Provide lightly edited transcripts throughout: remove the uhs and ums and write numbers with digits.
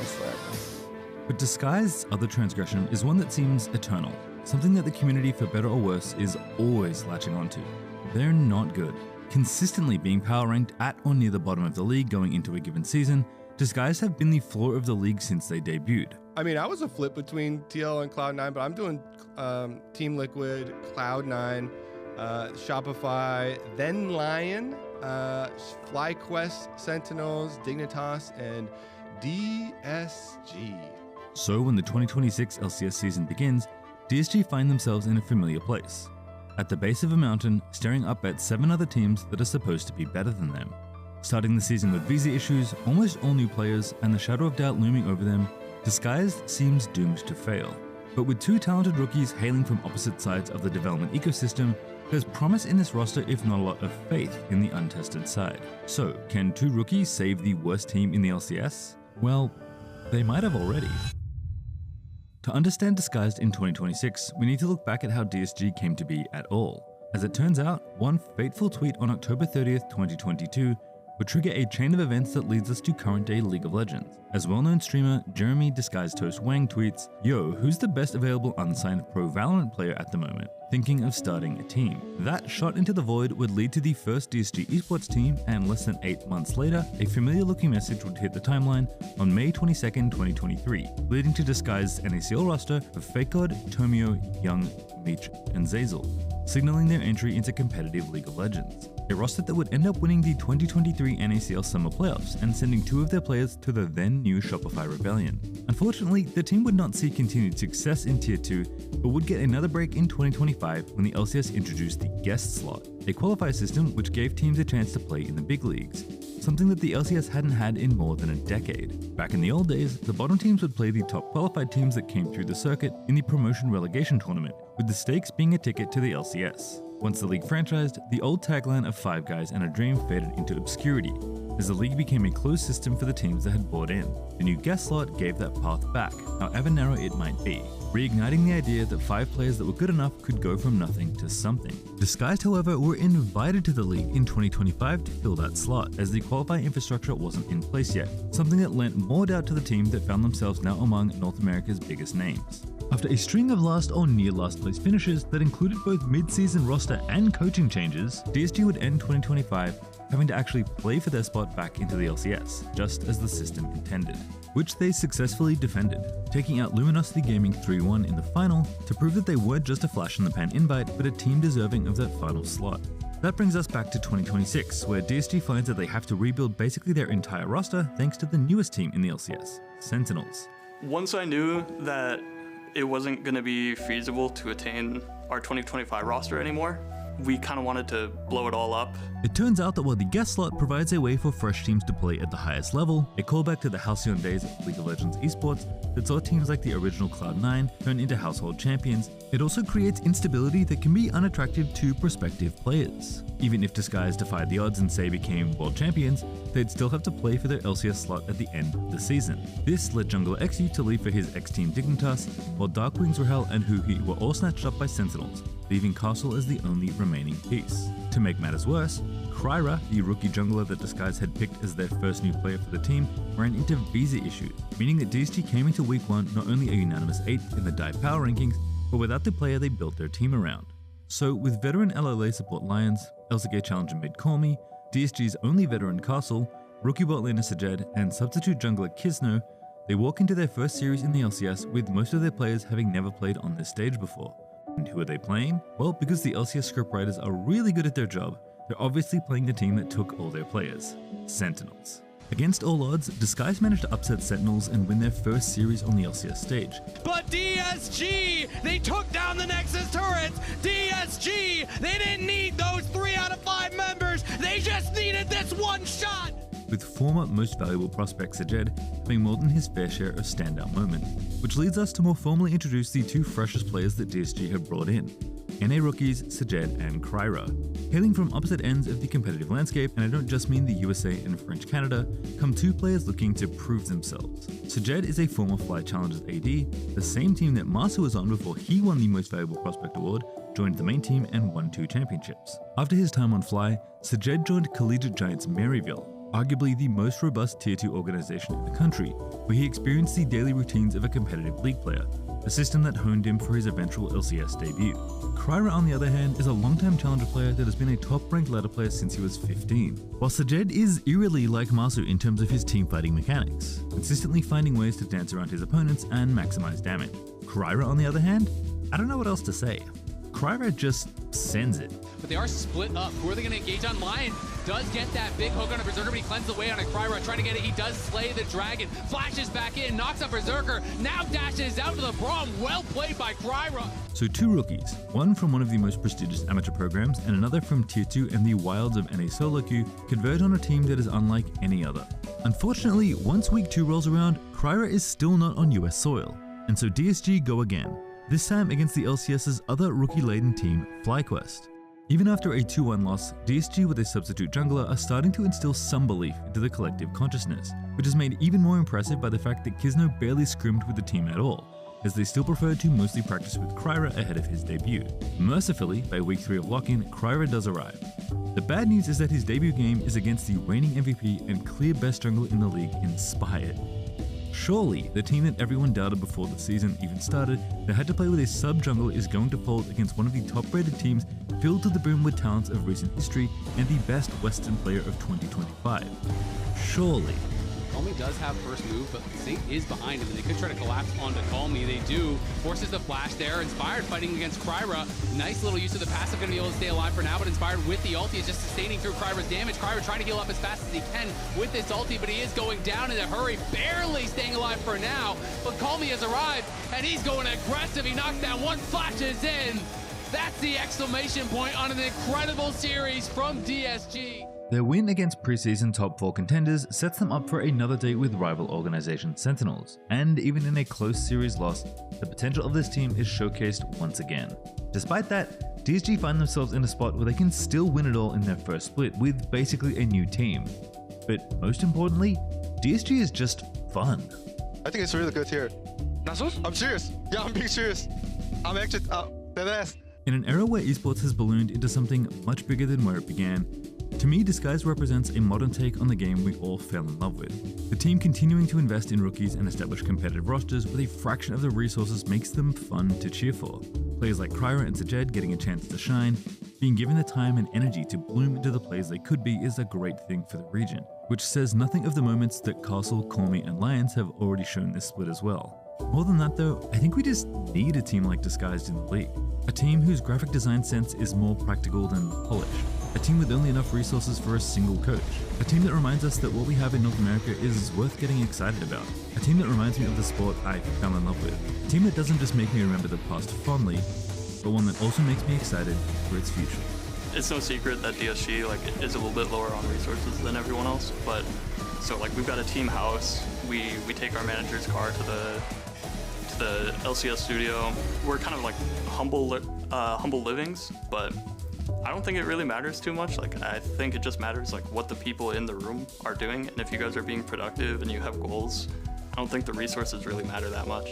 slightly. But Disguised's other transgression is one that seems eternal, something that the community, for better or worse, is always latching onto. They're not good. Consistently being power ranked at or near the bottom of the league going into a given season, Disguised have been the floor of the league since they debuted. I mean, I was a flip between TL and Cloud9, but I'm doing Team Liquid, Cloud9, Shopify, then Lyon, FlyQuest, Sentinels, Dignitas, and DSG. So when the 2026 LCS season begins, DSG find themselves in a familiar place. At the base of a mountain, staring up at 7 other teams that are supposed to be better than them. Starting the season with visa issues, almost all new players, and the shadow of doubt looming over them, Disguised seems doomed to fail. But with 2 talented rookies hailing from opposite sides of the development ecosystem, there's promise in this roster if not a lot of faith in the untested side. So, can 2 rookies save the worst team in the LCS? Well, they might have already. To understand Disguised in 2026, we need to look back at how DSG came to be at all. As it turns out, one fateful tweet on October 30th, 2022 would trigger a chain of events that leads us to current day League of Legends. As well-known streamer Jeremy Disguised Toast Wang tweets, "Yo, who's the best available unsigned pro Valorant player at the moment? Thinking of starting a team." That shot into the void would lead to the first DSG esports team, and less than 8 months later, a familiar looking message would hit the timeline on May 22nd, 2023, leading to Disguised's NACL roster of FakeGod, Tomio, Young, Meech, and Zazel, signaling their entry into competitive League of Legends. A roster that would end up winning the 2023 NACL Summer Playoffs and sending 2 of their players to the then new Shopify Rebellion. Unfortunately, the team would not see continued success in Tier 2, but would get another break in 2025 when the LCS introduced the guest slot, a qualifier system which gave teams a chance to play in the big leagues, something that the LCS hadn't had in more than a decade. Back in the old days, the bottom teams would play the top qualified teams that came through the circuit in the promotion relegation tournament, with the stakes being a ticket to the LCS. Once the league franchised, the old tagline of 5 guys and a dream faded into obscurity, as the league became a closed system for the teams that had bought in. The new guest slot gave that path back, however narrow it might be, reigniting the idea that 5 players that were good enough could go from nothing to something. Disguised, however, were invited to the league in 2025 to fill that slot, as the qualifying infrastructure wasn't in place yet, something that lent more doubt to the team that found themselves now among North America's biggest names. After a string of last or near last place finishes that included both mid-season roster and coaching changes, DSG would end 2025 having to actually play for their spot back into the LCS, just as the system intended, which they successfully defended, taking out Luminosity Gaming 3-1 in the final to prove that they weren't just a flash in the pan invite, but a team deserving of that final slot. That brings us back to 2026, where DSG finds that they have to rebuild basically their entire roster thanks to the newest team in the LCS, Sentinels. Once I knew that it wasn't going to be feasible to attain our 2025 roster anymore, we kind of wanted to blow it all up. It turns out that while the guest slot provides a way for fresh teams to play at the highest level, a callback to the halcyon days of League of Legends esports that saw teams like the original Cloud9 turn into household champions, it also creates instability that can be unattractive to prospective players. Even if Disguised defied the odds and say became world champions, they'd still have to play for their LCS slot at the end of the season. This led jungler Exy to leave for his ex-team Dignitas, while Darkwings, Rahel, and Huhi were all snatched up by Sentinels, leaving Castle as the only remaining piece. To make matters worse, Kryra, the rookie jungler that Disguised had picked as their first new player for the team, ran into visa issues, meaning that DSG came into week 1 not only a unanimous 8th in the DIVE power rankings, but without the player they built their team around. So with veteran LLA support Lions, LCK challenger mid Cormy, DSG's only veteran Castle, rookie bot laner Sajed, and substitute jungler Kisno, they walk into their first series in the LCS with most of their players having never played on this stage before. And who are they playing? Well, because the LCS scriptwriters are really good at their job, they're obviously playing the team that took all their players, Sentinels. Against all odds, Disguise managed to upset Sentinels and win their first series on the LCS stage. But DSG, they took down the Nexus turrets. DSG, they didn't need those 3 out of 5 members. They just needed this one shot. With former most valuable prospect Sajed having more than his fair share of standout moments, which leads us to more formally introduce the 2 freshest players that DSG have brought in, NA rookies Sajed and Kryra. Hailing from opposite ends of the competitive landscape, and I don't just mean the USA and French Canada, come 2 players looking to prove themselves. Sajed is a former Fly Challengers AD, the same team that Marsu was on before he won the Most Valuable Prospect Award, joined the main team, and won 2 championships. After his time on Fly, Sajed joined collegiate giants Maryville, arguably the most robust Tier 2 organization in the country, where he experienced the daily routines of a competitive league player, a system that honed him for his eventual LCS debut. Kryra, on the other hand, is a long-time challenger player that has been a top-ranked ladder player since he was 15. While Sajed is eerily like Masu in terms of his team fighting mechanics, consistently finding ways to dance around his opponents and maximize damage. Kryra, on the other hand, I don't know what else to say. Kryra just sends it. But they are split up. Who are they going to engage on? Lion does get that big hook on a Berserker, but he cleanses the way on a Kryra, trying to get it. He does slay the dragon, flashes back in, knocks up Berserker, now dashes out to the Braum. Well played by Kryra. So 2 rookies, one from one of the most prestigious amateur programs and another from Tier 2 and the wilds of NA solo queue, converge on a team that is unlike any other. Unfortunately, once week 2 rolls around, Kryra is still not on US soil, and so DSG go again. This time against the LCS's other rookie-laden team, FlyQuest. Even after a 2-1 loss, DSG with a substitute jungler are starting to instill some belief into the collective consciousness, which is made even more impressive by the fact that Kizno barely scrimmed with the team at all, as they still preferred to mostly practice with Kryra ahead of his debut. Mercifully, by week 3 of lock-in, Kryra does arrive. The bad news is that his debut game is against the reigning MVP and clear best jungler in the league, Inspired. Surely, the team that everyone doubted before the season even started that had to play with a sub-jungler is going to fold against one of the top-rated teams filled to the brim with talents of recent history and the best Western player of 2025. Surely. Calmy does have first move, but Saint is behind him, and they could try to collapse onto Calmy. They do. Forces the flash there. Inspired fighting against Kryra. Nice little use of the passive, going to be able to stay alive for now, but Inspired with the ulti is just sustaining through Kryra's damage. Kryra trying to heal up as fast as he can with this ulti, but he is going down in a hurry, barely staying alive for now. But Calmy has arrived, and he's going aggressive. He knocks down one, flashes in. That's the exclamation point on an incredible series from DSG. Their win against preseason top 4 contenders sets them up for another day with rival organization Sentinels, and even in a close series loss, the potential of this team is showcased once again. Despite that, DSG find themselves in a spot where they can still win it all in their first split with basically a new team. But most importantly, DSG is just fun. I think it's really good here. Nasus? I'm serious. Yeah, I'm being serious. I'm actually deadass. In an era where esports has ballooned into something much bigger than where it began, to me, Disguise represents a modern take on the game we all fell in love with. The team continuing to invest in rookies and establish competitive rosters with a fraction of the resources makes them fun to cheer for. Players like Kryra and Sajed getting a chance to shine, being given the time and energy to bloom into the players they could be is a great thing for the region, which says nothing of the moments that Castle, Calmy, and Lions have already shown this split as well. More than that though, I think we just need a team like Disguised in the league. A team whose graphic design sense is more practical than polished. A team with only enough resources for a single coach. A team that reminds us that what we have in North America is worth getting excited about. A team that reminds me of the sport I fell in love with. A team that doesn't just make me remember the past fondly, but one that also makes me excited for its future. It's no secret that DSG is a little bit lower on resources than everyone else, but so we've got a team house. We take our manager's car to the LCS studio. We're kind of like humble livings, but I don't think it really matters too much. I think it just matters what the people in the room are doing, and if you guys are being productive and you have goals, I don't think the resources really matter that much.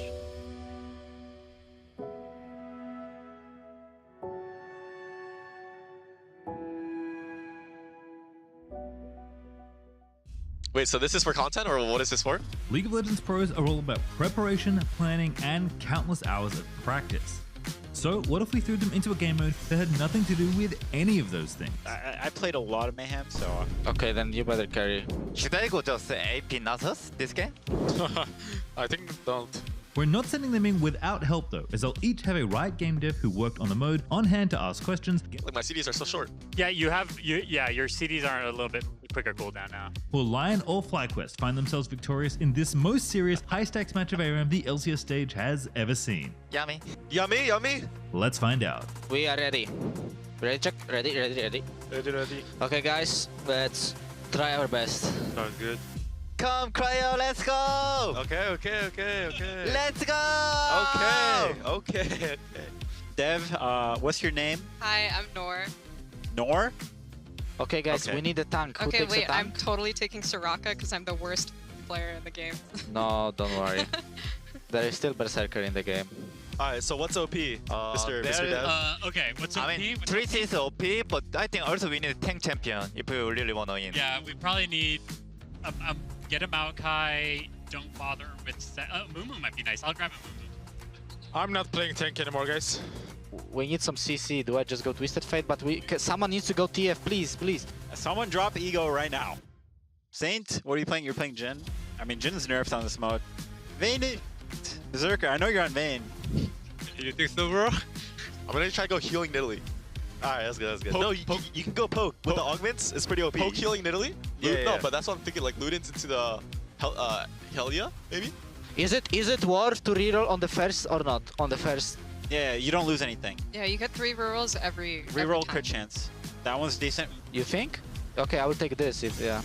Wait, so this is for content, or what is this for? League of Legends pros are all about preparation, planning, and countless hours of practice. So what if we threw them into a game mode that had nothing to do with any of those things? I played a lot of Mayhem, so... Okay, then you better carry. Should I go just AP Nasus this game? I think don't. We're not sending them in without help though, as they'll each have a Riot game dev who worked on the mode on hand to ask questions. Like my CDs are so short. Yeah, your CDs are a little bit quicker cooldown now. Will Lion or FlyQuest find themselves victorious in this most serious high-stakes match of ARAM the LCS stage has ever seen? Yummy. Yummy, yummy. Let's find out. We are ready. Ready, Chuck? Ready. Ready. Okay, guys, let's try our best. Sounds good. Come, Cryo, let's go! Okay. Let's go! Okay. Dev, what's your name? Hi, I'm Noor. Noor? Okay, guys, we need a tank. Who Okay, takes wait, a tank? I'm totally taking Soraka because I'm the worst player in the game. No, don't worry. There is still Berserker in the game. Alright, so what's OP, Mr. Dev? Okay, what's OP? I mean, Treat is OP, but I think also we need a tank champion if we really want to win. Yeah, we probably need get a Maokai. Don't bother with Mumu might be nice. I'll grab a Mumu. I'm not playing tank anymore, guys. We need some CC. Do I just go Twisted Fate? But someone needs to go TF, please, please. Someone drop Ego right now. Saint, what are you playing? You're playing Jhin? I mean, Jhin's nerfed on this mode. Vayne, Berserker, I know you're on Vayne. You think so, bro? I'm gonna try to go healing Nidalee. Alright, that's good, that's good. Poke, No, you can go poke. With the augments, it's pretty OP. Poke healing Nidalee? Yeah, No, yeah. but that's what I'm thinking, like Ludens into the Helia, maybe? Is it worth to reroll on the first or not? On the first. Yeah, you don't lose anything. Yeah, you get 3 rerolls every Reroll time. crit chance. That one's decent. You think? Okay, I will take this if yeah.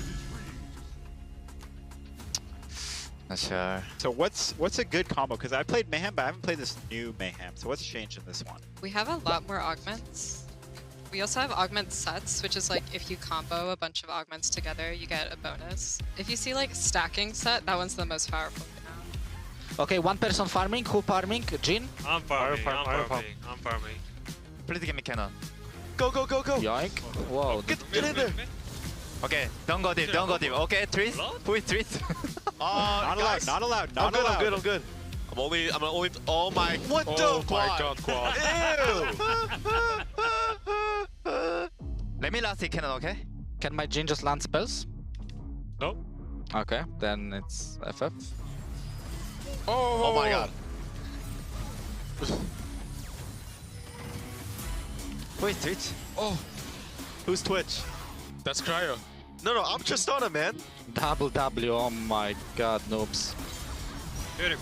Not sure. So what's a good combo? Because I played Mayhem, but I haven't played this new Mayhem. So what's changed in this one? We have a lot more augments. We also have augment sets, which is like if you combo a bunch of augments together, you get a bonus. If you see like stacking set, that one's the most powerful right now. Okay, one person farming. Who farming? Jhin? I'm farming. I'm farming. Please give me cannon. Go, go, go, go! Yoink. Whoa. Get in there! Okay, don't go deep, don't go deep. Okay, trees? Who is trees? Not allowed, not allowed, not I'm allowed. good, I'm good. I'm only, oh my, what the my god, quad. Ew! Let me last hit cannon, okay? Can my Jhin just land spells? Nope. Okay, then it's FF. Oh my god. Who is Twitch? Oh. Who's Twitch? That's Cryo. No, I'm Tristana, man. Double W, oh my god, noobs.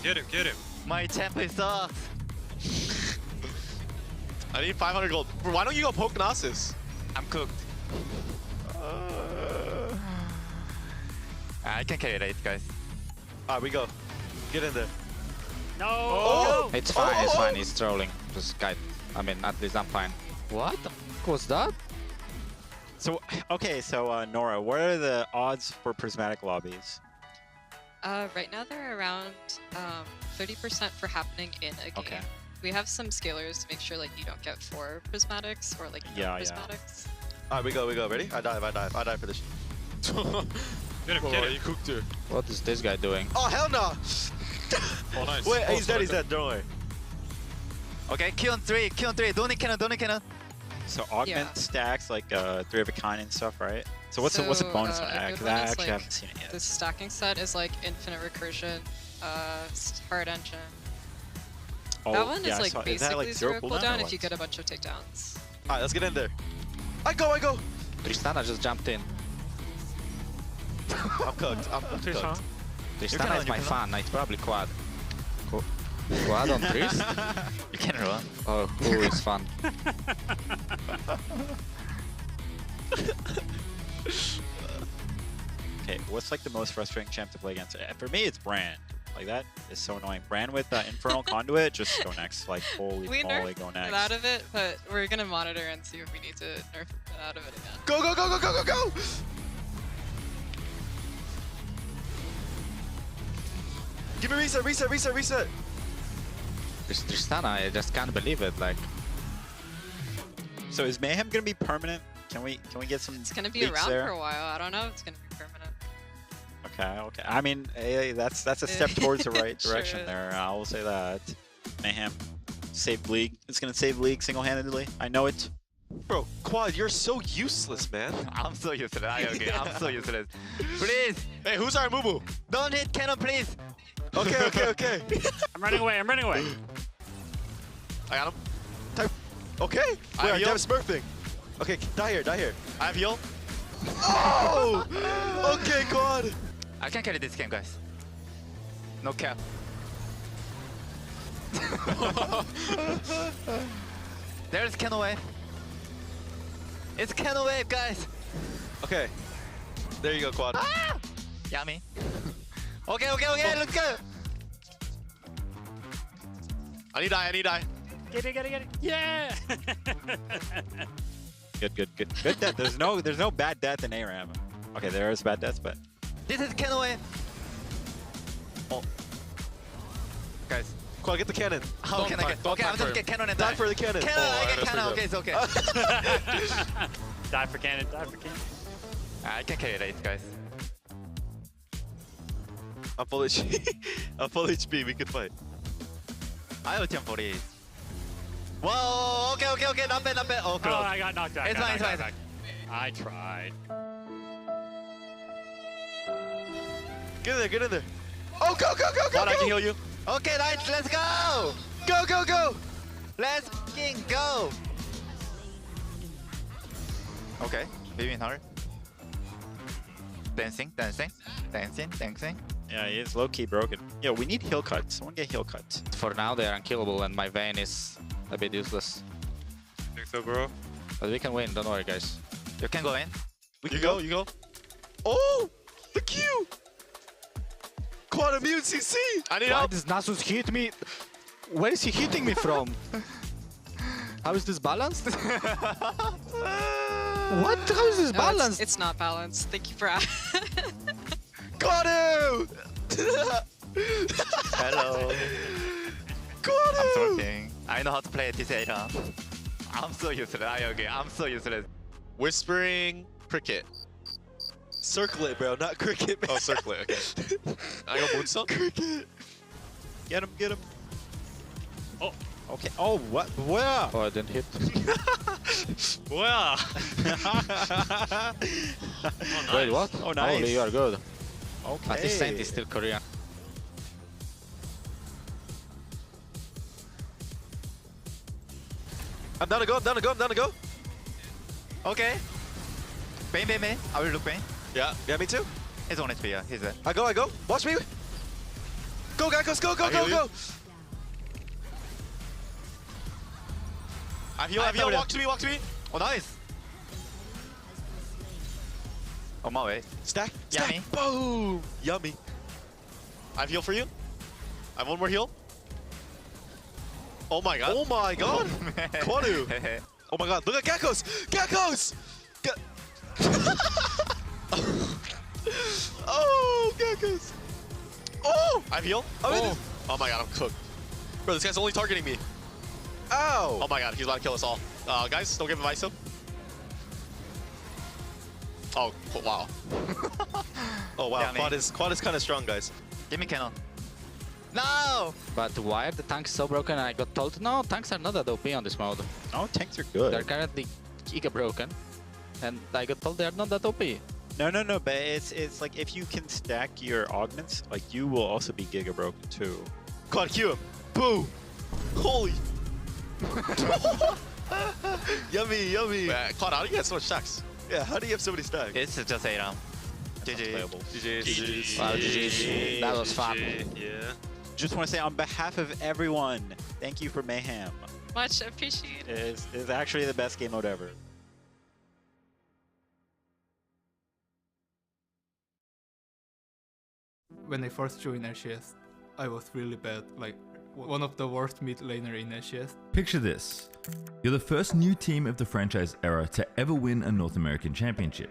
Get him. My champion sucks. I need 500 gold. Why don't you go poke Nasus? I'm cooked. I can carry it, guys. Alright, we go. Get in there. No! Oh! It's fine, it's fine, he's trolling. Just guide. I mean, at least I'm fine. What the fuck was that? So, okay, so Nora, what are the odds for prismatic lobbies? Right now they're around 30% for happening in a game. Okay. We have some scalers to make sure like you don't get 4 prismatics or like no prismatics. Alright, we go. Ready? I dive for this. Get him. You cooked her. What is this guy doing? Oh, hell no! Oh, nice. Wait, Oh, he's dead, don't worry. Okay, Q on 3, don't need cannon. So augment stacks like 3 of a kind and stuff, right? So what's the bonus on that? Because I actually haven't seen it yet. The stacking set is like infinite recursion, hard engine. Oh, that one yeah, is like so basically is that, like, zero cooldown if what? you get a bunch of takedowns. Alright, let's get in there. I go! Tristana just jumped in. I'm cooked. Tristana is my fan, it's probably quad. Quad on Trist? You can run. Oh, who is fun? Okay, what's like the most frustrating champ to play against? For me, it's Brand. Like that is so annoying. Brand with Infernal Conduit, just go next. Like holy We moly, nerfed go it next. out of it, but we're gonna monitor and see if we need to nerf it out of it again. Go! Give me reset! Tristana, I just can't believe it. Like, So is Mayhem gonna be permanent? Can we get some? It's gonna be leaks around there? for a while. I don't know if it's gonna be permanent. Okay. I mean, hey, that's a step towards the right Sure direction is. there. I will say that. Mayhem saved League. It's gonna save League single-handedly. I know it. Bro, Quad, you're so useless, man. I'm so useless. I'm so useless. Please, Hey, who's our Mumu? don't hit cannon, please. Okay. I'm running away. I got him. Okay. I Wait, have I heal. have Smurfing. Okay, die here. I have heal. Oh! Okay, Quad. I can carry this game, guys. No cap. There's cannon wave. It's cannon wave, guys. Okay. There you go, Quad. Ah! Yummy. Okay, let's go. I need die. Get it. Yeah! Good death. There's no bad death in ARAM. Okay, there is bad deaths, but This is cannon wave. Oh. Guys, Quad, get the cannon. How can I get? Okay, I'm just get cannon and die. Die for the cannon. Cannon, I get that's cannon. Okay, pretty it's okay. Die for cannon, die for cannon. I can carry it, guys. I'm full HP. I'm full HP. We could fight. I will jump for it. Whoa, okay, not bad. Oh, close. Oh, I got knocked out. It's fine, it's fine. I tried. Get in there. Oh, go. Quad, I can heal you. Okay, nice, let's go! Go. Let's fucking go! Okay, beaming hard. Dancing. Yeah, he is low-key broken. Yeah, we need heal cut. Someone get heal cut. For now, they are unkillable, and my Vayne is a bit useless. Think so, bro? But we can win, don't worry, guys. You can go in. You go. Oh, the Q. Quad immune CC. I need Why help. does Nasus hit me? Where is he hitting me from? How is this balanced? What? How is this No, balanced? it's not balanced. Thank you for asking. Got him. Hello. Got I'm him. sorting. I know how to play this era. I'm so useless. I agree. I'm so useless. Whispering cricket. Circle it, bro, not cricket, man. Oh, circle it. Okay. I go moonsault. Cricket. Get him. Oh. Okay. Oh, what? Where? Oh, I didn't hit. Well. Wait, what? Oh, nice. Holy, you are good. Okay. At least Saint is still Korean. I'm down to go. Okay. Bane. I will look Bane. Yeah, me too. He's on HP, yeah. He's there. I go. Watch me. Go, Geckos, go. I heal. Walk to me. Oh, nice. On my way. Stack. Yummy. Boom. Yummy. I have heal for you. I have one more heal. Oh my god. Kwadu. Oh my god, look at Geckos. Oh, Geckos. Oh. I have heal. Oh my god, I'm cooked. Bro, this guy's only targeting me. Ow. Oh my god, he's about to kill us all. Guys, don't give him ISO. Oh, wow. Oh wow, Yummy. Quad is kind of strong, guys. Give me cannon. No! But why are the tanks so broken? I got told, no, tanks are not that OP on this mode. Oh, tanks are good. They're currently giga broken. And I got told they are not that OP. No, but it's like if you can stack your augments, like you will also be giga broken too. Quad, Q him. Boo. Holy. Yummy. Quad, how do you get so much stacks? Yeah, how do you have so many stacks? It's just 8 round. GG. Wow, GG. That was fun. Yeah. Just want to say on behalf of everyone, thank you for Mayhem. Much appreciated. It's actually the best game mode ever. When I first joined LCS, I was really bad, like one of the worst mid laner in LCS. Picture this. You're the first new team of the franchise era to ever win a North American championship.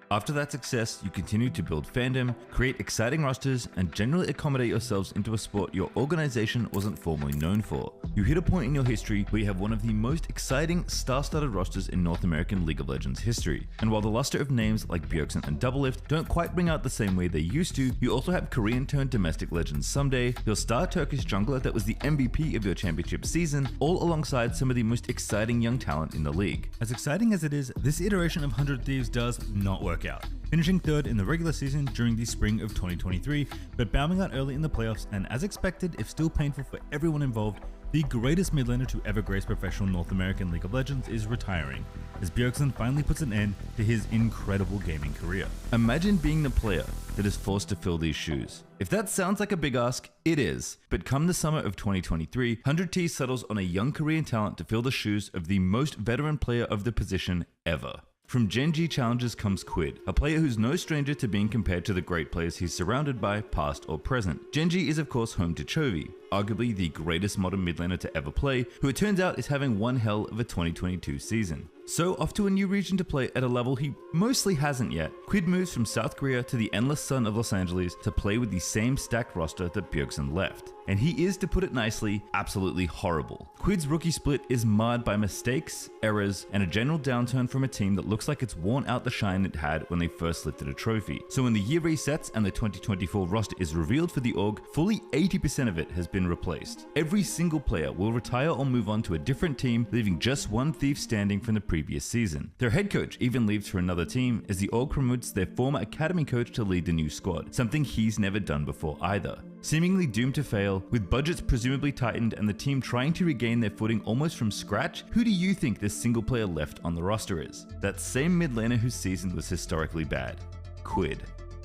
After that success, you continue to build fandom, create exciting rosters, and generally accommodate yourselves into a sport your organization wasn't formally known for. You hit a point in your history where you have one of the most exciting star-studded rosters in North American League of Legends history. And while the luster of names like Bjergsen and Doublelift don't quite bring out the same way they used to, you also have Korean-turned domestic legends Someday, your star Turkish jungler that was the MVP of your championship season, all alongside some of the most exciting young talent in the league. As exciting as it is, this iteration of 100 Thieves does not work out. Finishing third in the regular season during the spring of 2023, but bowing out early in the playoffs, and as expected, if still painful for everyone involved, the greatest mid laner to ever grace professional North American League of Legends is retiring, as Bjergsen finally puts an end to his incredible gaming career. Imagine being the player that is forced to fill these shoes. If that sounds like a big ask, it is. But come the summer of 2023, 100T settles on a young Korean talent to fill the shoes of the most veteran player of the position ever. From Gen G Challengers comes Quid, a player who's no stranger to being compared to the great players he's surrounded by, past or present. Gen G is of course home to Chovy, arguably the greatest modern mid laner to ever play, who it turns out is having one hell of a 2022 season. So off to a new region to play at a level he mostly hasn't yet, Quid moves from South Korea to the endless sun of Los Angeles to play with the same stacked roster that Bjergsen left. And he is, to put it nicely, absolutely horrible. Quid's rookie split is marred by mistakes, errors, and a general downturn from a team that looks like it's worn out the shine it had when they first lifted a trophy. So when the year resets and the 2024 roster is revealed for the org, fully 80% of it has been replaced. Every single player will retire or move on to a different team, leaving just one thief standing from the previous season. Their head coach even leaves for another team as the org promotes their former academy coach to lead the new squad, something he's never done before either. Seemingly doomed to fail, with budgets presumably tightened and the team trying to regain their footing almost from scratch, who do you think this single player left on the roster is? That same mid laner whose season was historically bad, Quid.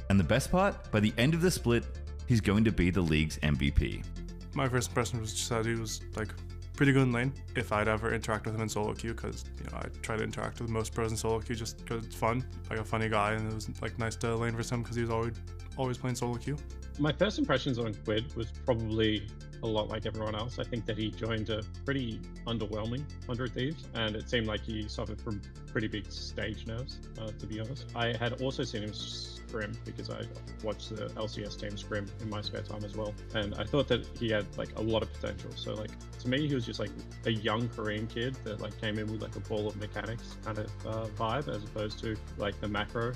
And the best part, by the end of the split, he's going to be the league's MVP. My first impression was just that he was like pretty good in lane. If I'd ever interact with him in solo queue, because I try to interact with most pros in solo queue just because it's fun, like a funny guy, and it was like nice to lane versus him because he was always playing solo queue. My first impressions on Quid was probably a lot like everyone else. I think that he joined a pretty underwhelming 100 Thieves, and it seemed like he suffered from pretty big stage nerves, to be honest. I had also seen him scrim because I watched the LCS team scrim in my spare time as well, and I thought that he had like a lot of potential. So like to me, he was just like a young Korean kid that like came in with like a ball of mechanics kind of vibe, as opposed to like the macro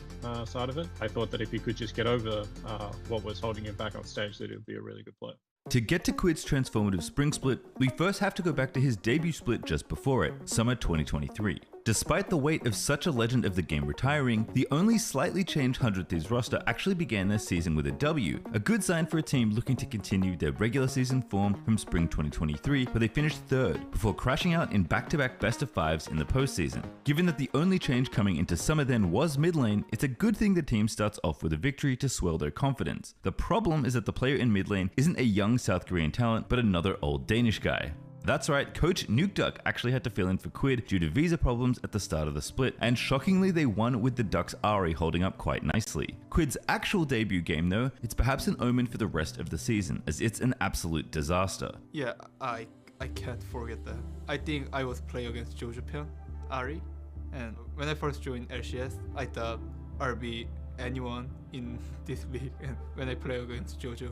side of it. I thought that if he could just get over what was holding him back on stage, that it would be a really good player. To get to Quid's transformative spring split, we first have to go back to his debut split just before it, summer 2023. Despite the weight of such a legend of the game retiring, the only slightly changed 100 Thieves roster actually began their season with a W, a good sign for a team looking to continue their regular season form from spring 2023, where they finished third, before crashing out in back-to-back best-of-5s in the postseason. Given that the only change coming into summer then was mid lane, it's a good thing the team starts off with a victory to swell their confidence. The problem is that the player in mid lane isn't a young South Korean talent, but another old Danish guy. That's right, Coach Nukeduck actually had to fill in for Quid due to visa problems at the start of the split, and shockingly they won with the Ducks' Ahri holding up quite nicely. Quid's actual debut game though, it's perhaps an omen for the rest of the season, as it's an absolute disaster. Yeah, I can't forget that. I think I was playing against Jojo Ahri, and when I first joined LCS, I thought I'll be anyone in this league, and when I play against Jojo,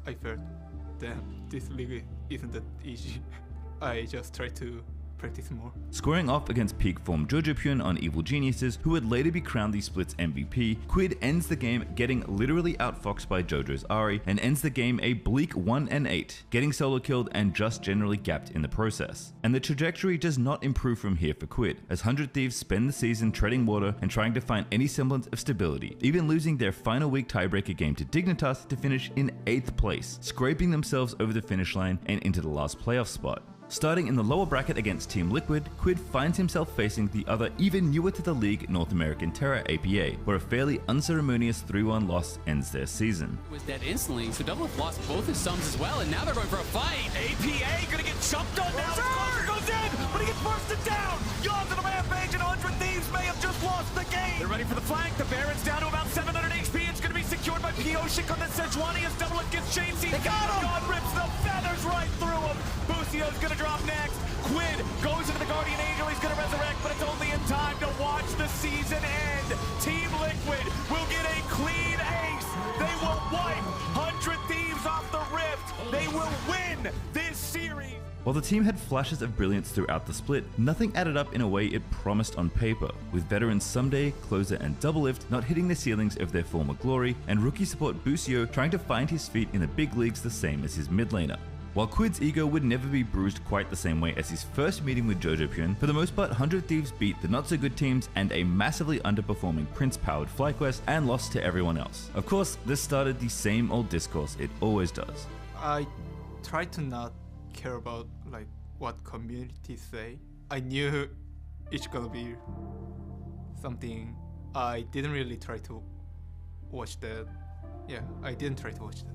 I felt, damn, this league isn't that easy. I just try to practice more. Squaring off against peak form Jojo on Evil Geniuses, who would later be crowned the split's MVP, Quid ends the game getting literally outfoxed by Jojo's Ahri, and ends the game a bleak 1-8, getting solo killed and just generally gapped in the process. And the trajectory does not improve from here for Quid, as 100 Thieves spend the season treading water and trying to find any semblance of stability, even losing their final week tiebreaker game to Dignitas to finish in 8th place, scraping themselves over the finish line and into the last playoff spot. Starting in the lower bracket against Team Liquid, Quid finds himself facing the other even newer to the league North American Terra APA, where a fairly unceremonious 3-1 loss ends their season. Was dead instantly, so Doublelift lost both his sums as well, and now they're going for a fight. APA gonna get jumped on now. Sir goes in, but he gets bursted down. Yawns in a rampage, and 100 Thieves may have just lost the game. They're ready for the flank. The Baron's down to about 700 HP. It's gonna be secured by P-Ocean on the Sejuani as Doublelift gets chained. They got him! God rips the feathers right through him. Busio's gonna drop next. Quid goes into the Guardian Angel. He's gonna resurrect, but it's only in time to watch the season end. Team Liquid will get a clean ace. They will wipe 100 Thieves off the rift. They will win this series. While the team had flashes of brilliance throughout the split, nothing added up in a way it promised on paper, with veterans Someday, Closer and Doublelift not hitting the ceilings of their former glory, and rookie support Busio trying to find his feet in the big leagues the same as his mid laner. While Quid's ego would never be bruised quite the same way as his first meeting with Jojo, for the most part 100 Thieves beat the not so good teams and a massively underperforming Prince-powered FlyQuest and lost to everyone else. Of course, this started the same old discourse it always does. I try to not care about like what communities say. I knew it's gonna be something. I didn't really try to watch that. Yeah, I didn't try to watch that.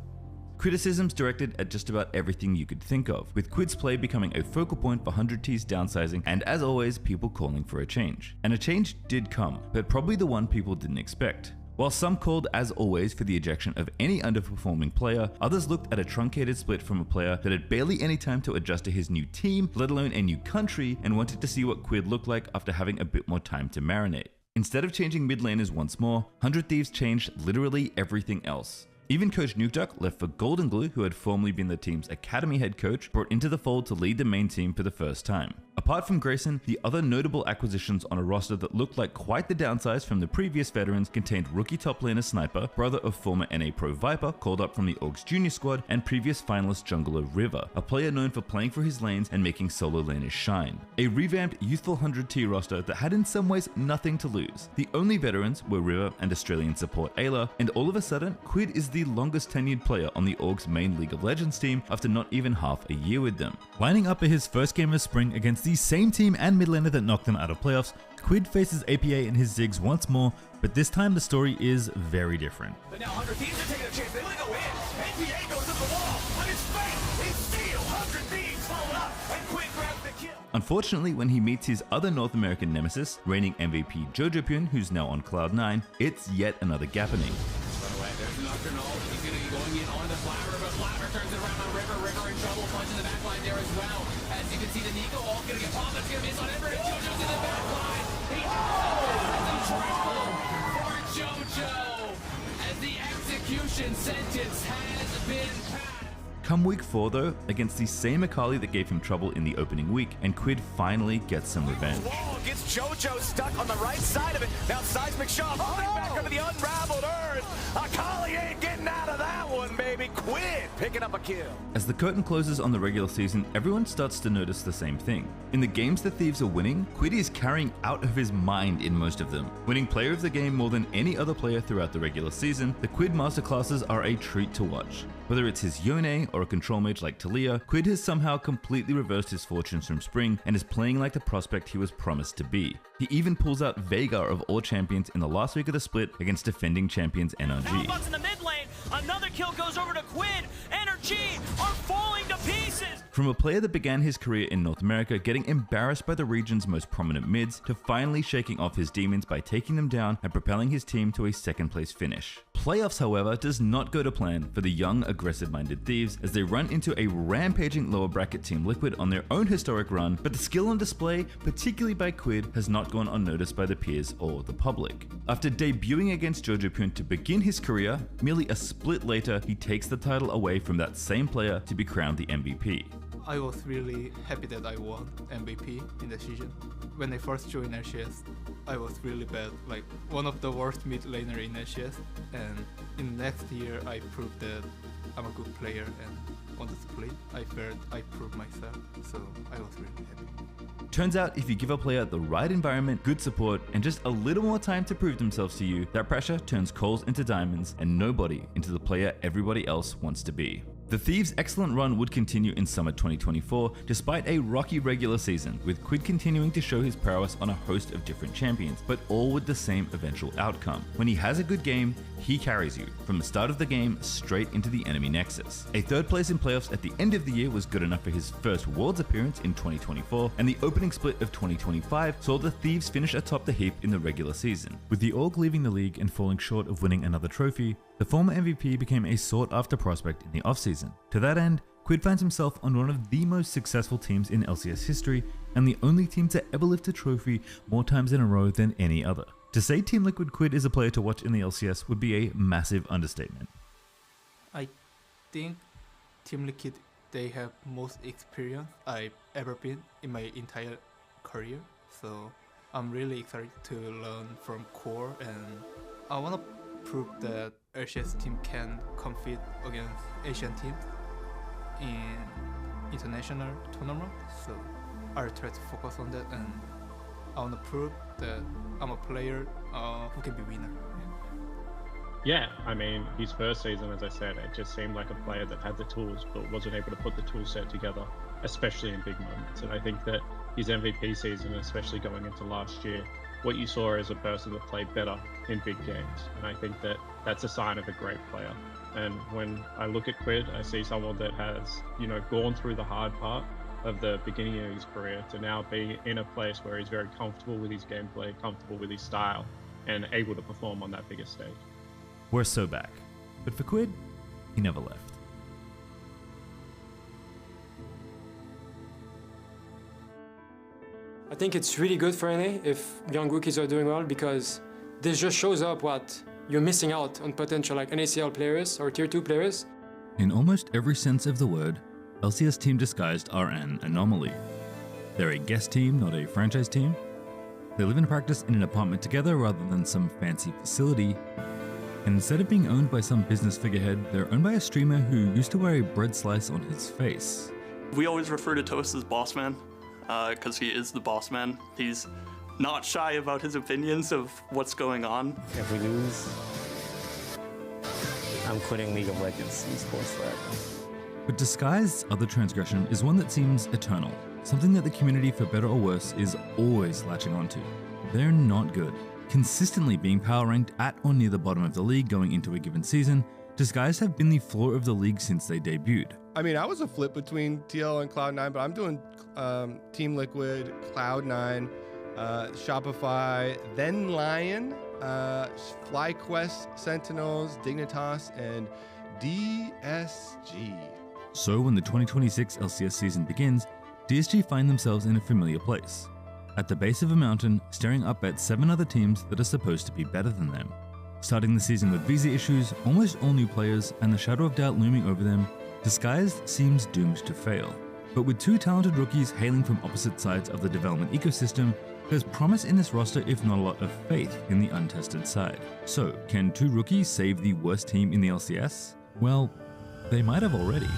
Criticisms directed at just about everything you could think of, with Quid's play becoming a focal point for 100 T's downsizing, and as always, people calling for a change. And a change did come, but probably the one people didn't expect. While some called, as always, for the ejection of any underperforming player, others looked at a truncated split from a player that had barely any time to adjust to his new team, let alone a new country, and wanted to see what Quid looked like after having a bit more time to marinate. Instead of changing mid laners once more, 100 Thieves changed literally everything else. Even Coach Nukeduck left for Golden Glue, who had formerly been the team's academy head coach, brought into the fold to lead the main team for the first time. Apart from Grayson, the other notable acquisitions on a roster that looked like quite the downsize from the previous veterans contained rookie top laner Sniper, brother of former NA Pro Viper, called up from the Orgs Junior squad, and previous finalist jungler River, a player known for playing for his lanes and making solo laners shine. A revamped youthful 100T roster that had in some ways nothing to lose. The only veterans were River and Australian support Ayla, and all of a sudden, Quid is the longest tenured player on the Orgs main League of Legends team after not even half a year with them. Lining up for his first game of spring against the same team and mid laner that knocked them out of playoffs, Quid faces APA in his Ziggs once more, but this time the story is very different. But now 100 Thieves are taking a chance. They want to go in. APA goes to the wall. On his face, he's steal. 100 Thieves followed up, and Quid grabs the kill. Unfortunately, when he meets his other North American nemesis, reigning MVP Jojopyun, who's now on Cloud 9, it's yet another gappening. There's Nocturnal. He's going to be going in on the Flabber, but Flabber turns it around on River. River in trouble, punch in the back line there as well. As you can see, the Nico all going to get popped. It's going to miss on Everett. Jojo's in the back line. He the triple for Jojo as the execution sentence has been passed. Come week 4 though, against the same Akali that gave him trouble in the opening week, and Quid finally gets some revenge. Wall gets Jojo stuck on the right side of it. Now Seismic Shaw falling back over the unraveled earth. Akali ain't getting out of that one, baby. Quid picking up a kill. As the curtain closes on the regular season, everyone starts to notice the same thing. In the games the Thieves are winning, Quid is carrying out of his mind in most of them. Winning player of the game more than any other player throughout the regular season, the Quid masterclasses are a treat to watch. Whether it's his Yone or a control mage like TLAW, Quid has somehow completely reversed his fortunes from spring and is playing like the prospect he was promised to be. He even pulls out Veigar of all champions in the last week of the split against defending champions NRG. Now in the mid lane, another kill goes over to Quid. NRG are falling to pieces. From a player that began his career in North America getting embarrassed by the region's most prominent mids, to finally shaking off his demons by taking them down and propelling his team to a second place finish. Playoffs, however, does not go to plan for the young, aggressive-minded Thieves as they run into a rampaging lower bracket Team Liquid on their own historic run, but the skill on display, particularly by Quid, has not gone unnoticed by the peers or the public. After debuting against Jojopyun to begin his career, merely a split later, he takes the title away from that same player to be crowned the MVP. I was really happy that I won MVP in the season. When I first joined LCS, I was really bad, like one of the worst mid laner in LCS, and in the next year I proved that I'm a good player, and on the split I felt I proved myself, so I was really happy. Turns out if you give a player the right environment, good support, and just a little more time to prove themselves to you, that pressure turns coals into diamonds and nobody into the player everybody else wants to be. The Thieves' excellent run would continue in summer 2024, despite a rocky regular season, with Quid continuing to show his prowess on a host of different champions, but all with the same eventual outcome. When he has a good game, he carries you, from the start of the game straight into the enemy nexus. A third place in playoffs at the end of the year was good enough for his first Worlds appearance in 2024, and the opening split of 2025 saw the Thieves finish atop the heap in the regular season. With the Org leaving the league and falling short of winning another trophy, the former MVP became a sought-after prospect in the offseason. To that end, Quid finds himself on one of the most successful teams in LCS history, and the only team to ever lift a trophy more times in a row than any other. To say Team Liquid Quid is a player to watch in the LCS would be a massive understatement. I think Team Liquid, they have most experience I've ever been in my entire career, so I'm really excited to learn from core, and I want to prove that LCS team can compete against Asian teams in international tournament, so I'll try to focus on that, and I want to prove that I'm a player who can be winner. Yeah, I mean, his first season, as I said, it just seemed like a player that had the tools but wasn't able to put the tool set together, especially in big moments. And I think that his MVP season, especially going into last year, what you saw is a person that played better in big games. And I think that that's a sign of a great player. And when I look at Quid, I see someone that has, gone through the hard part of the beginning of his career to now be in a place where he's very comfortable with his gameplay, comfortable with his style, and able to perform on that bigger stage. We're so back. But for Quid, he never left. I think it's really good for NA if young rookies are doing well, because this just shows up what you're missing out on potential like NACL players or Tier 2 players. In almost every sense of the word, LCS Team Disguised are an anomaly. They're a guest team, not a franchise team. They live and practice in an apartment together rather than some fancy facility. And instead of being owned by some business figurehead, they're owned by a streamer who used to wear a bread slice on his face. We always refer to Toast as boss man, because he is the boss man. He's not shy about his opinions of what's going on. If we lose, I'm quitting League of Legends esports forever. But Disguised's other transgression is one that seems eternal, something that the community, for better or worse, is always latching onto. They're not good. Consistently being power ranked at or near the bottom of the league going into a given season, Disguised have been the floor of the league since they debuted. I mean, I was a flip between TL and Cloud9, but I'm doing Team Liquid, Cloud9, Shopify, then Lyon, FlyQuest, Sentinels, Dignitas, and DSG. So when the 2026 LCS season begins, DSG find themselves in a familiar place. At the base of a mountain, staring up at 7 other teams that are supposed to be better than them. Starting the season with visa issues, almost all new players, and the shadow of doubt looming over them, Disguised seems doomed to fail. But with 2 talented rookies hailing from opposite sides of the development ecosystem, there's promise in this roster if not a lot of faith in the untested side. So, can 2 rookies save the worst team in the LCS? Well, they might have already.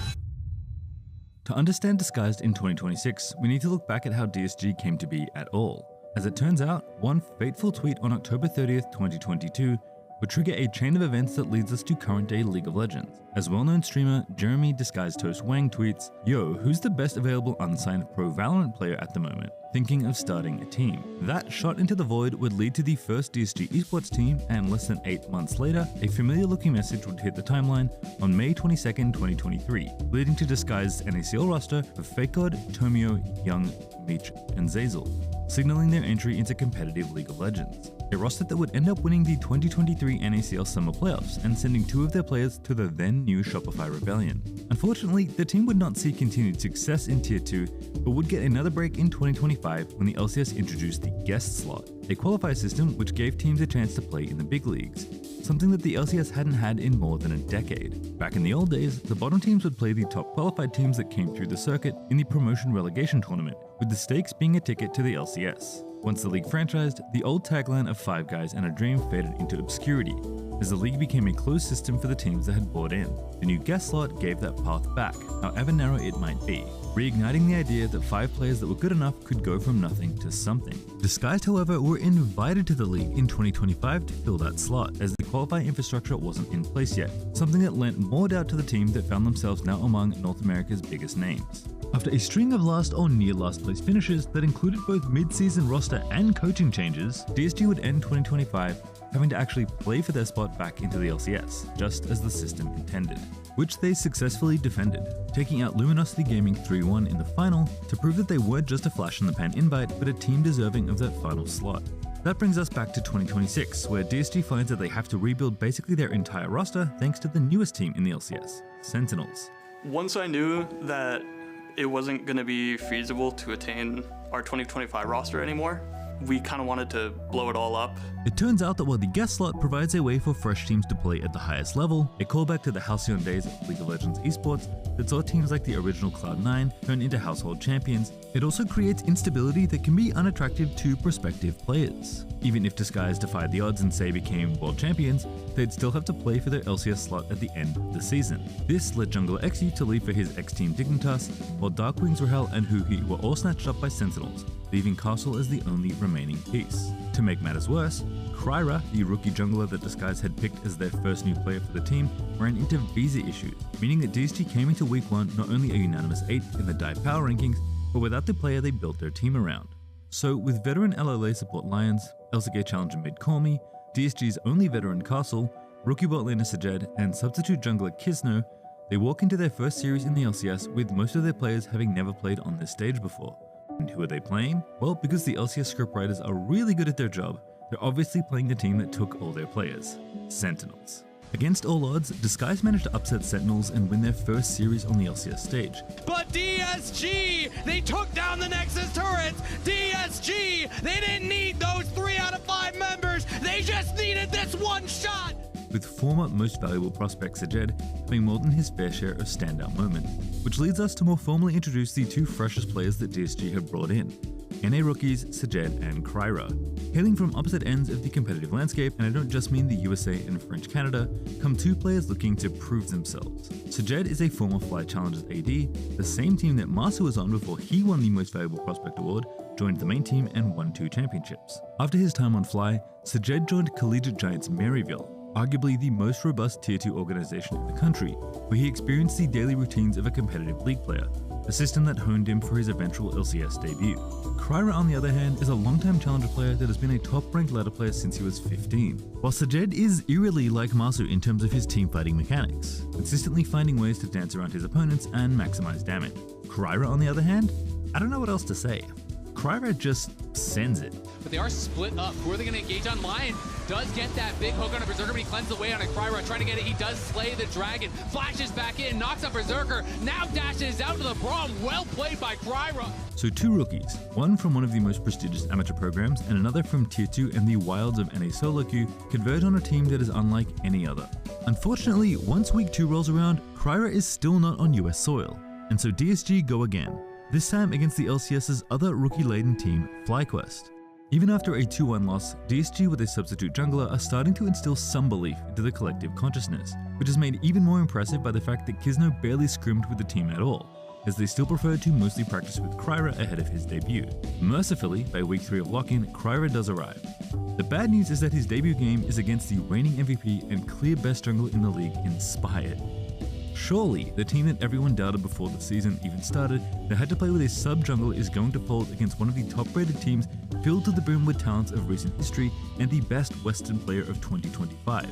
To understand Disguised in 2026, we need to look back at how DSG came to be at all. As it turns out, one fateful tweet on October 30th, 2022 would trigger a chain of events that leads us to current day League of Legends. As well-known streamer Jeremy Disguised Toast Wang tweets, "Yo, who's the best available unsigned pro Valorant player at the moment? Thinking of starting a team." That shot into the void would lead to the first DSG esports team, and less than 8 months later, a familiar looking message would hit the timeline on May 22nd, 2023, leading to Disguised's NACL roster of FakeGod, Tomio, Young, Meech, and Zazel, signaling their entry into competitive League of Legends. A roster that would end up winning the 2023 NACL Summer Playoffs and sending 2 of their players to the then new Shopify Rebellion. Unfortunately, the team would not see continued success in Tier 2, but would get another break in 2025 when the LCS introduced the guest slot, a qualifier system which gave teams a chance to play in the big leagues, something that the LCS hadn't had in more than a decade. Back in the old days, the bottom teams would play the top qualified teams that came through the circuit in the promotion relegation tournament, with the stakes being a ticket to the LCS. Once the league franchised, the old tagline of 5 guys and a dream faded into obscurity, as the league became a closed system for the teams that had bought in. The new guest slot gave that path back, however narrow it might be, reigniting the idea that 5 players that were good enough could go from nothing to something. Disguised, however, were invited to the league in 2025 to fill that slot, as the qualifying infrastructure wasn't in place yet, something that lent more doubt to the team that found themselves now among North America's biggest names. After a string of last or near last place finishes that included both mid-season roster and coaching changes, DSG would end 2025 having to actually play for their spot back into the LCS, just as the system intended, which they successfully defended, taking out Luminosity Gaming 3-1 in the final to prove that they weren't just a flash in the pan invite, but a team deserving of that final slot. That brings us back to 2026, where DSG finds that they have to rebuild basically their entire roster thanks to the newest team in the LCS, Sentinels. Once I knew that it wasn't going to be feasible to attain our 2025 roster anymore, we kind of wanted to blow it all up. It turns out that while the guest slot provides a way for fresh teams to play at the highest level, a callback to the halcyon days of League of Legends esports that saw teams like the original Cloud9 turn into household champions, it also creates instability that can be unattractive to prospective players. Even if Disguised defied the odds and say became world champions, they'd still have to play for their LCS slot at the end of the season. This led jungler Exy to leave for his ex-team Dignitas, while Darkwings, Rahel, and Huhi were all snatched up by Sentinels, leaving Castle as the only remaining piece. To make matters worse, Kryra, the rookie jungler that Disguised had picked as their first new player for the team, ran into visa issues, meaning that DSG came into week 1 not only a unanimous 8th in the DIVE power rankings, but without the player they built their team around. So with veteran LLA support Lions, LCK challenger mid Cormy, DSG's only veteran Castle, rookie bot laner Sajed, and substitute jungler Kisno, they walk into their first series in the LCS with most of their players having never played on this stage before. And who are they playing? Well, because the LCS scriptwriters are really good at their job, they're obviously playing the team that took all their players, Sentinels. Against all odds, Disguise managed to upset Sentinels and win their first series on the LCS stage. But DSG, they took down the Nexus turrets. DSG, they didn't need those 3 out of 5 members. They just needed this one shot. With former most valuable prospect Sajed having more than his fair share of standout moments, which leads us to more formally introduce the 2 freshest players that DSG have brought in. NA rookies Sajed and Kryra. Hailing from opposite ends of the competitive landscape, and I don't just mean the USA and French Canada, come 2 players looking to prove themselves. Sajed is a former Fly Challengers AD, the same team that Marsu was on before he won the Most Valuable Prospect Award, joined the main team and won 2 championships. After his time on Fly, Sajed joined Collegiate Giants Maryville, arguably the most robust Tier 2 organization in the country, where he experienced the daily routines of a competitive league player, a system that honed him for his eventual LCS debut. Kryra, on the other hand, is a long-time challenger player that has been a top-ranked ladder player since he was 15. While Sajed is eerily like Marsu in terms of his team fighting mechanics, consistently finding ways to dance around his opponents and maximize damage. Kryra, on the other hand, I don't know what else to say. Kryra just sends it. But they are split up. Who are they going to engage on? Lion does get that big hook on a Berserker, but he cleanses away on a Kryra, trying to get it. He does slay the dragon, flashes back in, knocks up Berserker, now dashes out to the Braum. Well played by Kryra. So 2 rookies, one from one of the most prestigious amateur programs and another from Tier 2 and the wilds of NA solo queue, converge on a team that is unlike any other. Unfortunately, once week 2 rolls around, Kryra is still not on US soil, and so DSG go again. This time against the LCS's other rookie-laden team, FlyQuest. Even after a 2-1 loss, DSG with a substitute jungler are starting to instill some belief into the collective consciousness, which is made even more impressive by the fact that Kizno barely scrimmed with the team at all, as they still preferred to mostly practice with Kryra ahead of his debut. Mercifully, by week 3 of lock-in, Kryra does arrive. The bad news is that his debut game is against the reigning MVP and clear best jungler in the league, Inspired. Surely, the team that everyone doubted before the season even started that had to play with a sub-jungler is going to fold against one of the top-rated teams filled to the brim with talents of recent history and the best Western player of 2025.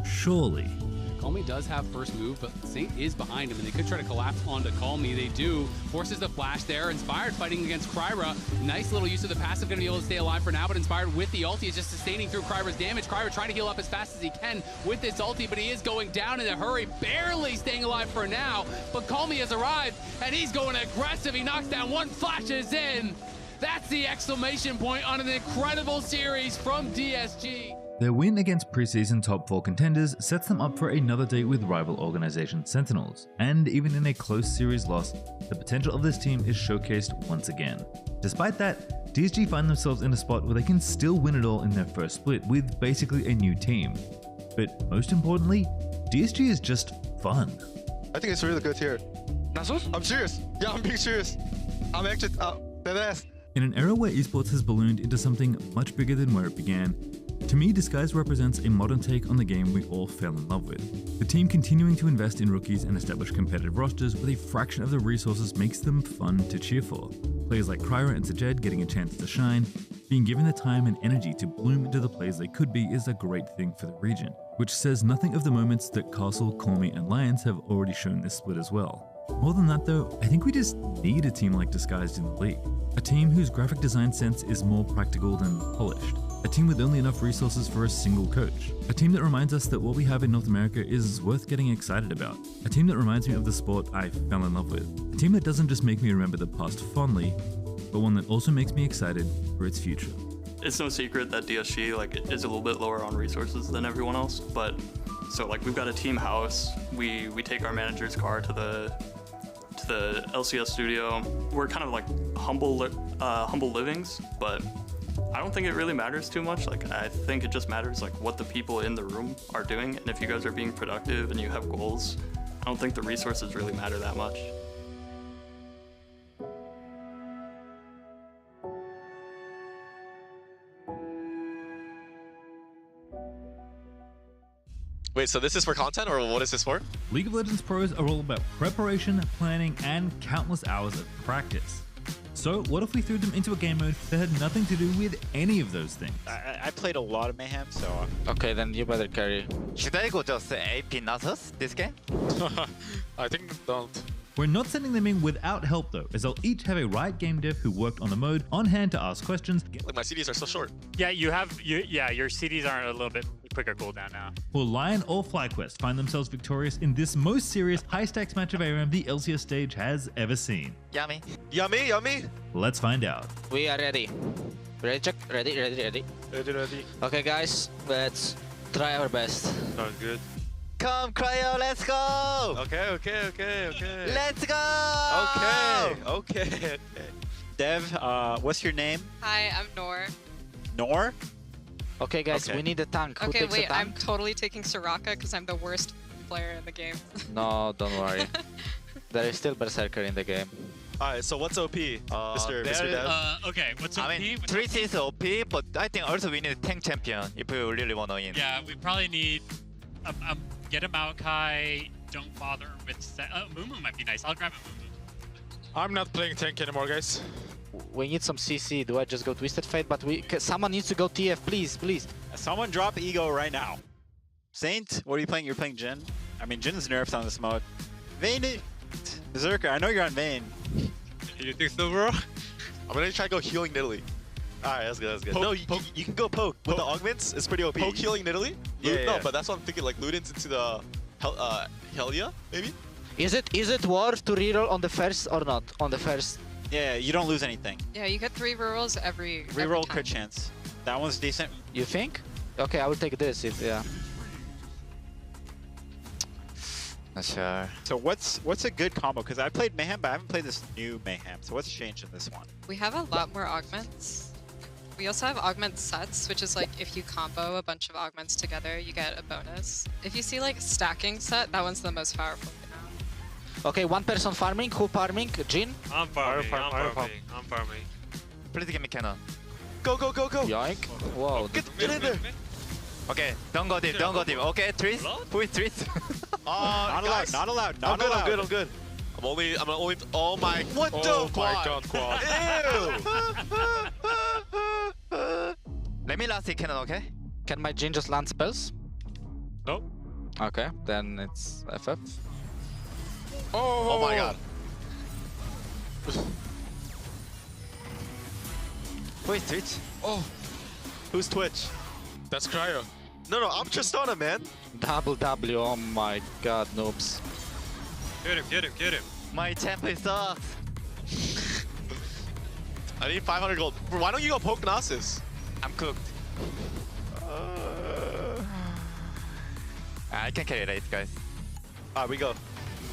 Surely. Call Me does have first move, but Saint is behind him, and they could try to collapse onto Call Me. They do. Forces the flash there. Inspired fighting against Kryra. Nice little use of the passive. Going to be able to stay alive for now, but Inspired with the ulti is just sustaining through Kryra's damage. Kryra trying to heal up as fast as he can with this ulti, but he is going down in a hurry. Barely staying alive for now, but Call Me has arrived, and he's going aggressive. He knocks down one, flashes in. That's the exclamation point on an incredible series from DSG. Their win against preseason top 4 contenders sets them up for another date with rival organization Sentinels, and even in a close series loss, the potential of this team is showcased once again. Despite that, DSG find themselves in a spot where they can still win it all in their first split with basically a new team. But most importantly, DSG is just fun. I think it's really good here. Nasus? I'm serious. Yeah, I'm being serious. I'm actually deadass. In an era where esports has ballooned into something much bigger than where it began, to me, Disguise represents a modern take on the game we all fell in love with. The team continuing to invest in rookies and establish competitive rosters with a fraction of the resources makes them fun to cheer for. Players like Kryra and Sajed getting a chance to shine, being given the time and energy to bloom into the players they could be is a great thing for the region, which says nothing of the moments that Castle, Call Me, and Lions have already shown this split as well. More than that though, I think we just need a team like Disguised in the league. A team whose graphic design sense is more practical than polished. A team with only enough resources for a single coach. A team that reminds us that what we have in North America is worth getting excited about. A team that reminds me of the sport I fell in love with. A team that doesn't just make me remember the past fondly, but one that also makes me excited for its future. It's no secret that DSG is a little bit lower on resources than everyone else, but so we've got a team house. We take our manager's car to the LCS studio. We're kind of like humble livings, but I don't think it really matters too much. I think it just matters what the people in the room are doing, and if you guys are being productive and you have goals, I don't think the resources really matter that much. Wait, so this is for content, or what is this for? League of Legends pros are all about preparation, planning, and countless hours of practice. So what if we threw them into a game mode that had nothing to do with any of those things? I played a lot of Mayhem, so... Okay, then you better carry. Should I go just AP Nasus this game? I think don't. We're not sending them in without help though, as they'll each have a Riot game dev who worked on the mode on hand to ask questions. Like my CDs are so short. Yeah, your CDs aren't a little bit quicker cooldown now. Will Lyon or FlyQuest find themselves victorious in this most serious high-stakes match of ARAM the LCS stage has ever seen? Yummy. Yummy, yummy. Let's find out. We are ready. Ready, check. Ready. Ready. Okay, guys, let's try our best. Sounds good. Come, Cryo, let's go! Okay. Let's go! Okay. Dev, what's your name? Hi, I'm Nor. Nor? Okay, guys, we need a tank. Who Okay, takes a wait, I'm tank? totally taking Soraka because I'm the worst player in the game. No, don't worry. There is still Berserker in the game. Alright, so what's OP, Mr. Dev? Okay, what's OP? I mean, 3 is OP, but I think also we need a tank champion if we really want to win. Yeah, we probably need get a Maokai. Don't bother with Mumu might be nice. I'll grab a Mumu. I'm not playing tank anymore, guys. We need some CC. Do I just go Twisted Fate? But someone needs to go TF, please. Someone drop Ego right now. Saint, what are you playing? You're playing Jhin? I mean, Jhin's nerfed on this mode. Vayne, Berserker, I know you're on Vayne. You think so, bro? I'm gonna try to go healing Nidalee. Alright, that's good. Poke, No, you can go poke. With the augments, it's pretty OP. Poke healing Nidalee? Yeah. No, but that's what I'm thinking, like Luden's into the Helia, maybe? Is it worth to reroll on the first or not? On the first. Yeah, you don't lose anything. Yeah, you get 3 rerolls every Reroll time. crit chance. That one's decent. You think? Okay, I will take this if yeah. Not sure. So what's a good combo? Because I played Mayhem, but I haven't played this new Mayhem. So what's changed in this one? We have a lot more augments. We also have augment sets, which is like if you combo a bunch of augments together, you get a bonus. If you see like stacking set, that one's the most powerful right now. Okay, one person farming. Who farming? Jhin? I'm farming. Please give me cannon. Go! Yoink. Whoa. Get in there! Okay, don't go deep. Okay, trees. Who is trees? Not allowed. I'm good. I'm only. Oh my! What the quad? Ew! Let me last hit cannon, okay? Can my Jhin just land spells? No. Okay, then it's FF. Oh my god! Who is Twitch? Oh, who's Twitch? That's Cryo. No, I'm Tristana, man. Double W. Oh my god, noobs. Get him. My template sucks. I need 500 gold. Why don't you go poke Nasus? I'm cooked. I can carry it, guys. Alright, we go.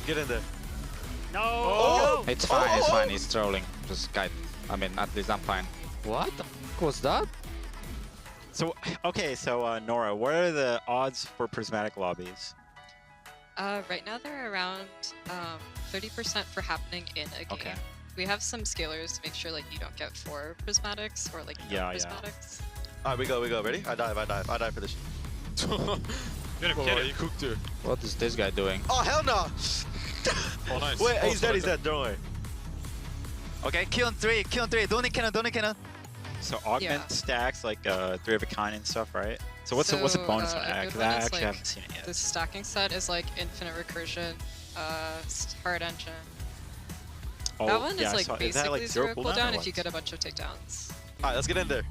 Get in there. No! Oh! It's fine, he's trolling. Just guide. I mean, at least I'm fine. What the f was that? So, okay, so Nora, what are the odds for prismatic lobbies? Right now they're around 30% for happening in a game. Okay. We have some scalers to make sure like you don't get 4 prismatics or like no prismatics. Alright, we go. Ready? I dive for this. Get him. You cooked her. What is this guy doing? Oh hell no! Oh nice. Wait, he's dead. Don't worry. Okay, kill on 3. Don't need cannon. So augment stacks like 3 of a kind and stuff, right? So what's the bonus on that? Because I actually haven't seen it yet. The stacking set is like infinite recursion, hard engine. Oh, that one yeah, is like so basically is that, like, 0 cooldown or if you what? get a bunch of takedowns. Alright, let's get in there.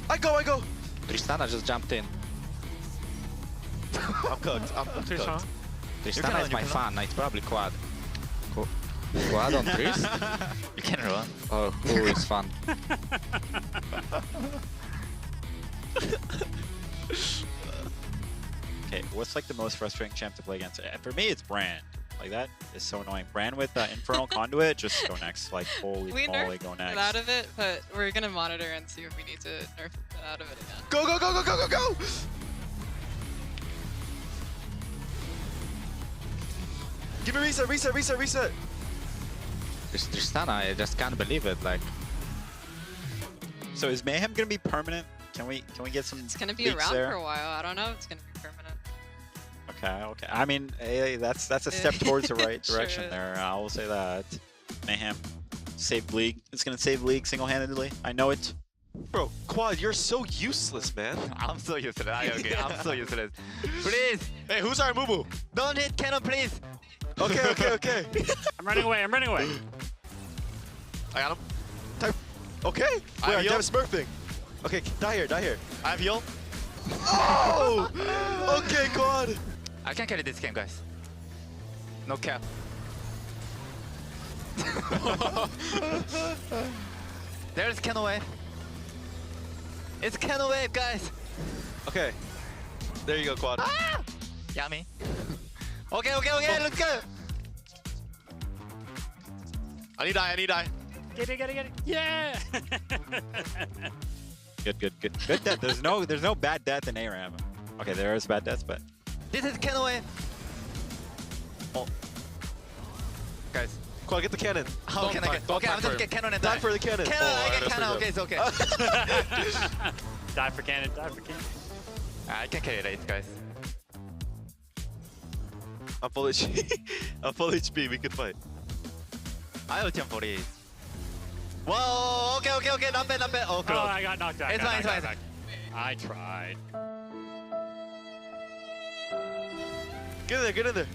I go. Tristana just jumped in. I'm cooked. Tristana is my fan. It's probably quad. Quad on trees? You can run. Oh, who is fun? Okay, what's like the most frustrating champ to play against? For me, it's Brand. Like that is so annoying. Brand with Infernal Conduit, just go next. Like holy We moly, nerfed go it next. out of it, but we're gonna monitor and see if we need to nerf it out of it again. Go! Give me reset. Tristana, I just can't believe it. Like, So is Mayhem gonna be permanent? Can we get some? It's gonna be leaks around there? for a while. I don't know if it's gonna be permanent. Okay. I mean, hey, that's a step towards the right Sure direction is. there. I will say that. Mayhem saved League. It's gonna save League single-handedly. I know it. Bro, Quad, you're so useless, man. I'm so used to that. I'm so useless. Please. Hey, who's our Mumu? Don't hit cannon, please. Okay. I'm running away. I'm running away. I got him. Type. Okay. Wait, I have smurfing. Okay, die here. I have heal. Oh! Okay, quad. I can carry this game, guys. No cap. There's Cannon Wave. It's Cannon Wave, guys. Okay. There you go, quad. Ah! Yummy. Okay, let's go. I need die. Get it. Yeah. Good death. There's no bad death in ARAM. Okay, there is bad deaths, but This is Cannon Wave. Oh. Guys. Quad, get the cannon. How can I get? Okay, I'm just get cannon and die. die For the cannon. I get cannon. Okay, it's okay. Die for cannon. I can carry it, guys. I'm full HP. I'm full HP. We can fight. I will jump for it. Whoa! Okay. Not bad. Oh, Oh, I got knocked out. It's fine. I tried. Get in there.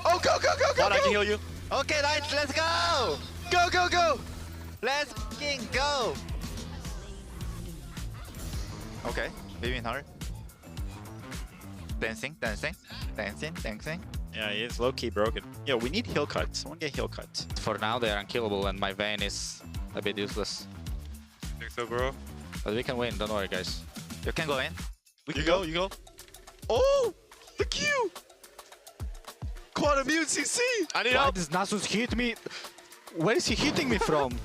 Oh, go. Quad, I can heal you. Okay, nice. Let's go. Go. Let's fucking go. Okay, maybe in hard. Dancing. yeah, he is low-key broken. Yo, we need heal cuts. Someone get heal cuts. For now, they're unkillable, and my Vayne is a bit useless. Think so, bro? But we can win. Don't worry, guys. You can go in. You go. Oh, the Q. Quad immune CC. I need Why help. does Nasus hit me? Where is he hitting me from?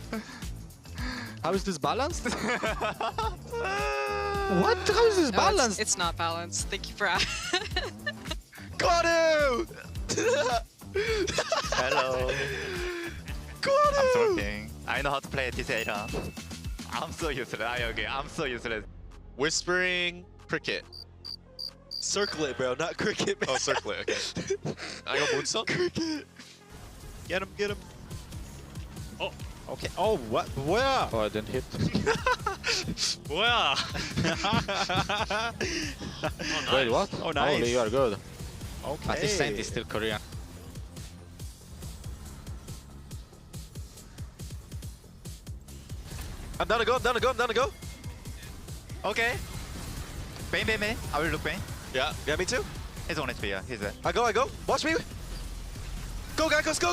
How is this balanced? What? How is this balanced? It's not balanced. Thank you for asking. Got him! Hello. Got him! I'm talking. I know how to play this era. I'm so useless. I'm so useless. Whispering cricket. Circle it, bro, not cricket. Oh, circle it, okay. I got moonsault? Cricket. Get him. Oh, okay. Oh, what? Where? Oh, I didn't hit. Where? Wait, what? Oh, nice. Holy, you are good. Okay. I think Saint is still Korean. I'm down to go. Okay. Bane. I will look Bane. Yeah, me too. He's on HP, yeah. He's there. I go. Watch me. Go, Gaikos, go.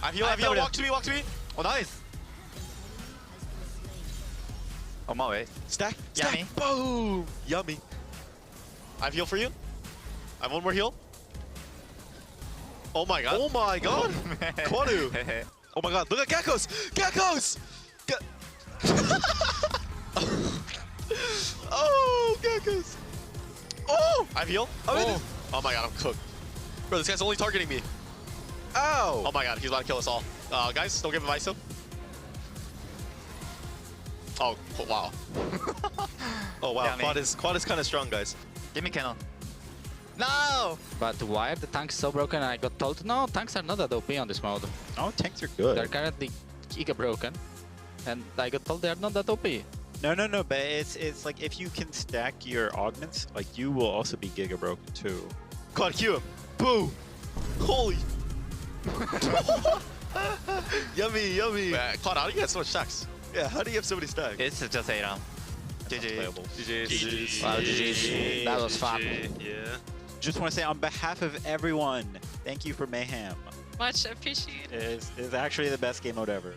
I heal. Walk to me. Oh, nice. On my way. Stack. Yummy. Boom. Yummy. I have heal for you. I have one more heal. Oh my god. Kwanu. Oh my god. Look at Gaikos. Oh, Gaikos. Oh. I have heal. Oh my god, I'm cooked. Bro, this guy's only targeting me. Ow. Oh my god, he's about to kill us all. Guys, don't give him ISO. Oh, wow. Oh wow, Yeah, quad is kind of strong, guys. Give me cannon. No! But why are the tanks so broken? I got told, no, tanks are not that OP on this mode. Oh, tanks are good. They're currently giga broken. And I got told they're not that OP. No, but it's like if you can stack your augments, like you will also be giga broken too. Quad, Q him. Boo! Holy. Yummy. Quad, how do you get so much stacks? Yeah, how do you have so many stacks? It's just 8 round. GG. GG. Wow, GG. That was fun. Yeah. Just want to say on behalf of everyone, thank you for Mayhem. Much appreciated. It's actually the best game mode ever.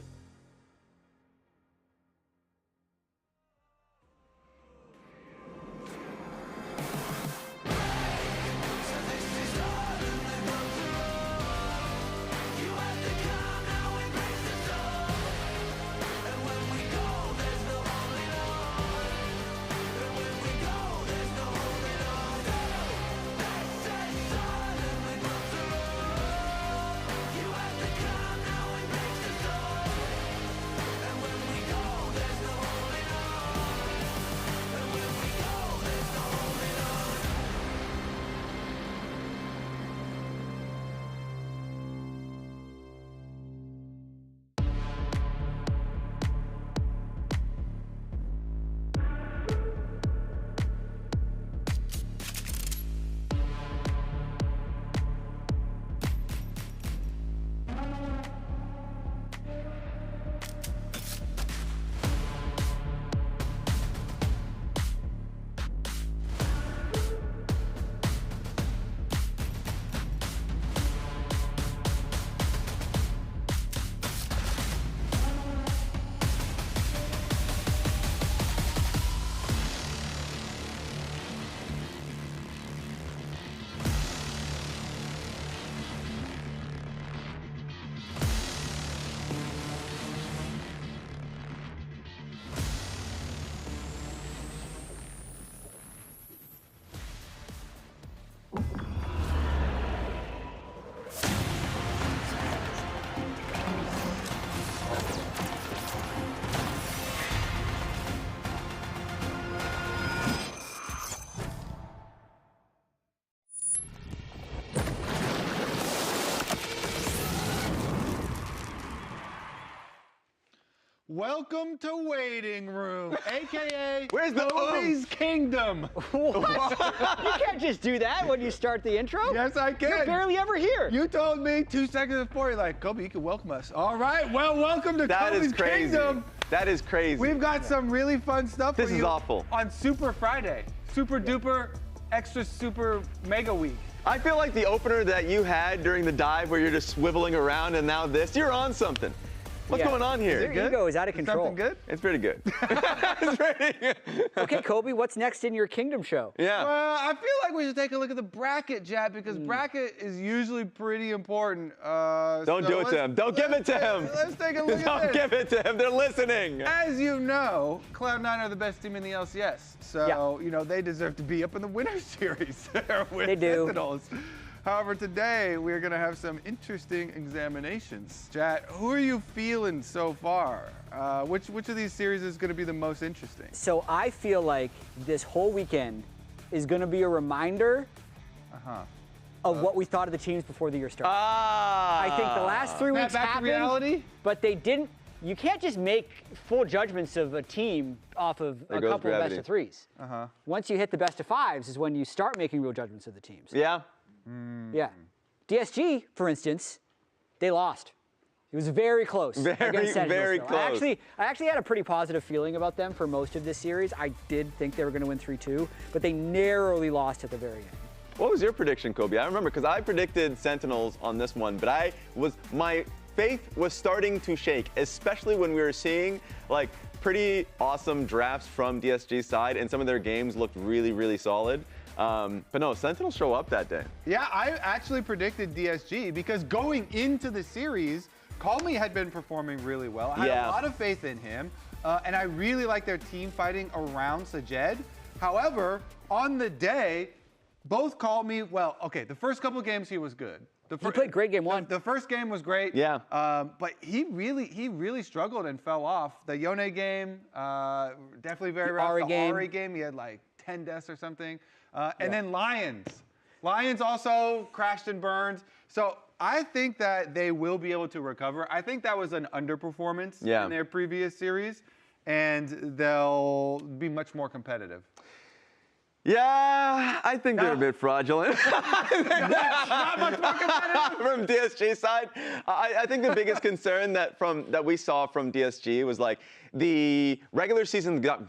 Welcome to Waiting Room, aka Where's the Kobe's Kingdom. What? You can't just do that when you start the intro. Yes, I can. You're barely ever here. You told me 2 seconds before, you're like, Kobe, you can welcome us. All right, well, welcome to That Kobe's is crazy. Kingdom. That is crazy. We've got some really fun stuff This for is you awful. on Super Friday. Super duper, extra super mega week. I feel like the opener that you had during the dive where you're just swiveling around and now this, you're on something. What's going on here? Your ego is out of control. Something good? It's pretty good. It's pretty good. Okay, Kobe, what's next in your Kingdom show? Yeah. Well, I feel like we should take a look at the bracket, Jad, because bracket is usually pretty important. Don't do it to him. Don't give it to him. Let's take a look at this. Don't give it to him. They're listening. As you know, Cloud9 are the best team in the LCS. So, you know, they deserve to be up in the winner's series with They do. Sentinels. However, today we're going to have some interesting examinations. Jad, who are you feeling so far? Which of these series is going to be the most interesting? So I feel like this whole weekend is going to be a reminder of what we thought of the teams before the year started. I think the last 3 weeks back to happened, reality? but they didn't. You can't just make full judgments of a team off of There a goes couple gravity. of best of threes. Once you hit the best of fives is when you start making real judgments of the teams. Yeah. Yeah. DSG, for instance, they lost. It was very close. against Sentinels, very though. close. I actually had a pretty positive feeling about them for most of this series. I did think they were going to win 3-2, but they narrowly lost at the very end. What was your prediction, Kobe? I remember because I predicted Sentinels on this one, but my faith was starting to shake, especially when we were seeing like pretty awesome drafts from DSG's side, and some of their games looked really, really solid. But no, Sentinels show up that day. Yeah, I actually predicted DSG because going into the series, Calmy had been performing really well. I had a lot of faith in him, and I really like their team fighting around Sajed. However, on the day, both Calmy, well, okay, the first couple of games he was good. He played great game one. The first game was great. Yeah. But he really struggled and fell off. The Yone game, definitely very rough. Ari the game. Ari game, he had like 10 deaths or something. And then Lions. Lions also crashed and burned. So I think that they will be able to recover. I think that was an underperformance in their previous series, and they'll be much more competitive. Yeah, I think they're a bit fraudulent. Not much more competitive? From DSG side, I think the biggest concern that we saw from DSG was like the regular season got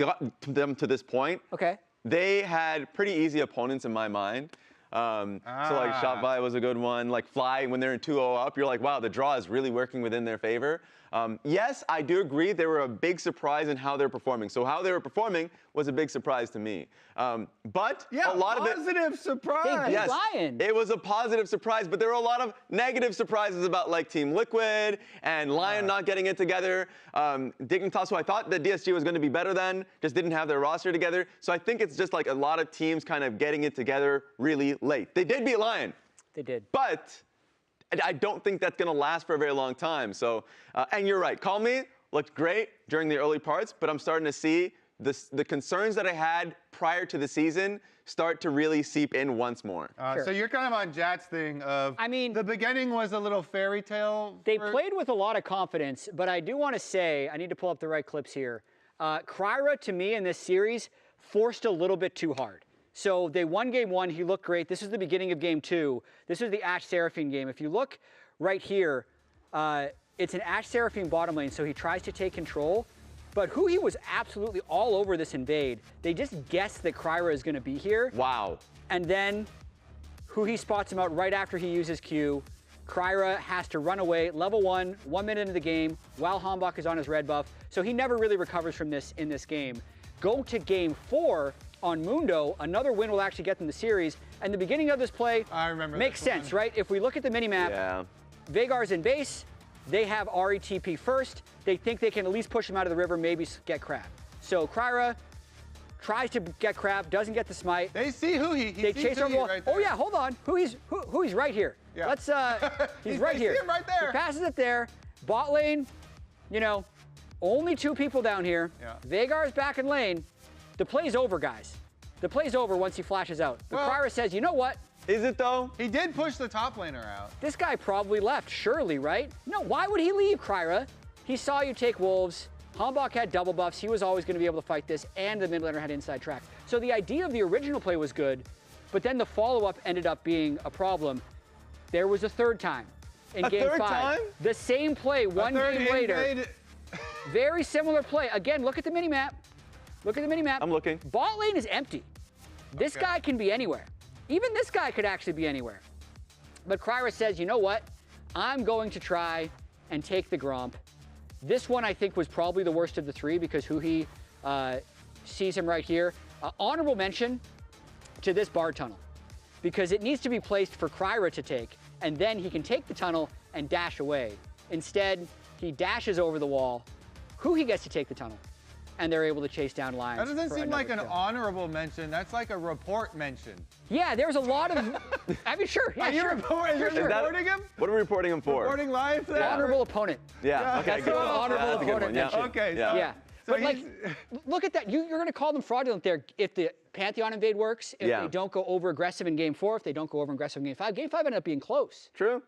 them to this point. Okay. They had pretty easy opponents in my mind. So like Shopify was a good one. Like Fly, when they're in 2-0 up, you're like, wow, the draw is really working within their favor. Yes, I do agree they were a big surprise in how they're performing. So how they were performing was a big surprise to me. But a lot of it— positive surprise. Yes, it was a positive surprise, but there were a lot of negative surprises about like Team Liquid and Lyon not getting it together. Dignitas, who I thought that DSG was going to be better than, just didn't have their roster together. So I think it's just like a lot of teams kind of getting it together really late. They did beat Lyon. They did. But I don't think that's going to last for a very long time. So, and you're right. Calmy looked great during the early parts, but I'm starting to see the concerns that I had prior to the season start to really seep in once more. So you're kind of on Jat's thing of, I mean, the beginning was a little fairy tale. They played with a lot of confidence, but I do want to say, I need to pull up the right clips here. Kryra, to me, in this series, forced a little bit too hard. So they won game one, he looked great. This is the beginning of game two. This is the Ashe Seraphine game. If you look right here, it's an Ashe Seraphine bottom lane, so he tries to take control. But who he was absolutely all over this invade, they just guessed that Kryra is going to be here. Wow. And then who he spots him out right after he uses Q. Kryra has to run away, level 1 minute into the game, while Hambach is on his red buff. So he never really recovers from this in this game. Go to game 4 on Mundo, another win will actually get them the series. And the beginning of this play makes sense, right? If we look at the minimap, Veigar's in base, they have Ari TP first. They think they can at least push him out of the river, maybe get Crab. So Kryra tries to get Crab, doesn't get the smite. They see who he They chase over. right there. Oh yeah, hold on. Who he's right here. Yeah. Let's he's right here. See him right there. He passes it there. Bot lane, you know, only 2 people down here. Yeah. Veigar's back in lane. The play's over, guys. The play's over once he flashes out. The Kryra says, you know what? Is it though? He did push the top laner out. This guy probably left, surely, right? No, why would he leave, Kryra? He saw you take wolves. Hambach had double buffs. He was always going to be able to fight this, and the mid laner had inside track. So the idea of the original play was good, but then the follow-up ended up being a problem. There was a third time in game 5. Time? The same play one game later. Very similar play. Again, look at the mini-map. Look at the mini-map. I'm looking. Bot lane is empty. This guy can be anywhere. Even this guy could actually be anywhere. But Kryra says, you know what? I'm going to try and take the Gromp. This one, I think, was probably the worst of the 3 because Huhi sees him right here. Honorable mention to this bar tunnel because it needs to be placed for Kryra to take, and then he can take the tunnel and dash away. Instead, he dashes over the wall. Huhi gets to take the tunnel, and they're able to chase down Lions. That doesn't seem like an kill. honorable mention. That's like a report mention. Yeah, there's a lot of. I mean, sure. Yeah, Are you sure. reporting him? What are we reporting him for? Reporting live? Honorable opponent. Yeah. Okay. That's Good. an honorable That's a good opponent one. Yeah. mention. Okay. Yeah. So But like, look at that. You're going to call them fraudulent there if the Pantheon invade works, if they don't go over aggressive in game 4, if they don't go over aggressive in game 5. Game 5 ended up being close. True.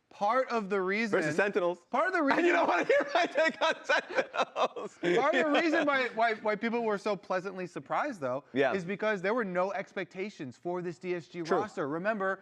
Part of the reason versus Sentinels. Part of the reason you don't want to hear my take on Sentinels. Part of the reason why people were so pleasantly surprised, though, is because there were no expectations for this DSG roster. Remember,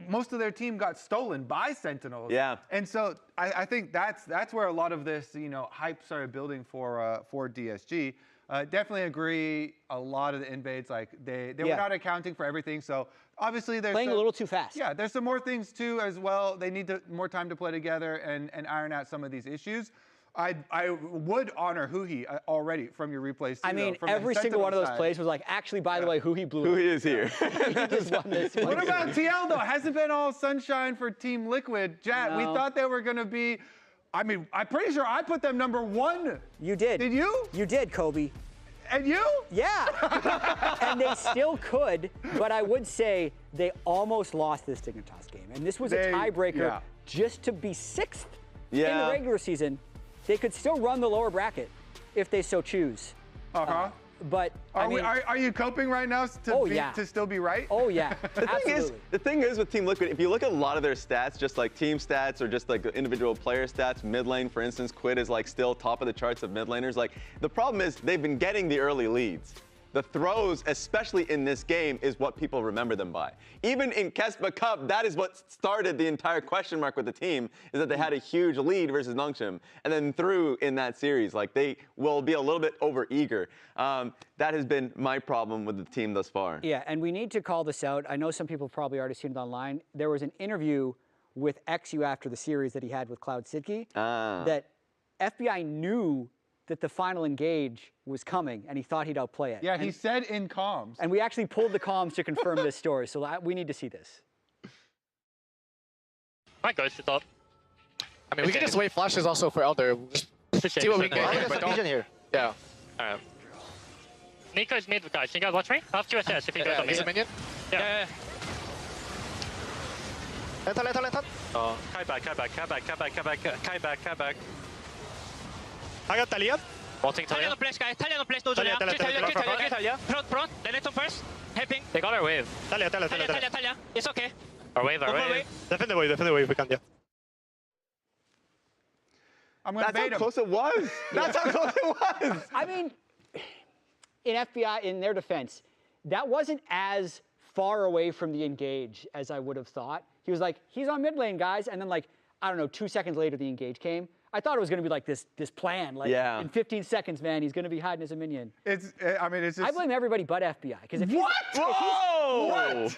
most of their team got stolen by Sentinels. Yeah. And so I think that's where a lot of this hype started building for DSG. Definitely agree. A lot of the invades, like they were not accounting for everything. So obviously they're playing a little too fast. Yeah, there's some more things too as well. They need more time to play together and iron out some of these issues. I would honor Huhi already from your replays. I mean, every single one of those plays was like, actually, by the way, Huhi blew. Huhi is here. He just won this one. What about TL though? Hasn't been all sunshine for Team Liquid. Jat, we thought they were going to be. I mean, I'm pretty sure I put them number 1. You did. Did you? You did, Kobe. And you? Yeah. And they still could, but I would say they almost lost this Dignitas game. And this was a tiebreaker just to be 6th in the regular season. They could still run the lower bracket if they so choose. But are you coping right now to still be right? Oh yeah. The thing is with Team Liquid, if you look at a lot of their stats, just like team stats or just like individual player stats, mid lane, for instance, Quid is like still top of the charts of mid laners. Like the problem is they've been getting the early leads. The throws, especially in this game, is what people remember them by. Even in Kespa Cup, that is what started the entire question mark with the team, is that they had a huge lead versus Nongshim. And then through in that series, like they will be a little bit over-eager. That has been my problem with the team thus far. Yeah, and we need to call this out. I know some people have probably already seen it online. There was an interview with XU after the series that he had with Cloud Sidki that FBI knew that the final engage was coming, and he thought he'd outplay it. Yeah, he said in comms. And we actually pulled the comms to confirm this story, so we need to see this. My goes to top. I mean, we can just wait flashes also for Elder. See what we can get. But don't... here. Yeah. Alright. Nico's mid, guys. You guys watch me? I have 2 SS if he goes on He's mid. a minion? Yeah. Lenta. Oh, Kai back. I got Talia. Wanting Talia. Talia no flash, guys. Talia no flash, no Talia. Front. They let some first. Helping. They got our wave. Talia. It's okay. Our wave. Defend the wave, we can, yeah. That's how close it was. That's how close it was. I mean, in FBI, in their defense, that wasn't as far away from the engage as I would have thought. He was like, he's on mid lane, guys. And then like, I don't know, 2 seconds later, the engage came. I thought it was going to be like this plan. Like in 15 seconds, man, he's going to be hiding as a minion. It's just... I blame everybody but FBI. Because if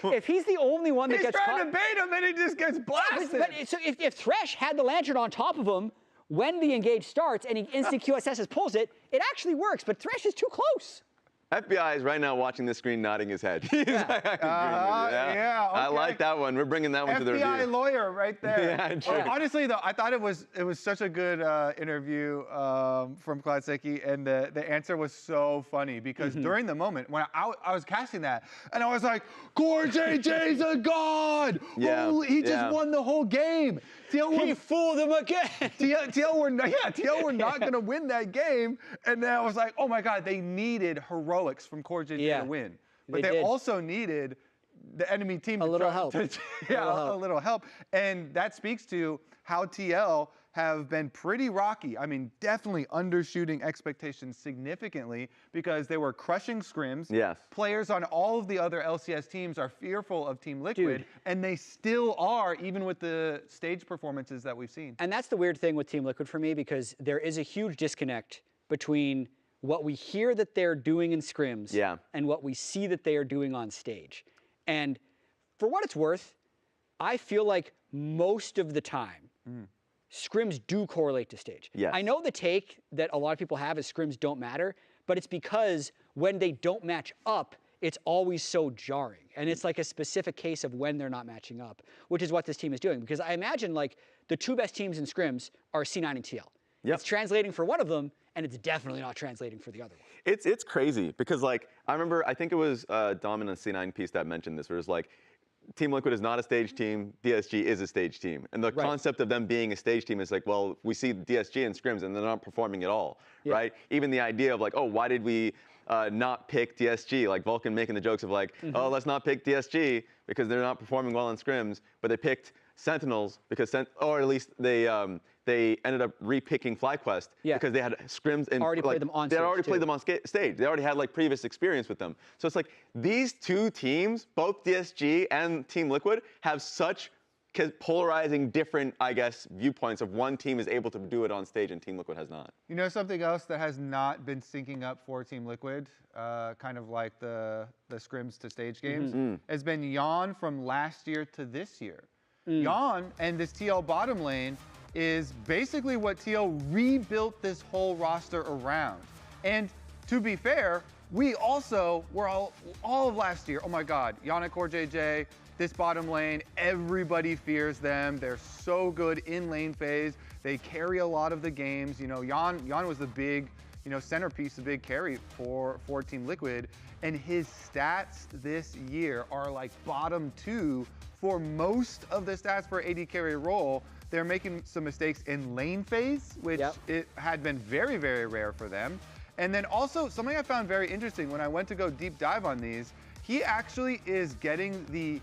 if he's the only one that he's gets trying to bait him and he just gets blasted. But so if Thresh had the lantern on top of him when the engage starts and he instant QSS pulls it, it actually works. But Thresh is too close. FBI is right now watching the screen nodding his head. He's like, I like that one. We're bringing that one to the review. FBI lawyer right there. Yeah, true. Honestly, though, I thought it was such a good interview from Cloud Sidki, and the answer was so funny because during the moment when I was casting that, and I was like, Core JJ's a god! Yeah, he just won the whole game. He fooled him again. TL were not going to win that game. And then I was like, oh my God, they needed heroics from Core JJ to win. But they also needed the enemy team a little help. A little help. And that speaks to how TL have been pretty rocky. I mean, definitely undershooting expectations significantly because they were crushing scrims. Yes. Players on all of the other LCS teams are fearful of Team Liquid, and they still are, even with the stage performances that we've seen. And that's the weird thing with Team Liquid for me, because there is a huge disconnect between what we hear that they're doing in scrims and what we see that they are doing on stage. And for what it's worth, I feel like most of the time, scrims do correlate to stage. Yes. I know the take that a lot of people have is scrims don't matter, but it's because when they don't match up, it's always so jarring. And it's like a specific case of when they're not matching up, which is what this team is doing. Because I imagine like the two best teams in scrims are C9 and TL. It's translating for one of them, and it's definitely not translating for the other one. It's crazy because like I remember, I think it was Dom in a C9 piece that mentioned this, where it's like, Team Liquid is not a stage team, DSG is a stage team. And the concept of them being a stage team is like, well, we see DSG in scrims and they're not performing at all, right? Even the idea of like, oh, why did we not pick DSG? Like Vulcan making the jokes of like, oh, let's not pick DSG because they're not performing well in scrims, but they picked Sentinels because, or at least they ended up re-picking FlyQuest because they had scrims and already played them on stage. They already played them on stage. They already had like previous experience with them. So it's like these two teams, both DSG and Team Liquid, have such polarizing different, I guess, viewpoints of one team is able to do it on stage and Team Liquid has not. You know something else that has not been syncing up for Team Liquid, kind of like the scrims to stage games, has been Yawn from last year to this year. Yawn and this TL bottom lane is basically what TL rebuilt this whole roster around. And to be fair, we also were all of last year, oh my God, Yannick or JJ, this bottom lane, everybody fears them. They're so good in lane phase. They carry a lot of the games. You know, Yan was the big, centerpiece, the big carry for Team Liquid. And his stats this year are like bottom 2 for most of the stats for AD carry role. They're making some mistakes in lane phase, which it had been very, very rare for them. And then also something I found very interesting when I went to go deep dive on these, he actually is getting the,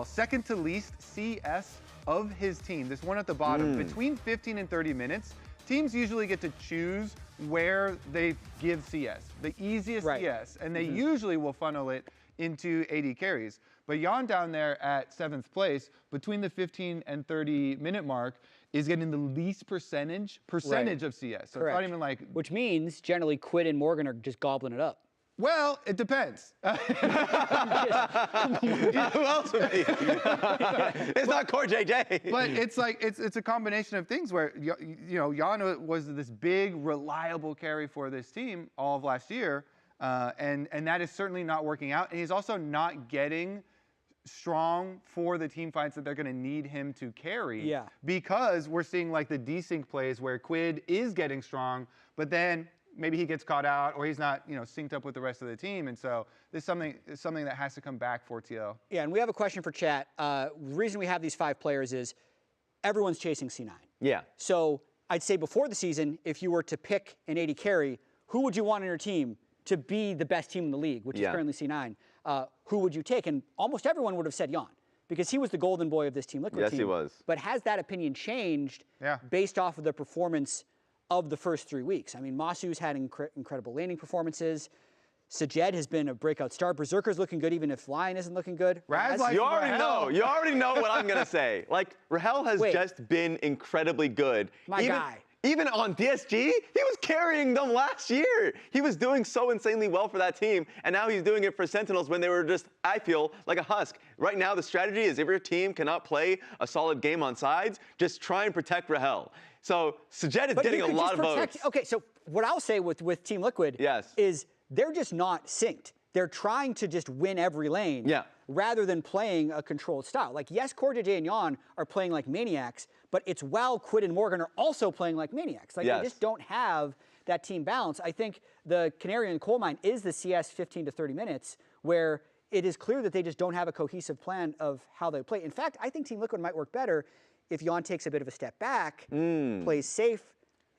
second to least CS of his team. This one at the bottom, between 15 and 30 minutes, teams usually get to choose where they give CS, the easiest CS, and they usually will funnel it into AD carries. But Yan down there at 7th place, between the 15 and 30 minute mark, is getting the least percentage of CS. So it's not even like... Which means generally Quid and Morgan are just gobbling it up. Well, it depends. Who else would be? It's not Core JJ. But it's like it's a combination of things where Yan was this big, reliable carry for this team all of last year, and that is certainly not working out. And he's also not getting strong for the team fights that they're going to need him to carry. Because we're seeing like the desync plays where Quid is getting strong, but then maybe he gets caught out or he's not, synced up with the rest of the team. And so this is something that has to come back for TL. Yeah, and we have a question for chat. The reason we have these 5 players is everyone's chasing C9. Yeah. So I'd say before the season, if you were to pick an AD carry, who would you want on your team to be the best team in the league, which is currently C9? Who would you take? And almost everyone would have said Yan, because he was the golden boy of this Team Liquid team. Yes, he was. But has that opinion changed based off of the performance of the first 3 weeks? I mean, Masu's had incredible laning performances. Sajed has been a breakout star. Berserker's looking good, even if Lyon isn't looking good. You already know what I'm going to say. Like, Rahel has just been incredibly good. My guy. Even on DSG, he was carrying them last year. He was doing so insanely well for that team, and now he's doing it for Sentinels when they were just, I feel, like a husk. Right now, the strategy is if your team cannot play a solid game on sides, just try and protect Rahel. So Sajed is getting a lot of votes. Okay, so what I'll say with Team Liquid is they're just not synced. They're trying to just win every lane rather than playing a controlled style. Like, yes, Core JJ and Yan are playing like maniacs, but it's while Quid and Morgan are also playing like maniacs. Like, they just don't have that team balance. I think the canary in the coal mine is the CS 15 to 30 minutes, where it is clear that they just don't have a cohesive plan of how they play. In fact, I think Team Liquid might work better if Yan takes a bit of a step back, plays safe,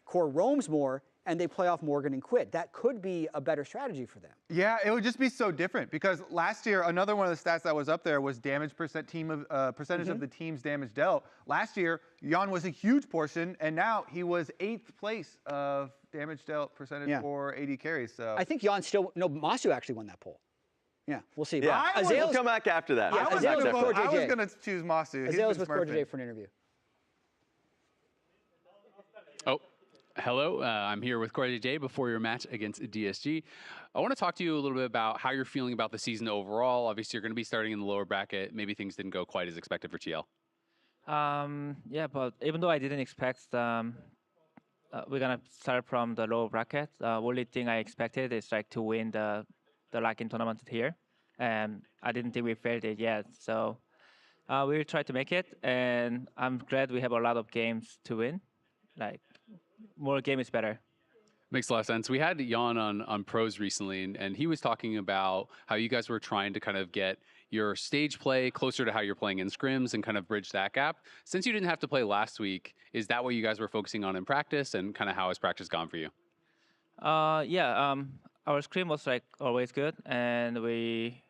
Core roams more, and they play off Morgan and Quid. That could be a better strategy for them. Yeah, it would just be so different because last year, another one of the stats that was up there was damage percentage of the team's damage dealt. Last year, Jan was a huge portion, and now he was 8th place of damage dealt percentage for AD carries. So I think Jan still, no, Masu actually won that poll. Yeah, we'll see. Yeah, we'll come back after that. Yeah, I was going to choose Masu. Azale's with Core JJ for an interview. Oh, hello. I'm here with Core JJ before your match against DSG. I want to talk to you a little bit about how you're feeling about the season overall. Obviously, you're going to be starting in the lower bracket. Maybe things didn't go quite as expected for TL. Yeah, but even though I didn't expect we're gonna start from the lower bracket, only thing I expected is like to win the Lyon tournament here, and I didn't think we failed it yet. So we will try to make it, and I'm glad we have a lot of games to win. Like more game is better. Makes a lot of sense. We had Jan on Pros recently, and he was talking about how you guys were trying to kind of get your stage play closer to how you're playing in scrims and kind of bridge that gap. Since you didn't have to play last week, is that what you guys were focusing on in practice, and kind of how has practice gone for you? Yeah, our scrim was like always good, and we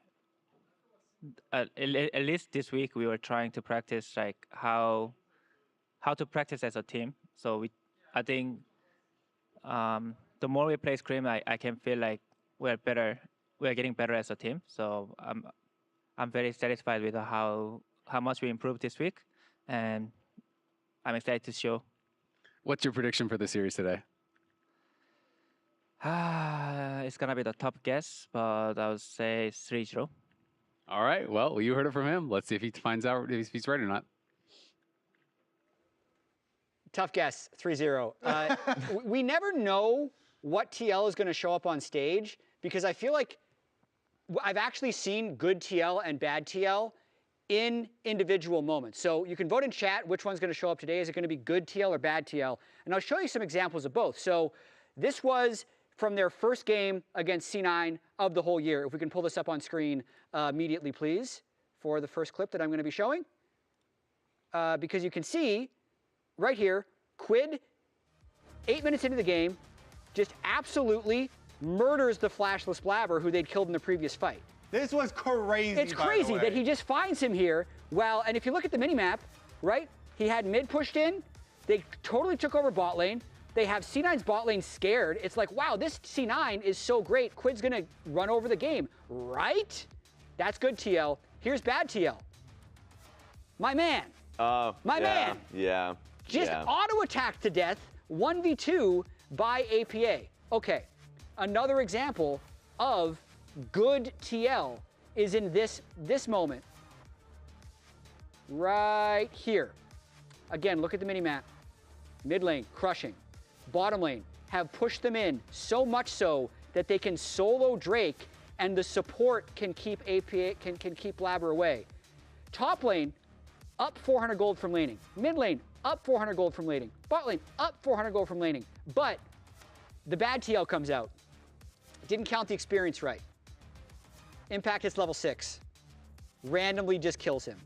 at least this week we were trying to practice like how to practice as a team. So I think the more we play scrim, I can feel like we're getting better as a team. So I'm very satisfied with how much we improved this week, and I'm excited to show. What's your prediction for the series today? It's gonna be the top guess, but I would say 3-0. All right. Well, you heard it from him. Let's see if he finds out if he's right or not. Tough guess, 3-0. We never know what TL is going to show up on stage because I feel like I've actually seen good TL and bad TL in individual moments. So you can vote in chat which one's going to show up today. Is it going to be good TL or bad TL? And I'll show you some examples of both. So this was from their first game against C9 of the whole year. If we can pull this up on screen immediately, please, for the first clip that I'm going to be showing. Because you can see right here, Quid, 8 minutes into the game, just absolutely murders the flashless Blabber who they'd killed in the previous fight. This was crazy. It's crazy that he just finds him here. Well, and if you look at the minimap, right, he had mid pushed in. They totally took over bot lane. They have C9's bot lane scared. It's like, wow, this C9 is so great. Quid's going to run over the game, right? That's good TL. Here's bad TL. My man. My man. Yeah. Just auto-attacked to death, 1v2 by APA. Okay, another example of good TL is in this moment. Right here. Again, look at the minimap. Mid lane, crushing. Bottom lane, have pushed them in, so much so that they can solo Drake and the support can keep APA, can keep Blabber away. Top lane, up 400 gold from laning. Mid lane, up 400 gold from laning. Bot lane, up 400 gold from laning. But the bad TL comes out. Didn't count the experience right. Impact hits level 6. Randomly just kills him.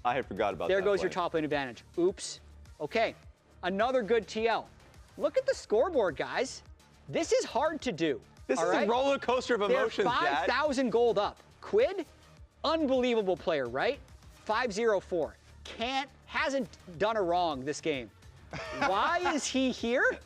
I had forgot about that. There goes your top lane advantage. Oops. Okay, another good TL. Look at the scoreboard, guys. This is hard to do. This is a roller coaster of emotions, Dad. 5,000 gold up. Quid, unbelievable player, right? 5-0-4. Hasn't done a wrong this game. Why is he here?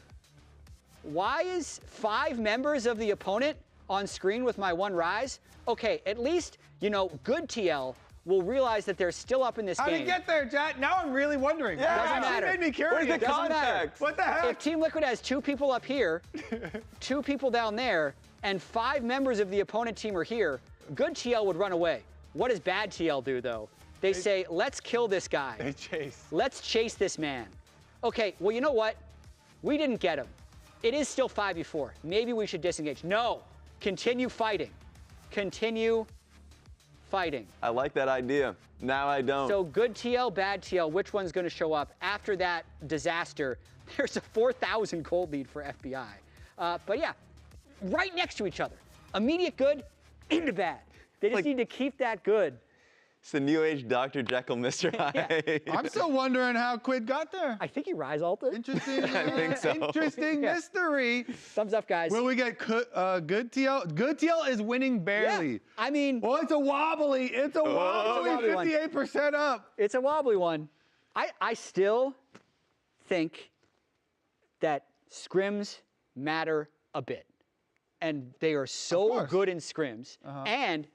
Why is 5 members of the opponent on screen with my 1 rise? Okay, at least, you know, good TL will realize that they're still up in this game. How did he get there, Jet? Now I'm really wondering. Yeah, doesn't matter. Made me curious. Where's the context? What the heck? If Team Liquid has 2 people up here, 2 people down there, and 5 members of the opponent team are here, good TL would run away. What does bad TL do, though? They say, let's kill this guy. They chase. Let's chase this man. Okay, well, you know what? We didn't get him. It is still 5v4. Maybe we should disengage. No, continue fighting. Continue fighting. I like that idea. Now I don't. So good TL, bad TL, which one's going to show up? After that disaster, there's a 4,000 gold lead for FBI. But yeah, right next to each other. Immediate good into bad. They just need to keep that good. It's the new age Dr. Jekyll, Mr. Hyde. I'm still wondering how Quid got there. I think he rise ulted. Interesting. I think so. Interesting mystery. Thumbs up, guys. Will we get good TL? Good TL is winning barely. Yeah, I mean, well, it's a wobbly. It's a wobbly. 58% up. It's a wobbly one. I still think that scrims matter a bit, and they are so good in scrims. And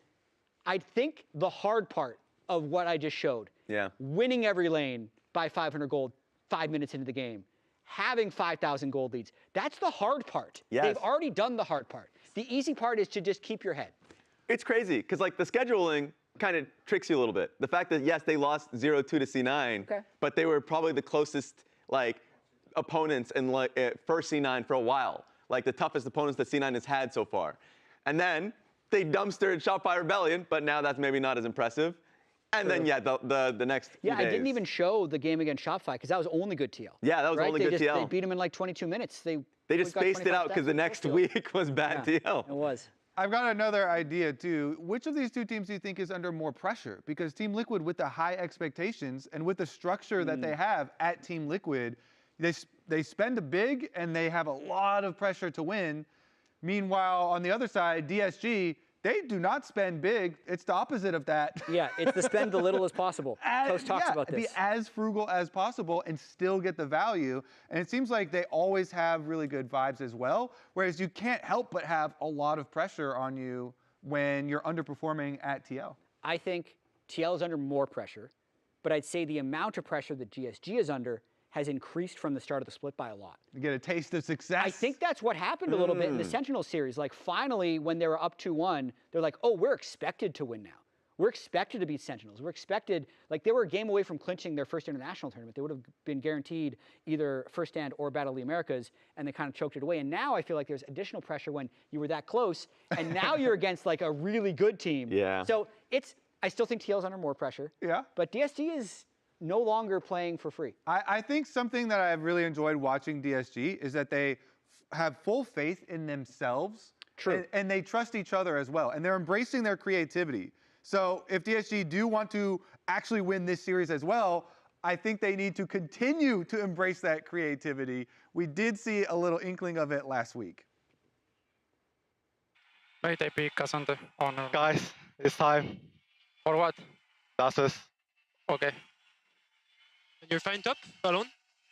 I think the hard part of what I just showed, winning every lane by 500 gold 5 minutes into the game, having 5,000 gold leads, that's the hard part. Yes. They've already done the hard part. The easy part is to just keep your head. It's crazy, because like the scheduling kind of tricks you a little bit. The fact that, yes, they lost 0-2 to C9, but they were probably the closest like opponents in like first C9 for a while. Like the toughest opponents that C9 has had so far. And then they dumpstered Shopify Rebellion, but now that's maybe not as impressive. And then, the next few I days. didn't even show the game against Shopify because that was only good TL. Yeah, that was only good TL. They beat him in like 22 minutes. They just spaced it out because the next week was bad TL. It was. I've got another idea too. Which of these two teams do you think is under more pressure? Because Team Liquid, with the high expectations and with the structure that they have at Team Liquid, they spend a big and they have a lot of pressure to win. Meanwhile, on the other side, DSG, they do not spend big. It's the opposite of that. Yeah, it's the spend the little as possible. Coach talks about this. Be as frugal as possible and still get the value. And it seems like they always have really good vibes as well, whereas you can't help but have a lot of pressure on you when you're underperforming at TL. I think TL is under more pressure, but I'd say the amount of pressure that DSG is under has increased from the start of the split by a lot. You get a taste of success. I think that's what happened a little bit in the Sentinels series. Like finally, when they were up 2-1, they're like, oh, we're expected to win now. We're expected to beat Sentinels. We're expected, like they were a game away from clinching their first international tournament. They would have been guaranteed either first stand or Battle of the Americas, and they kind of choked it away. And now I feel like there's additional pressure when you were that close, and now you're against like a really good team. Yeah. So I still think TL's under more pressure. Yeah. But DSG is no longer playing for free. I think something that I've really enjoyed watching DSG is that they have full faith in themselves. True. And they trust each other as well. And they're embracing their creativity. So if DSG do want to actually win this series as well, I think they need to continue to embrace that creativity. We did see a little inkling of it last week. Wait, I pick Cassandra on. Guys, it's time. For what? Nasus. Okay. You're fine top, alone?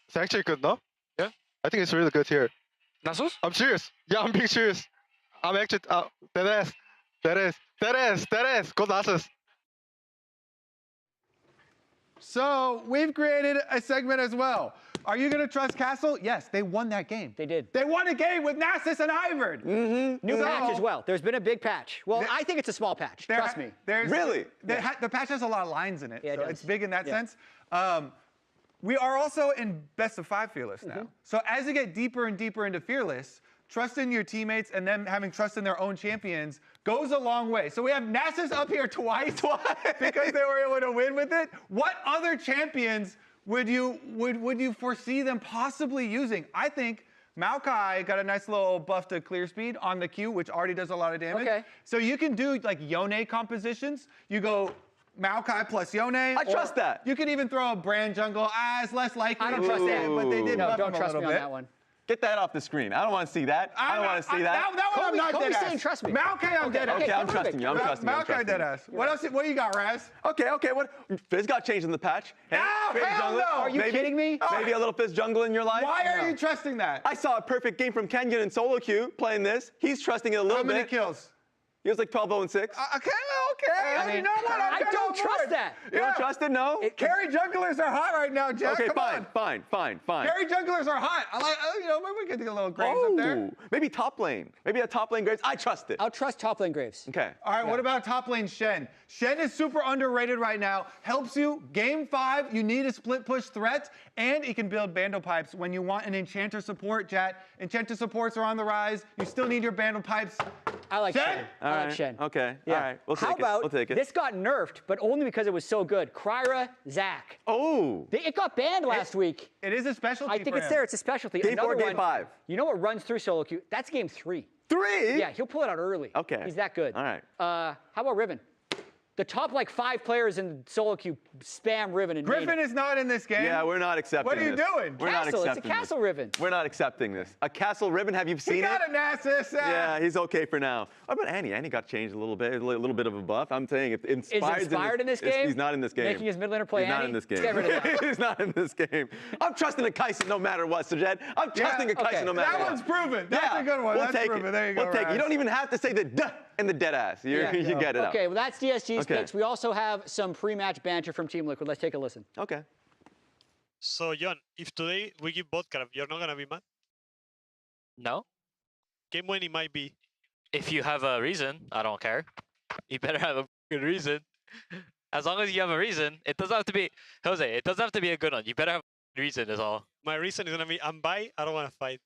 It's actually good, no? Yeah. I think it's really good here. Nasus? I'm serious. Yeah, I'm being serious. I'm actually, that is. Go Nasus. So we've created a segment as well. Are you going to trust Castle? Yes, they won that game. They did. They won a game with Nasus and Ivern. New patch as well. There's been a big patch. Well, I think it's a small patch. Trust me. Really? The patch has a lot of lines in it, Yeah, so it's big in that Yeah. sense. We are also in best of 5 Fearless now. So as you get deeper and deeper into Fearless, trust in your teammates and them having trust in their own champions goes a long way. So we have Nasus up here twice because they were able to win with it. What other champions would you foresee them possibly using? I think Maokai got a nice little buff to clear speed on the Q, which already does a lot of damage. Okay. So you can do like Yone compositions. You go Maokai plus Yone. I trust that. You could even throw a Brand Jungle. It's less likely. I don't trust that. But they did buff don't him a trust little me bit. on that one. Get that off the screen. I don't want to see that. I don't want to see that. That one I'm not Kobe's dead saying ass. trust me. Maokai, I'm dead ass. Okay, I'm trusting you. I'm trusting you. Maokai dead ass. What else? What do you got, Raz? Okay. What? Fizz got changed in the patch. Hey, Fizz hell jungler. no. Are you kidding me? Maybe a little Fizz jungle in your life. Why are you trusting that? I saw a perfect game from Kenyon in solo queue playing this. He's trusting it a little How bit. many kills? He was like 12-0-6. Okay. I mean, you know what? I don't trust that. You don't trust it? No? Carry junglers are hot right now, Jack. Okay, Come fine. on. Carry junglers are hot. I like, maybe we could get a little Graves up there. Maybe top lane. Maybe a top lane Graves. I trust it. I'll trust top lane Graves. Okay. All right, what about top lane Shen? Shen is super underrated right now. Helps you. Game 5, you need a split push threat, and he can build Bandle Pipes when you want an Enchanter support, Chat. Enchanter supports are on the rise. You still need your Bandle Pipes. I like Shen. All I right. like Shen. Okay. Yeah. All right. We'll take How about We'll take it. this got nerfed, but only because it was so good. Kryra, Zach. Oh. It got banned last week. It is a specialty I think for it's him. there. It's a specialty. Game Another 4, Game one, 5. You know what runs through solo queue? That's game 3. 3? Yeah, he'll pull it out early. Okay. He's that good. All right. How about Riven? The top like 5 players in solo queue spam Riven and Griffin is not in this game. Yeah, we're not accepting What are you this. doing? We're not Castle, accepting it's a Castle this. Riven. We're not accepting this. A Castle Riven, have you seen He got it? a Nasus. Yeah, he's okay for now. What about Annie? Annie got changed a little bit of a buff. I'm saying if Inspired in this game? He's not in this game. Making his mid laner play He's not Annie? in this game. Let's get rid of that. He's not in this game. I'm trusting a Kaisen no matter what, Sajed. I'm trusting a Kaisen no matter what. That one's proven. That's a good one. We'll That's take proven. it. There you go, We'll take it. You Raz. don't even have to say the duh and the dead ass. You get it out. Okay, well, that's DSG's Okay. picks. We also have some pre-match banter from Team Liquid. Let's take a listen. Okay. So, John, if today we give vodka, you're not gonna be mad? No. Game when it might be. If you have a reason, I don't care. You better have a good reason. As long as you have a reason, it doesn't have to be, Jose, it doesn't have to be a good one. You better have a reason is all. My reason is gonna be I'm bi, I don't wanna fight.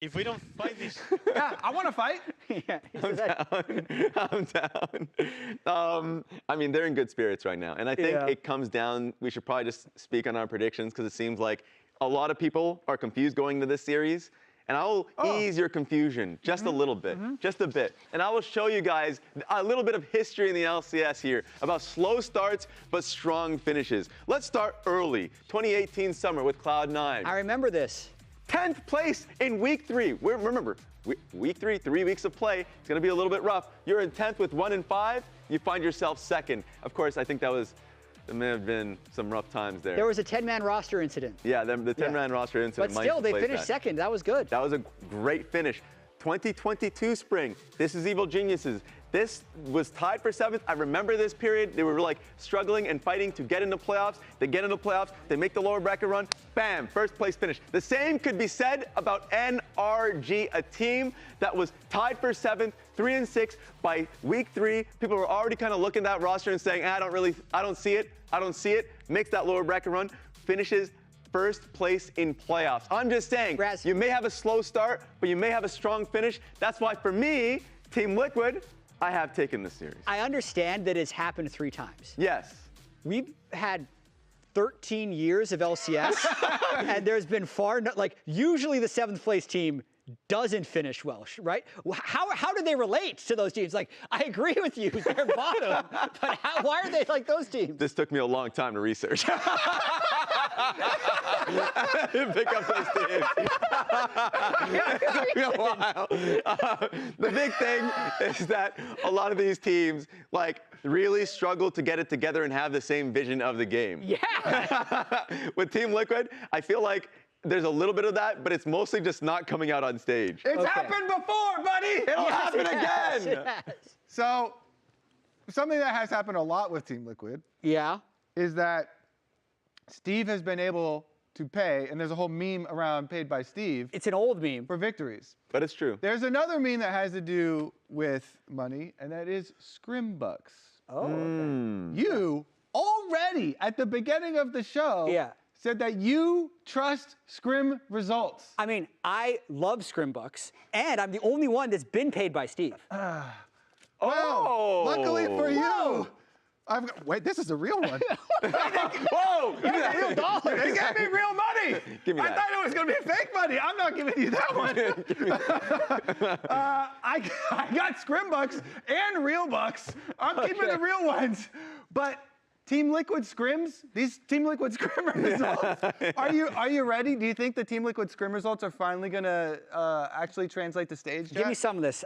If we don't fight this... Yeah, I want to fight. Yeah, I'm down. I mean, they're in good spirits right now. And I think it comes down, we should probably just speak on our predictions because it seems like a lot of people are confused going into this series. And I will ease your confusion just a little bit, just a bit. And I will show you guys a little bit of history in the LCS here about slow starts but strong finishes. Let's start early, 2018 summer with Cloud9. I remember this. 10th place in week 3. Remember, week 3, 3 weeks of play. It's going to be a little bit rough. You're in 10th with 1 and 5. You find yourself second. Of course, I think there may have been some rough times there. There was a 10-man roster incident. Yeah, the 10-man roster incident. But still, they finished second. That was good. That was a great finish. 2022 spring. This is Evil Geniuses. This was tied for 7th. I remember this period. They were like struggling and fighting to get into playoffs. They get into playoffs. They make the lower bracket run. Bam, first place finish. The same could be said about NRG, a team that was tied for 7th, 3 and 6 by week 3. People were already kind of looking at that roster and saying, I don't see it. I don't see it. Makes that lower bracket run. Finishes first place in playoffs. I'm just saying, you may have a slow start, but you may have a strong finish. That's why for me, Team Liquid, I have taken this series. I understand that it's happened 3 times. Yes. We've had 13 years of LCS, and there's been usually the 7th place team doesn't finish well, right? How do they relate to those teams? Like, I agree with you, they're bottom, but why are they like those teams? This took me a long time to research. I didn't pick up those teams. It took me a while. The big thing is that a lot of these teams, really struggle to get it together and have the same vision of the game. Yeah. With Team Liquid, I feel like there's a little bit of that, but it's mostly just not coming out on stage. It's happened before, buddy. It'll happen again. Yes. So, something that has happened a lot with Team Liquid is that Steve has been able to pay, and there's a whole meme around paid by Steve. It's an old meme. For victories. But it's true. There's another meme that has to do with money, and that is Scrim Bucks. Oh. Okay. You already, at the beginning of the show, said that you trust Scrim results. I mean, I love Scrim Bucks, and I'm the only one that's been paid by Steve. Well, luckily for you, wait, this is a real one. Whoa! Give me that real dollar. They gave me real money. Give me I that. thought it was going to be fake money. I'm not giving you that one. I got Scrim Bucks and real bucks. I'm keeping the real ones. But Team Liquid Scrims, these Team Liquid Scrim results, are you ready? Do you think the Team Liquid Scrim results are finally going to actually translate to stage? Give me some of this.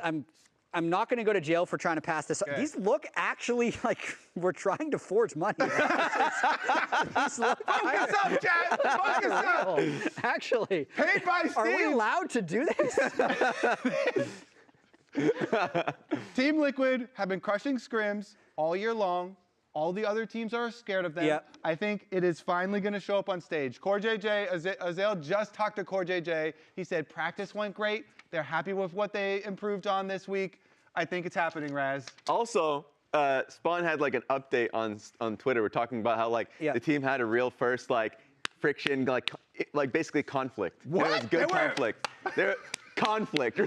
I'm not going to go to jail for trying to pass this. Okay. These look actually like we're trying to forge money. Focus up, Chad. Focus up. Actually. Paid by Steve. Are we allowed to do this? Team Liquid have been crushing scrims all year long. All the other teams are scared of them. Yep. I think it is finally going to show up on stage. Core JJ, Azael just talked to Core JJ. He said practice went great. They're happy with what they improved on this week. I think it's happening, Raz. Also, Spawn had an update on Twitter. We're talking about how the team had a real first friction, basically conflict. What? It was good conflict. Conflict.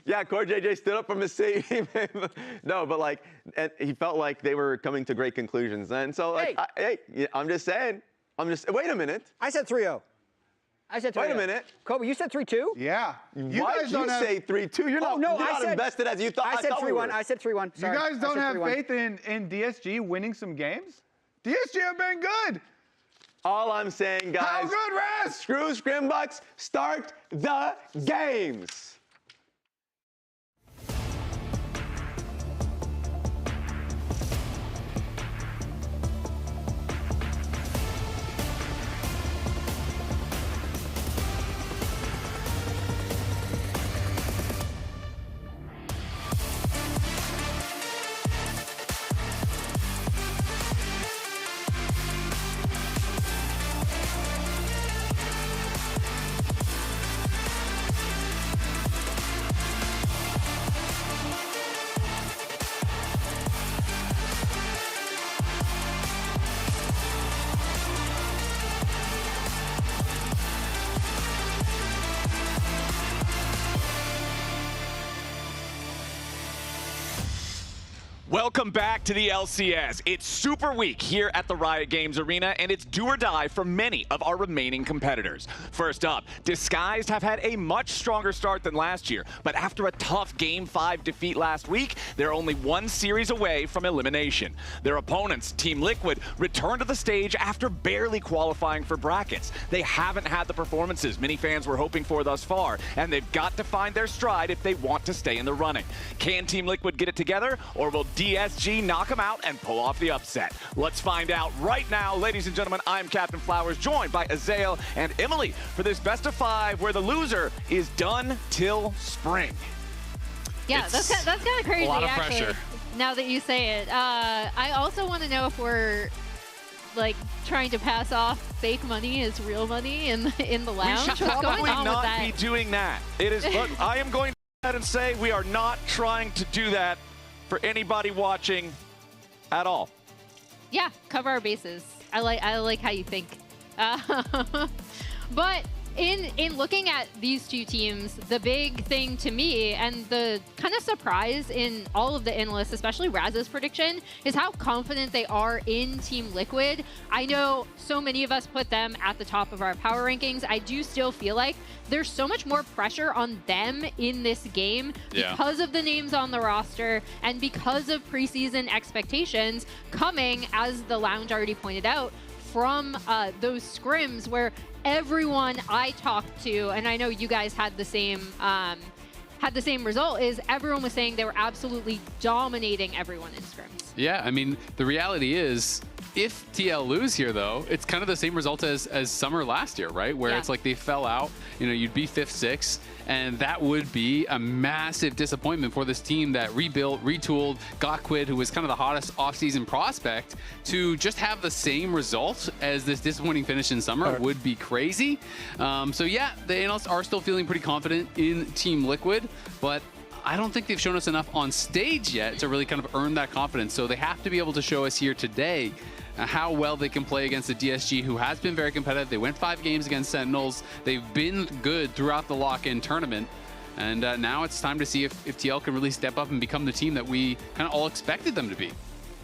Yeah, Core JJ stood up from his seat. No, but and he felt like they were coming to great conclusions. And so, I'm just saying. Wait a minute. I said 3-0. I said 3-2. Wait a minute. Kobe, you said 3-2? Yeah. Why did you say 3-2? You're not, no, you're not invested as you thought. I said 3-1. I said 3-1. You guys don't have faith in DSG winning some games? DSG have been good. All I'm saying, guys. How good, Raz? Screw Scrimbucks. Start the games. Welcome back to the LCS. It's Super Week here at the Riot Games Arena, and it's do or die for many of our remaining competitors. First up, Disguised have had a much stronger start than last year, but after a tough Game 5 defeat last week, they're only one series away from elimination. Their opponents, Team Liquid, returned to the stage after barely qualifying for brackets. They haven't had the performances many fans were hoping for thus far, and they've got to find their stride if they want to stay in the running. Can Team Liquid get it together, or will DSG knock them out and pull off the upset? Let's find out right now. Ladies and gentlemen, I'm Captain Flowers, joined by Azael and Emily for this best of 5 where the loser is done till spring. Yeah, that's kind of crazy, a lot of actually, pressure. now that you say it. I also want to know if we're like trying to pass off fake money as real money in the lounge. We should What's probably going on with not that? be doing that. It is. Look, I am going to go ahead and say we are not trying to do that for anybody watching at all. Yeah, cover our bases. I like how you think. But in looking at these two teams, the big thing to me and the kind of surprise in all of the analysts, especially Raz's prediction, is how confident they are in Team Liquid. I know so many of us put them at the top of our power rankings. I do still feel like there's so much more pressure on them in this game because of the names on the roster and because of preseason expectations coming, as the lounge already pointed out, from those scrims where everyone I talked to, and I know you guys had the same result, is everyone was saying they were absolutely dominating everyone in scrims. Yeah, I mean, the reality is, if TL lose here, though, it's kind of the same result as Summer last year, right? Where it's like they fell out, you know, you'd be 5th, 6th, and that would be a massive disappointment for this team that rebuilt, retooled, got Quid, who was kind of the hottest offseason prospect, to just have the same result as this disappointing finish in Summer would be crazy. So yeah, the analysts are still feeling pretty confident in Team Liquid, but I don't think they've shown us enough on stage yet to really kind of earn that confidence. So they have to be able to show us here today how well they can play against the DSG, who has been very competitive. They went 5 games against Sentinels. They've been good throughout the lock-in tournament. And now it's time to see if TL can really step up and become the team that we kind of all expected them to be.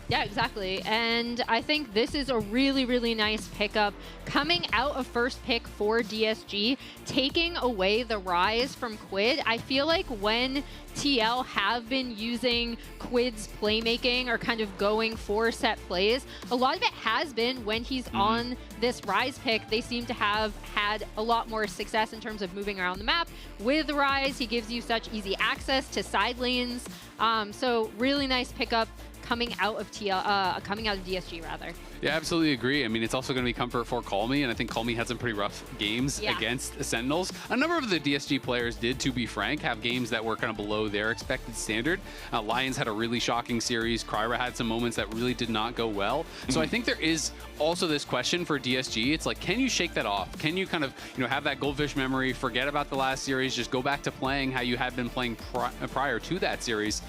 Yeah, exactly. And I think this is a really, really nice pickup coming out of first pick for DSG, taking away the rise from Quid. I feel like when TL have been using Quid's playmaking or kind of going for set plays, a lot of it has been when he's on this Rise pick. They seem to have had a lot more success in terms of moving around the map. With Rise, he gives you such easy access to side lanes. So really nice pickup coming out of DSG rather. Yeah, absolutely agree. I mean, it's also going to be comfort for Call Me, and I think Call Me had some pretty rough games against the Sentinels. A number of the DSG players did, to be frank, have games that were kind of below their expected standard. Lions had a really shocking series. Kryra had some moments that really did not go well. So I think there is also this question for DSG. It's like, can you shake that off? Can you kind of, have that goldfish memory, forget about the last series, just go back to playing how you had been playing prior to that series?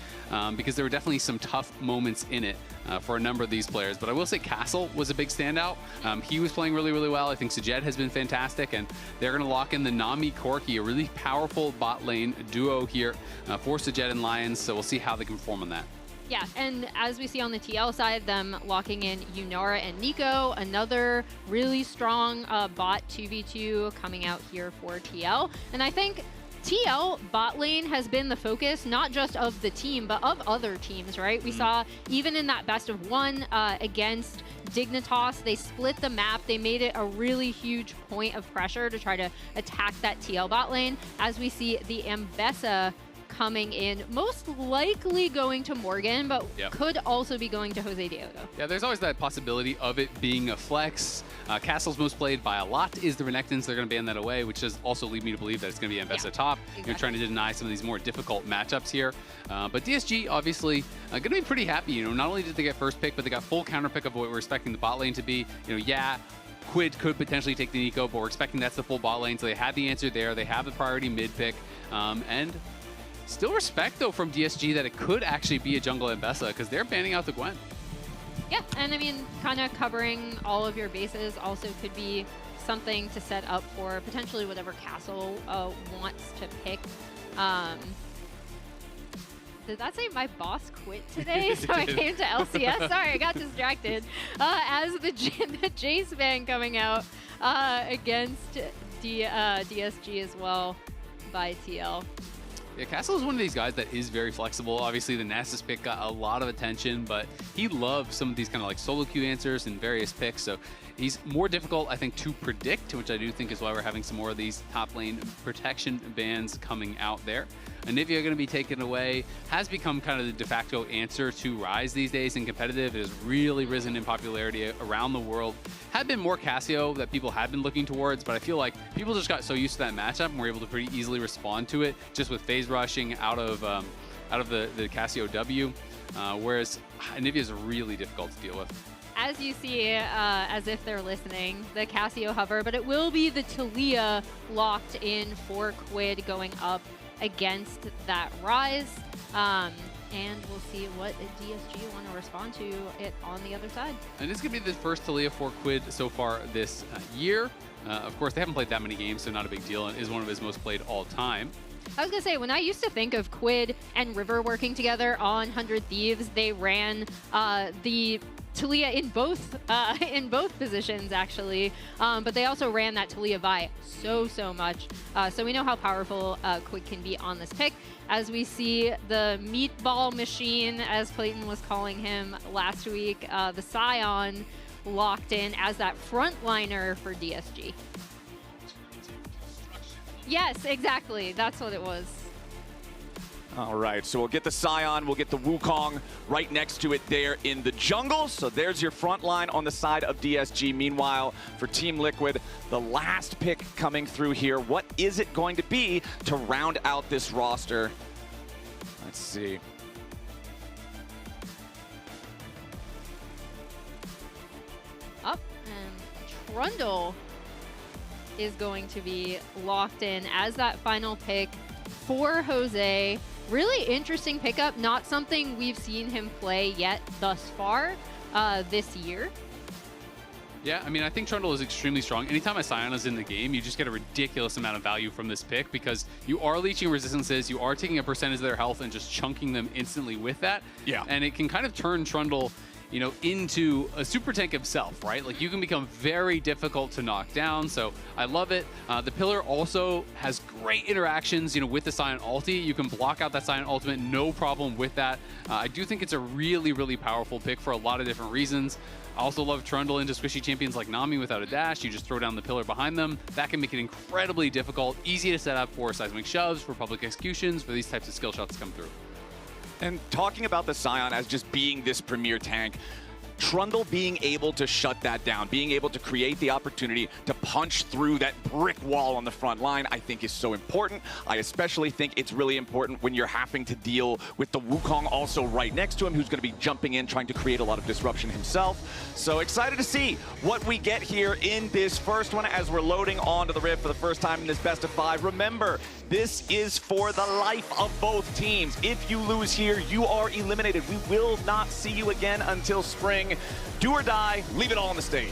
Because there were definitely some tough moments in it for a number of these players. But I will say Castle was a big standout. He was playing really, really well. I think Sajed has been fantastic, and they're going to lock in the Nami Corki, a really powerful bot lane duo here for Sajed and Lions. So we'll see how they can perform on that. Yeah, and as we see on the TL side, them locking in Yunara and Nico, another really strong bot 2v2 coming out here for TL. And I think TL bot lane has been the focus, not just of the team, but of other teams, right? We saw even in that best of one against Dignitas, they split the map. They made it a really huge point of pressure to try to attack that TL bot lane. As we see the Ambessa coming in, most likely going to Morgan, but could also be going to Jose Diogo. Yeah, there's always that possibility of it being a flex. Castle's most played by a lot is the Renekton's. They're going to ban that away, which does also lead me to believe that it's going to be Ambessa top. Exactly. You're trying to deny some of these more difficult matchups here. But DSG, obviously, going to be pretty happy. Not only did they get first pick, but they got full counter pick of what we're expecting the bot lane to be. Quid could potentially take the Nico, but we're expecting that's the full bot lane. So they have the answer there. They have the priority mid pick. And still respect, though, from DSG that it could actually be a jungle Ambessa because they're banning out the Gwen. Yeah, and I mean, kind of covering all of your bases also could be something to set up for potentially whatever Castle wants to pick. Did that say my boss quit today? So I came to LCS. Sorry, I got distracted. As the Jace ban coming out against DSG as well by TL. Yeah, Castle is one of these guys that is very flexible. Obviously, the Nasus pick got a lot of attention, but he loves some of these kind of like solo queue answers and various picks. So he's more difficult, I think, to predict, which I do think is why we're having some more of these top lane protection bans coming out there. Anivia going to be taken away, has become kind of the de facto answer to Ryze these days in competitive. It has really risen in popularity around the world. Had been more Cassio that people had been looking towards, but I feel like people just got so used to that matchup and were able to pretty easily respond to it just with phase rushing out of the Cassio W, whereas Anivia is really difficult to deal with. As you see, as if they're listening, the Cassio hover, but it will be the TLAW locked in for Quid going up against that Ryze. And we'll see what DSG want to respond to it on the other side. And this could be the first TLAW for Quid so far this year. Of course, they haven't played that many games, so not a big deal. It is one of his most played all time. I was going to say, when I used to think of Quid and River working together on 100 Thieves, they ran the TLAW in both positions, actually. But they also ran that TLAW Vi so much. So we know how powerful Quid can be on this pick. As we see the meatball machine, as Clayton was calling him last week, the Scion locked in as that frontliner for DSG. Yes, exactly. That's what it was. All right, so we'll get the Scion, we'll get the Wukong right next to it there in the jungle. So there's your front line on the side of DSG. Meanwhile, for Team Liquid, the last pick coming through here. What is it going to be to round out this roster? Let's see. Up, and Trundle is going to be locked in as that final pick for Jose. Really interesting pickup, not something we've seen him play yet thus far this year. Yeah, I mean, I think Trundle is extremely strong. Anytime a Scion is in the game, you just get a ridiculous amount of value from this pick because you are leeching resistances, you are taking a percentage of their health and just chunking them instantly with that. Yeah. And it can kind of turn Trundle, into a super tank himself, right? Like, you can become very difficult to knock down, so I love it. The Pillar also has great interactions, with the Scion ulti. You can block out that Scion ultimate, no problem with that. I do think it's a really, really powerful pick for a lot of different reasons. I also love Trundle into squishy champions like Nami without a dash. You just throw down the Pillar behind them. That can make it incredibly difficult, easy to set up for seismic shoves, for public executions, for these types of skill shots to come through. And talking about the Scion as just being this premier tank, Trundle being able to shut that down, being able to create the opportunity to punch through that brick wall on the front line, I think is so important. I especially think it's really important when you're having to deal with the Wukong also right next to him, who's going to be jumping in, trying to create a lot of disruption himself. So excited to see what we get here in this first one as we're loading onto the Rift for the first time in this best of 5. Remember, this is for the life of both teams. If you lose here, you are eliminated. We will not see you again until spring. Do or die, leave it all on the stage.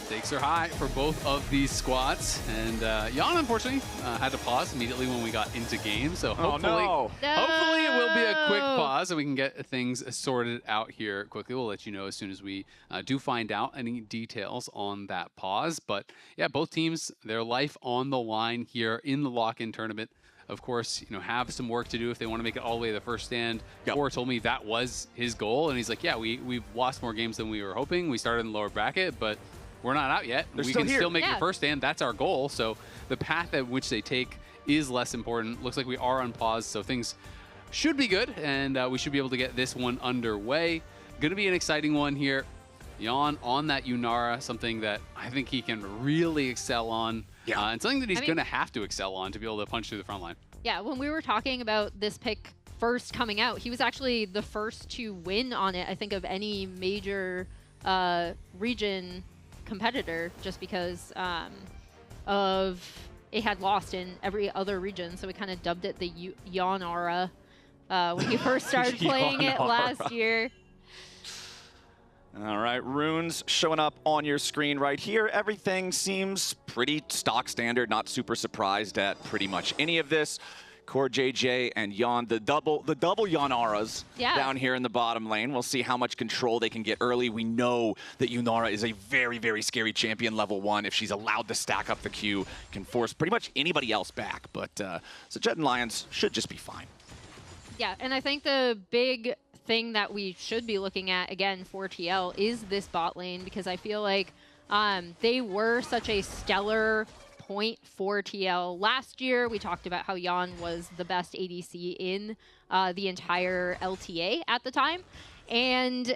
Stakes are high for both of these squads, and Jan unfortunately had to pause immediately when we got into game. So hopefully, hopefully it will be a quick pause and we can get things sorted out here quickly. We'll let you know as soon as we do find out any details on that pause. But yeah, both teams, their life on the line here in the lock-in tournament. Of course, you know, have some work to do if they want to make it all the way to the first stand. Core told me that was his goal, and he's like, yeah, we've lost more games than we were hoping. We started in the lower bracket, but we're not out yet. We can still make the first stand. That's our goal. So the path at which they take is less important. Looks like we are on pause, so things should be good, and we should be able to get this one underway. Going to be an exciting one here. Jan on that Yunara, something that I think he can really excel on. And something that he's going to have to excel on to be able to punch through the front line. Yeah, when we were talking about this pick first coming out, he was actually the first to win on it, I think, of any major region competitor, just because of it had lost in every other region. So we kind of dubbed it the Yonara when he first started playing it last year. All right, runes showing up on your screen right here. Everything seems pretty stock standard, not super surprised at pretty much any of this. Core JJ and Jan, the double Yanaras down here in the bottom lane. We'll see how much control they can get early. We know that Yunara is a very, very scary champion level 1. If she's allowed to stack up the queue, can force pretty much anybody else back. But so Jet and Lions should just be fine. Yeah, and I think the big thing that we should be looking at again for TL is this bot lane, because I feel like they were such a stellar point for TL. Last year, we talked about how Jan was the best ADC in the entire LTA at the time. And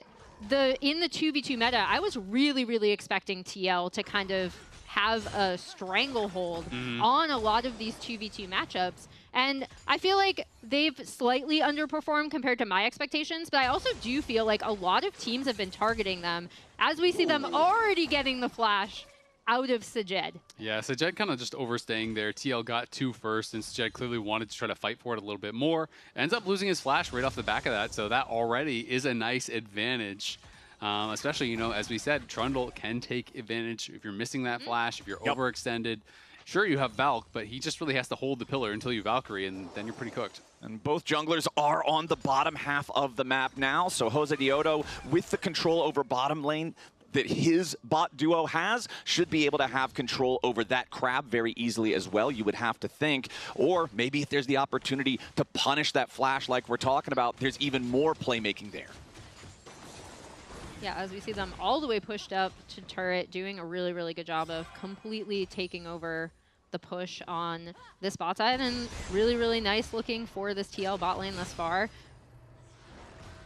in the 2v2 meta, I was really, really expecting TL to kind of have a stranglehold on a lot of these 2v2 matchups. And I feel like they've slightly underperformed compared to my expectations, but I also do feel like a lot of teams have been targeting them, as we see them already getting the flash out of Sajed. Yeah, Sajed kind of just overstaying there. TL got 2 first, and Sajed clearly wanted to try to fight for it a little bit more. Ends up losing his flash right off the back of that, so that already is a nice advantage. Especially, you know, as we said, Trundle can take advantage if you're missing that flash, if you're overextended. Sure, you have Valk, but he just really has to hold the pillar until you Valkyrie, and then you're pretty cooked. And both junglers are on the bottom half of the map now, so Jose Diodo, with the control over bottom lane that his bot duo has, should be able to have control over that crab very easily as well, you would have to think. Or maybe if there's the opportunity to punish that flash like we're talking about, there's even more playmaking there. Yeah, as we see them all the way pushed up to turret, doing a really, really good job of completely taking over the push on this bot side, and really, really nice looking for this TL bot lane thus far.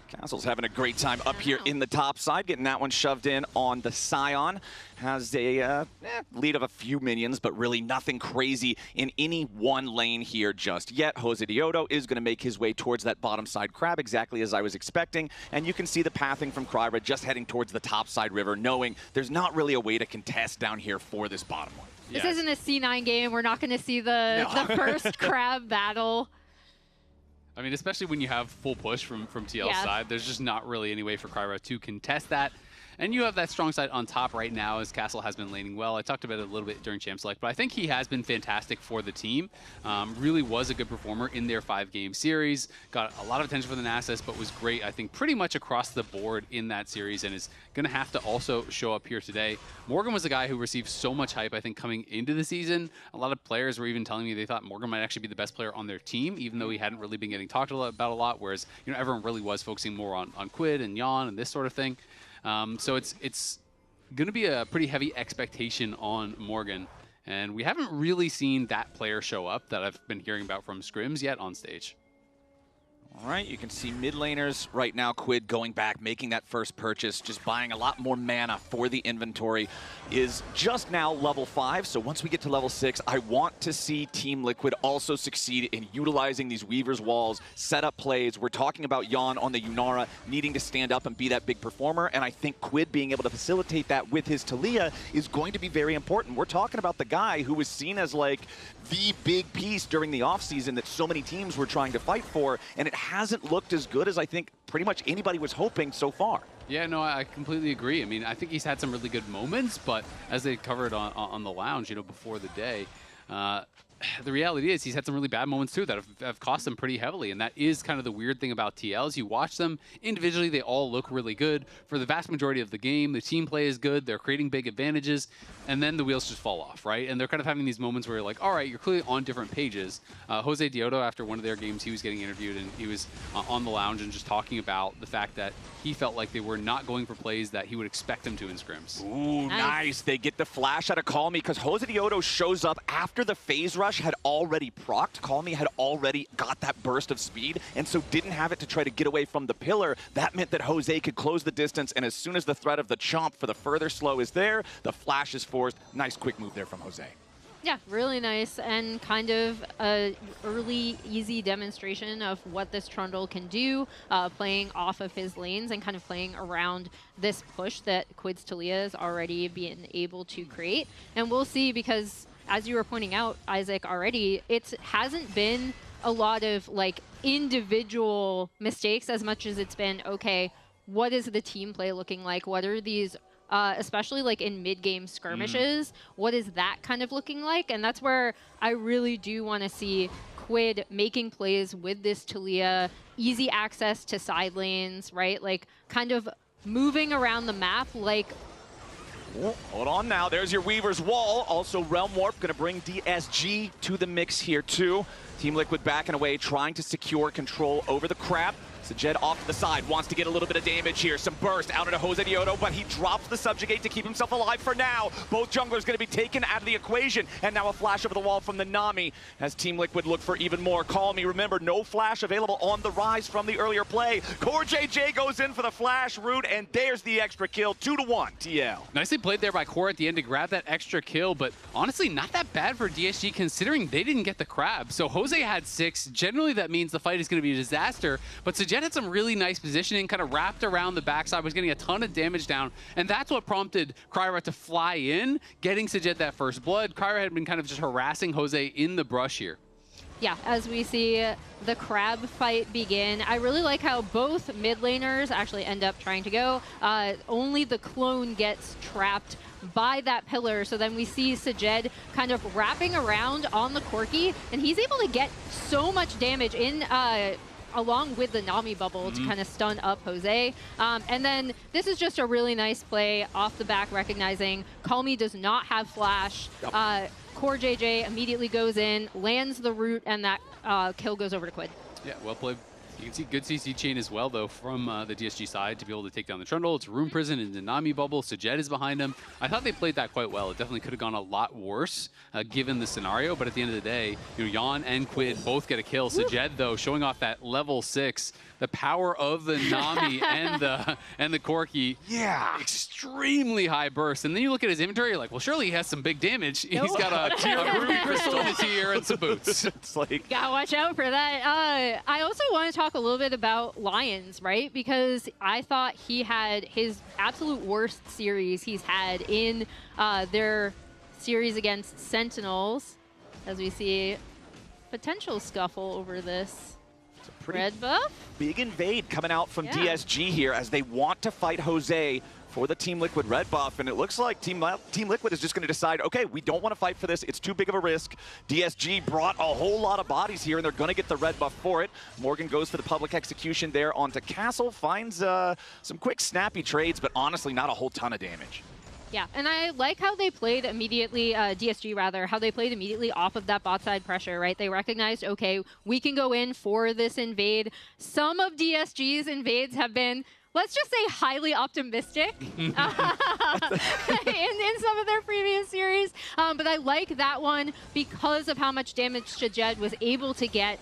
Castle's having a great time up here in the top side, getting that one shoved in on the Scion. Has a lead of a few minions, but really nothing crazy in any one lane here just yet. Jose Diodo is going to make his way towards that bottom side crab, exactly as I was expecting. And you can see the pathing from Kryra just heading towards the top side river, knowing there's not really a way to contest down here for this bottom one. This isn't a C9 game. We're not going to see the first crab battle. I mean, especially when you have full push from TL's side, there's just not really any way for Kryra to contest that. And you have that strong side on top right now, as Castle has been laning well. I talked about it a little bit during Champ Select, but I think he has been fantastic for the team. Really was a good performer in their 5-game series. Got a lot of attention for the Nasus, but was great, I think, pretty much across the board in that series, and is going to have to also show up here today. Morgan was a guy who received so much hype, I think, coming into the season. A lot of players were even telling me they thought Morgan might actually be the best player on their team, even though he hadn't really been getting talked about a lot, whereas, you know, everyone really was focusing more on Quid and Jan and this sort of thing. So it's going to be a pretty heavy expectation on Morgan, and we haven't really seen that player show up that I've been hearing about from scrims yet on stage. All right, you can see mid laners right now, Quid going back, making that first purchase, just buying a lot more mana for the inventory, is just now level 5. So once we get to level 6, I want to see Team Liquid also succeed in utilizing these Weaver's Walls, set up plays. We're talking about Jan on the Yunara needing to stand up and be that big performer, and I think Quid being able to facilitate that with his TLAW is going to be very important. We're talking about the guy who was seen as like the big piece during the offseason that so many teams were trying to fight for, and it hasn't looked as good as I think pretty much anybody was hoping so far. Yeah, no, I completely agree. I mean, I think he's had some really good moments, but as they covered on the lounge, you know, before the day, the reality is he's had some really bad moments too that have cost him pretty heavily, and that is kind of the weird thing about TLs. You watch them individually, they all look really good. For the vast majority of the game, the team play is good, they're creating big advantages, and then the wheels just fall off, right? And they're kind of having these moments where you're like, all right, you're clearly on different pages. Jose Dioto, after one of their games, he was getting interviewed, and he was on the lounge and just talking about the fact that he felt like they were not going for plays that he would expect them to in scrims. Ooh, nice. They get the flash out of Call Me because Jose Dioto shows up after the phase rush had already procced. Call Me had already got that burst of speed, and so didn't have it to try to get away from the pillar. That meant that Jose could close the distance, and as soon as the threat of the chomp for the further slow is there, the flash is forced. Nice quick move there from Jose. Yeah, really nice and kind of a early, easy demonstration of what this Trundle can do, playing off of his lanes and kind of playing around this push that Quid's Talia has already been able to create. And we'll see, because as you were pointing out, Isaac, already, it hasn't been a lot of like individual mistakes as much as it's been, okay, what is the team play looking like? What are these especially like in mid-game skirmishes, what is that kind of looking like? And that's where I really do want to see Quid making plays with this Talia, easy access to side lanes, right? Like kind of moving around the map like... Oh, hold on now, there's your Weaver's Wall. Also Realm Warp gonna bring DSG to the mix here too. Team Liquid backing away, trying to secure control over the crab. Sajed off to the side, wants to get a little bit of damage here. Some burst out into Jose Dioto, but he drops the Subjugate to keep himself alive for now. Both junglers going to be taken out of the equation. And now a flash over the wall from the Nami as Team Liquid look for even more. Call Me, remember, no flash available on the rise from the earlier play. Core JJ goes in for the flash route, and there's the extra kill, 2-1 TL. Nicely played there by Core at the end to grab that extra kill, but honestly, not that bad for DSG considering they didn't get the crab. So Jose had 6. Generally, that means the fight is going to be a disaster, but Sajed had some really nice positioning, kind of wrapped around the backside, was getting a ton of damage down, and that's what prompted Kryra to fly in, getting Sajed that first blood. Kryra had been kind of just harassing Jose in the brush here. Yeah, as we see the crab fight begin, I really like how both mid laners actually end up trying to go. Only the clone gets trapped by that pillar, so then we see Sajed kind of wrapping around on the Corki, and he's able to get so much damage in along with the Nami bubble to kind of stun up Jose. And then this is just a really nice play off the back, recognizing Call Me does not have flash. Core JJ immediately goes in, lands the root, and that kill goes over to Quid. Yeah, well played. You can see good CC chain as well, though, from the DSG side to be able to take down the Trundle. It's Room Prison and the Nami bubble. Sajed is behind him. I thought they played that quite well. It definitely could have gone a lot worse given the scenario, but at the end of the day, you know, Jan and Quid both get a kill. Sajed, though, showing off that level 6, the power of the Nami and the Corki. Yeah. Extremely high burst. And then you look at his inventory, you're like, well, surely he has some big damage. He's got a Ruby Crystal in his ear and some boots. It's like... Gotta watch out for that. I also want to talk a little bit about Lions, right? Because I thought he had his absolute worst series he's had in their series against Sentinels, as we see potential scuffle over this. Red buff? Big invade coming out from DSG here as they want to fight Jose for the Team Liquid red buff, and it looks like Team Liquid is just going to decide, okay, we don't want to fight for this. It's too big of a risk. DSG brought a whole lot of bodies here, and they're going to get the red buff for it. Morgan goes for the public execution there onto Castle, finds some quick snappy trades, but honestly not a whole ton of damage. Yeah, and I like how they played immediately, DSG rather, how they played immediately off of that bot side pressure, right? They recognized, okay, we can go in for this invade. Some of DSG's invades have been, let's just say, highly optimistic in some of their previous series. But I like that one because of how much damage Sajed was able to get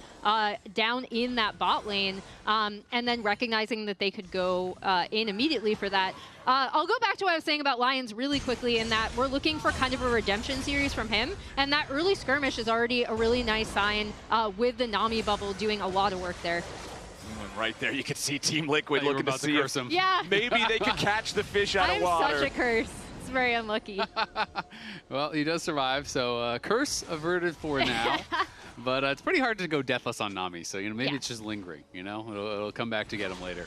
down in that bot lane, and then recognizing that they could go in immediately for that. I'll go back to what I was saying about Lions really quickly, in that we're looking for kind of a redemption series from him, and that early skirmish is already a really nice sign with the Nami bubble doing a lot of work there. Right there, you can see Team Liquid looking to see curse him. Yeah. Maybe they could catch the fish out of water. I'm such a curse. It's very unlucky. Well, he does survive, so curse averted for now. But it's pretty hard to go deathless on Nami, so maybe it's just lingering. It'll come back to get him later.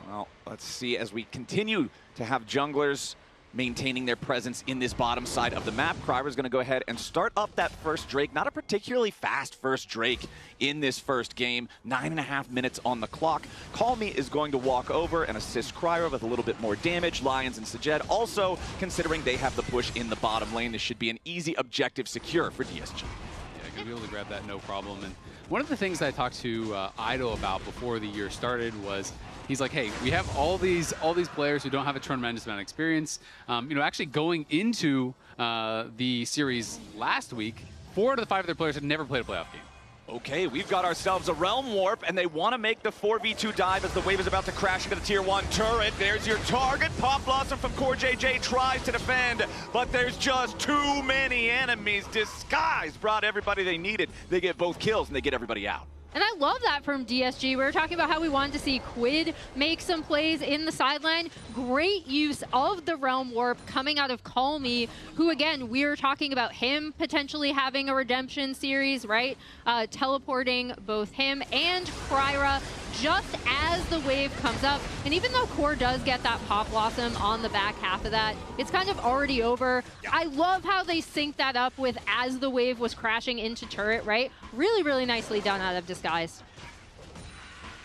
Well, let's see as we continue to have junglers maintaining their presence in this bottom side of the map. Cryra's going to go ahead and start up that first Drake. Not a particularly fast first Drake in this first game. 9.5 minutes on the clock. Call Me is going to walk over and assist Cryra with a little bit more damage. Lions and Sajed also, considering they have the push in the bottom lane, this should be an easy objective secure for DSG. Yeah, gonna be able to grab that no problem. And one of the things I talked to Idol about before the year started was he's like, hey, we have all these players who don't have a tremendous amount of experience. You know, actually going into the series last week, 4 out of the 5 of their players had never played a playoff game. Okay, we've got ourselves a Realm Warp, and they want to make the 4v2 dive as the wave is about to crash into the Tier 1 turret. There's your target. Pop Blossom from Core JJ tries to defend, but there's just too many enemies. Disguise brought everybody they needed. They get both kills, and they get everybody out. And I love that from DSG. We were talking about how we wanted to see Quid make some plays in the sideline. Great use of the Realm Warp coming out of Call Me, who, again, we were talking about him potentially having a redemption series, right? Teleporting both him and Cryra just as the wave comes up. And even though Core does get that Pop Blossom on the back half of that, it's kind of already over. I love how they synced that up with as the wave was crashing into turret, right? Really, really nicely done out of Disguised.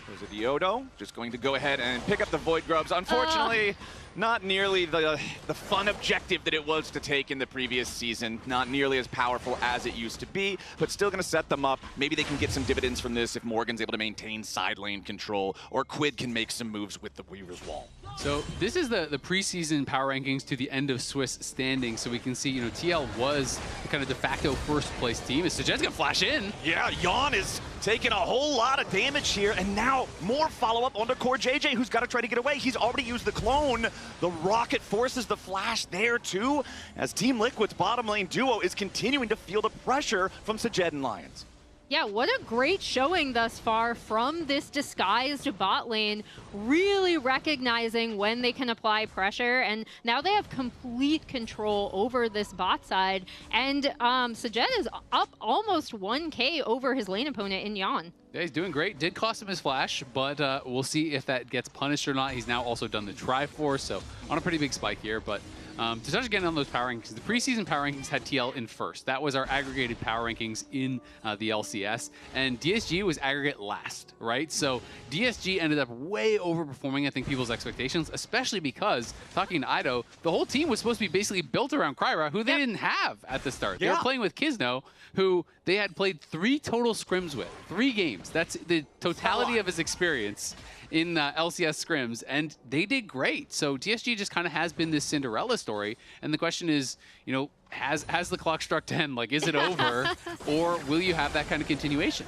There's a Diodo, just going to go ahead and pick up the Void Grubs. Unfortunately, not nearly the fun objective that it was to take in the previous season. Not nearly as powerful as it used to be, but still going to set them up. Maybe they can get some dividends from this if Morgan's able to maintain side lane control, or Quid can make some moves with the Weaver's Wall. So this is the preseason power rankings to the end of Swiss standing. So we can see, you know, TL was the kind of de facto first place team. Is Sajed's gonna flash in? Yeah, Jan is taking a whole lot of damage here, and now more follow-up onto Core JJ, who's got to try to get away. He's already used the clone. The rocket forces the flash there too, as Team Liquid's bottom lane duo is continuing to feel the pressure from Sajed and Lions. Yeah, what a great showing thus far from this Disguised bot lane, really recognizing when they can apply pressure, and now they have complete control over this bot side, and Sajed is up almost 1K over his lane opponent in Jan. Yeah, he's doing great. Did cost him his flash, but we'll see if that gets punished or not. He's now also done the Triforce, so on a pretty big spike here, but to touch again on those power rankings, the preseason power rankings had TL in first. That was our aggregated power rankings in the LCS, and DSG was aggregate last, right? So DSG ended up way overperforming, I think, people's expectations, especially because, talking to Ido, the whole team was supposed to be basically built around Cryra, who they didn't have at the start. They were playing with Kizno, who they had played 3 total scrims with, 3 games. That's the totality of his experience in LCS scrims, and they did great. So DSG just kind of has been this Cinderella story, and the question is, you know, has the clock struck 10? Like, is it over, or will you have that kind of continuation?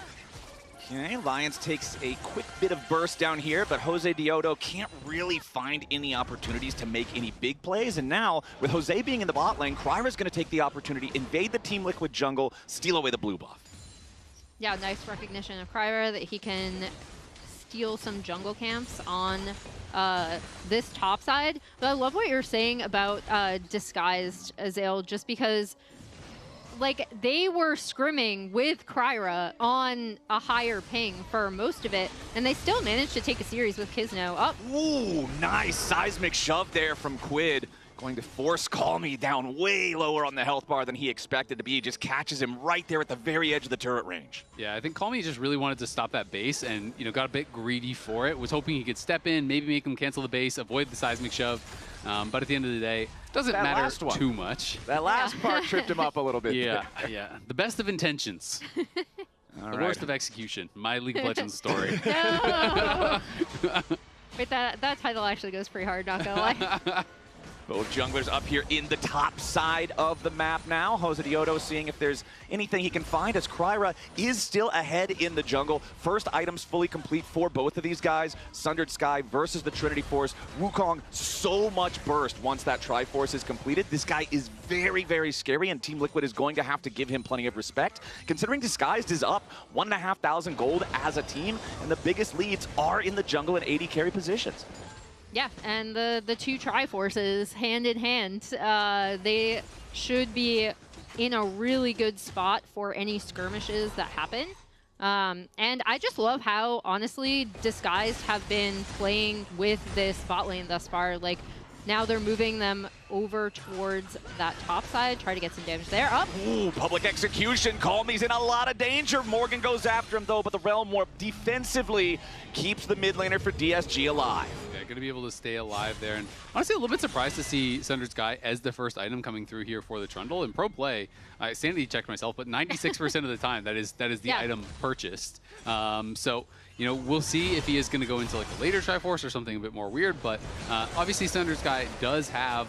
Okay, Lions takes a quick bit of burst down here, but Jose Diodo can't really find any opportunities to make any big plays, and now, with Jose being in the bot lane, Cryra's going to take the opportunity, invade the Team Liquid jungle, steal away the blue buff. Yeah, nice recognition of Cryra that he can steal some jungle camps on this top side. But I love what you're saying about Disguised, Azale, just because like they were scrimming with Cryra on a higher ping for most of it, and they still managed to take a series with Kizno up. Ooh, nice seismic shove there from Quid. Going to force Call Me down way lower on the health bar than he expected to be. Just catches him right there at the very edge of the turret range. Yeah, I think Call Me just really wanted to stop that base and, you know, got a bit greedy for it. Was hoping he could step in, maybe make him cancel the base, avoid the seismic shove. But at the end of the day, doesn't matter too much. That last part tripped him up a little bit. Yeah, yeah. The best of intentions. The worst of execution. My League of Legends story. No. Wait, that title actually goes pretty hard, not gonna lie. Both junglers up here in the top side of the map now. Jose Diodo seeing if there's anything he can find, as Cryra is still ahead in the jungle. First items fully complete for both of these guys. Sundered Sky versus the Trinity Force. Wukong, so much burst once that Triforce is completed. This guy is very, very scary, and Team Liquid is going to have to give him plenty of respect, considering Disguised is up 1,500 gold as a team, and the biggest leads are in the jungle and AD carry positions. Yeah, and the 2 Triforces hand in hand, they should be in a really good spot for any skirmishes that happen. And I just love how, honestly, Disguised have been playing with this bot lane thus far. Like, now they're moving them over towards that top side, try to get some damage there. Up. Ooh, public execution. Calmy's in a lot of danger. Morgan goes after him, though, but the Realm Warp defensively keeps the mid laner for DSG alive. Yeah, going to be able to stay alive there. And honestly, a little bit surprised to see Sundered Sky as the first item coming through here for the Trundle. In pro play, I sanity checked myself, but 96% of the time, that is the item purchased. So, you know, we'll see if he is going to go into like a later Triforce or something a bit more weird, but obviously Sundered Sky does have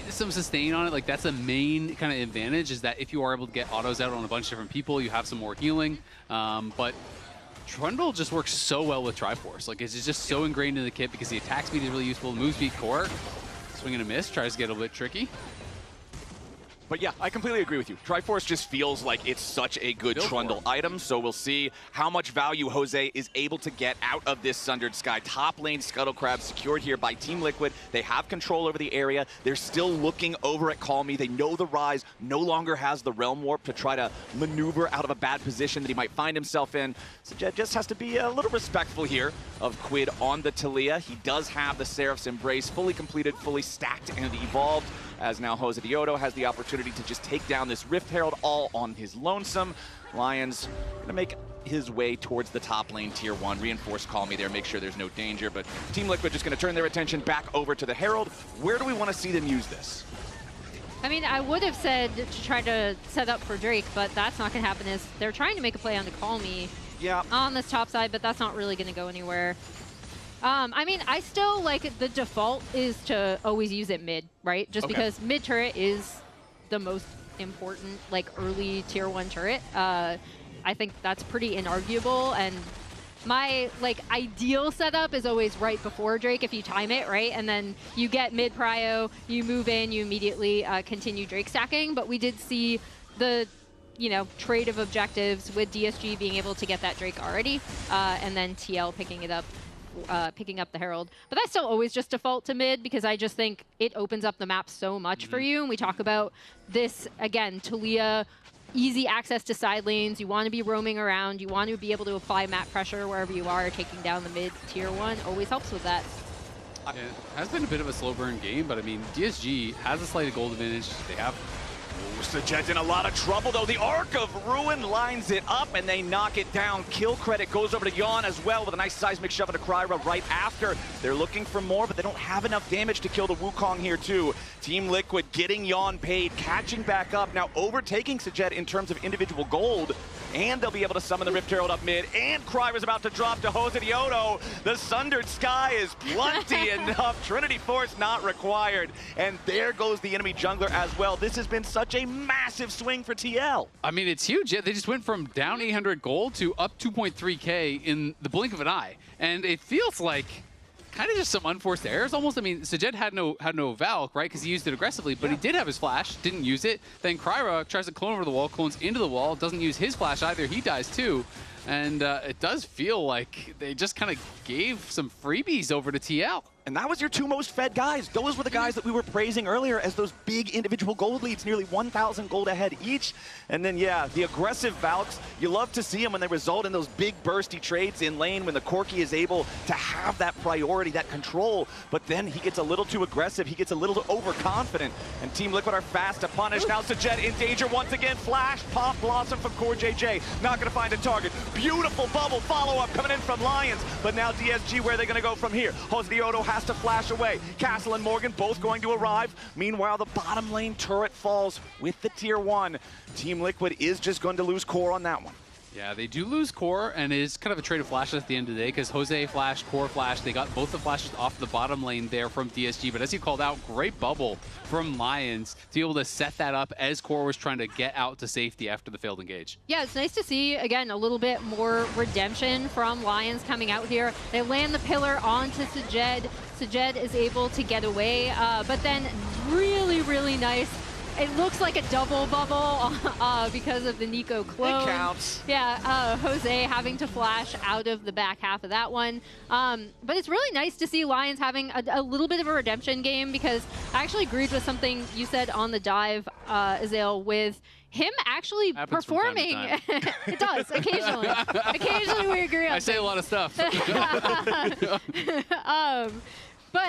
some sustain on it. Like, that's the main kind of advantage, is that if you are able to get autos out on a bunch of different people, you have some more healing. But Trundle just works so well with Triforce. Like, it's just so ingrained in the kit because the attack speed is really useful. Move speed core, swing and a miss, tries to get a bit tricky. But yeah, I completely agree with you. Triforce just feels like it's such a good Trundle item, so we'll see how much value Jose is able to get out of this Sundered Sky. Top lane Scuttle Crab secured here by Team Liquid. They have control over the area. They're still looking over at Calmy. They know the Rise no longer has the Realm Warp to try to maneuver out of a bad position that he might find himself in. So Jed just has to be a little respectful here of Quid on the Talia. He does have the Seraph's Embrace fully completed, fully stacked, and evolved, as now Jose Diodo has the opportunity to just take down this Rift Herald all on his lonesome. Lion's gonna make his way towards the top lane, tier 1, reinforce Calmy there, make sure there's no danger, but Team Liquid just gonna turn their attention back over to the Herald. Where do we want to see them use this? I mean, I would have said to try to set up for Drake, but that's not gonna happen. Is they're trying to make a play on the Calmy on this top side, but that's not really gonna go anywhere. I mean, I still like the default is to always use it mid, right? Just because mid turret is the most important, like, early tier 1 turret. I think that's pretty inarguable, and my like ideal setup is always right before Drake if you time it, right? And then you get mid prio, you move in, you immediately continue Drake stacking. But we did see the, you know, trade of objectives with DSG being able to get that Drake already, and then TL picking up the Herald. But that's still always just default to mid, because I just think it opens up the map so much for you. And we talk about this, again, Talia, easy access to side lanes. You want to be roaming around. You want to be able to apply map pressure wherever you are. Taking down the mid tier 1 always helps with that. It has been a bit of a slow burn game, but I mean, DSG has a slight gold advantage. They have Sajed's in a lot of trouble, though. The Arc of Ruin lines it up, and they knock it down. Kill credit goes over to Yon as well, with a nice seismic shove into Kryra right after. They're looking for more, but they don't have enough damage to kill the Wukong here, too. Team Liquid getting Yon paid, catching back up, now overtaking Sajed in terms of individual gold, and they'll be able to summon the Rift Herald up mid, and Kryra's about to drop to Jose Diodo. The Sundered Sky is plenty enough. Trinity Force not required, and there goes the enemy jungler as well. This has been such a massive swing for TL. I mean, it's huge. They just went from down 800 gold to up 2.3k in the blink of an eye, and it feels like kind of just some unforced errors almost. I mean, Sajed had no Valk, right? Because he used it aggressively, but he did have his flash, didn't use it. Then Kryra tries to clone over the wall, clones into the wall, doesn't use his flash either. He dies too. And it does feel like they just kind of gave some freebies over to TL. And that was your two most fed guys. Those were the guys that we were praising earlier as those big individual gold leads, nearly 1,000 gold ahead each. And then, yeah, the aggressive Valks, you love to see them when they result in those big bursty trades in lane, when the Corki is able to have that priority, that control. But then he gets a little too aggressive. He gets a little overconfident. And Team Liquid are fast to punish. Now Sajed in danger once again. Flash, pop, blossom from Core JJ. Not going to find a target. Beautiful bubble follow-up coming in from Lions. But now DSG, where are they going to go from here? Jose Diodo has to flash away. Castle and Morgan both going to arrive. Meanwhile, the bottom lane turret falls with the tier 1. Team Liquid is just going to lose core on that one. Yeah, they do lose core, and it is kind of a trade of flashes at the end of the day, because Jose flash, core flash, they got both the flashes off the bottom lane there from DSG, but as you called out, great bubble from Lions to be able to set that up as core was trying to get out to safety after the failed engage. Yeah, it's nice to see, again, a little bit more redemption from Lions coming out here. They land the pillar onto Sajed. Sajed is able to get away, but then really, really nice it looks like a double bubble because of the Nico clone. It counts. Yeah, Jose having to flash out of the back half of that one. But it's really nice to see Lions having a little bit of a redemption game, because I actually agreed with something you said on the dive, Azale, with him actually performing. It does, occasionally. Occasionally we agree on I say a lot of stuff. But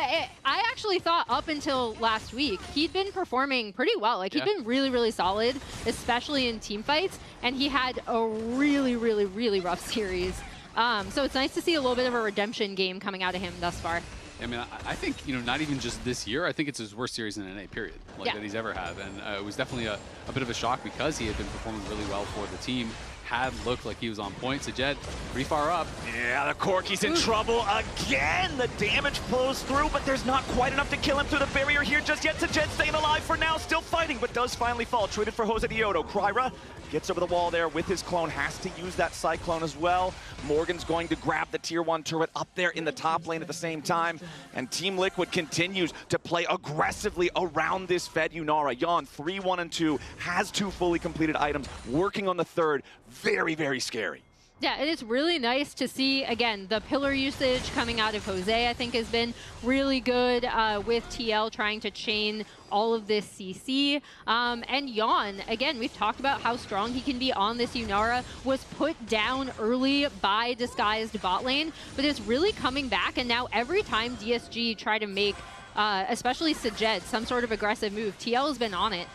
I actually thought up until last week, he'd been performing pretty well. Like, he'd been really, really solid, especially in team fights. And he had a really, really, really rough series. So it's nice to see a little bit of a redemption game coming out of him thus far. I mean, I think, not even just this year, I think it's his worst series in NA, period, that he's ever had. And it was definitely a bit of a shock because he had been performing really well for the team. Had looked like he was on point. Sajed pretty far up. Yeah, the Corky's in trouble again. The damage flows through, but there's not quite enough to kill him through the barrier here just yet. Sajed staying alive for now, still fighting, but does finally fall. Traded for Jose Diodo. Kryra gets over the wall there with his clone, has to use that Cyclone as well. Morgan's going to grab the tier 1 turret up there in the top lane at the same time. And Team Liquid continues to play aggressively around this Fed Yunara. Yon 3-1 and 2, has 2 fully completed items, working on the third. Very, very scary. Yeah, it is really nice to see, again, the pillar usage coming out of Jose, I think, has been really good with TL trying to chain all of this CC. And Yon, again, we've talked about how strong he can be on this Yunara, was put down early by disguised bot lane, but it's really coming back, and now every time DSG try to make, especially Sajed, some sort of aggressive move, TL has been on it.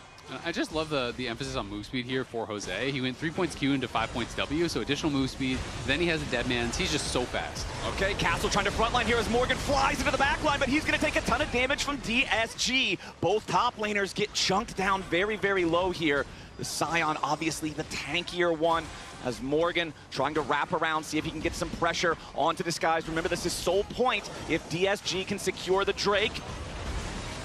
I just love the emphasis on move speed here for Jose. He went 3 points Q into 5 points W, so additional move speed. Then he has a dead man's. He's just so fast. Okay, Castle trying to frontline here as Morgan flies into the back line, but he's going to take a ton of damage from DSG. Both top laners get chunked down very, very low here. The Scion, obviously the tankier one, as Morgan trying to wrap around, see if he can get some pressure onto Disguise. Remember, this is sole point if DSG can secure the Drake.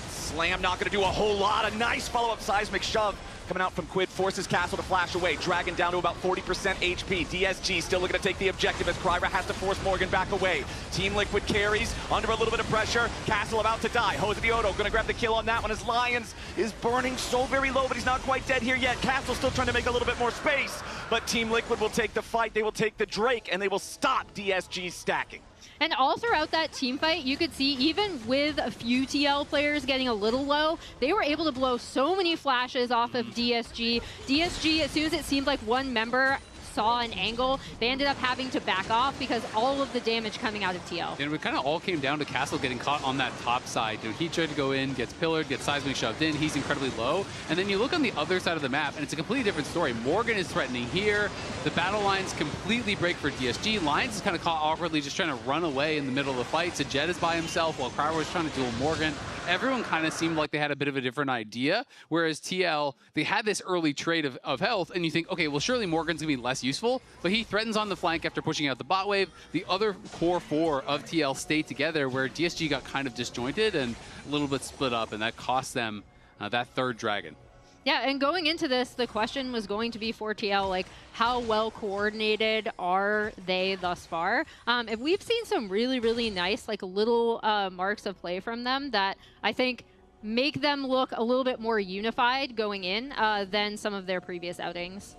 Slam not going to do a whole lot. A nice follow-up seismic shove coming out from Quid, forces Castle to flash away. Dragon down to about 40% HP. DSG still looking to take the objective as Kryra has to force Morgan back away. Team Liquid carries under a little bit of pressure. Castle about to die. Jose Diodo going to grab the kill on that one as Lions is burning so very low, but he's not quite dead here yet. Castle still trying to make a little bit more space, but Team Liquid will take the fight. They will take the Drake, and they will stop DSG's stacking. And all throughout that team fight, you could see, even with a few TL players getting a little low, they were able to blow so many flashes off of DSG. DSG, as soon as it seemed like one member saw an angle, they ended up having to back off because all of the damage coming out of TL. And it kind of all came down to Castle getting caught on that top side. He tried to go in, gets pillared, gets seismic shoved in, he's incredibly low. And then you look on the other side of the map, and it's a completely different story. Morgan is threatening here. The battle lines completely break for DSG. Lions is kind of caught awkwardly, just trying to run away in the middle of the fight. Sajed is by himself while Kryra was trying to duel Morgan. Everyone kind of seemed like they had a bit of a different idea, whereas TL, they had this early trade of health, and you think, okay, well, surely Morgan's going to be less useful, but he threatens on the flank after pushing out the bot wave. The other core 4 of TL stayed together, where DSG got kind of disjointed and a little bit split up, and that cost them that third dragon. Yeah, and going into this, the question was going to be for TL, like, how well coordinated are they thus far? If we've seen some really, really nice, like, little marks of play from them that I think make them look a little bit more unified going in than some of their previous outings.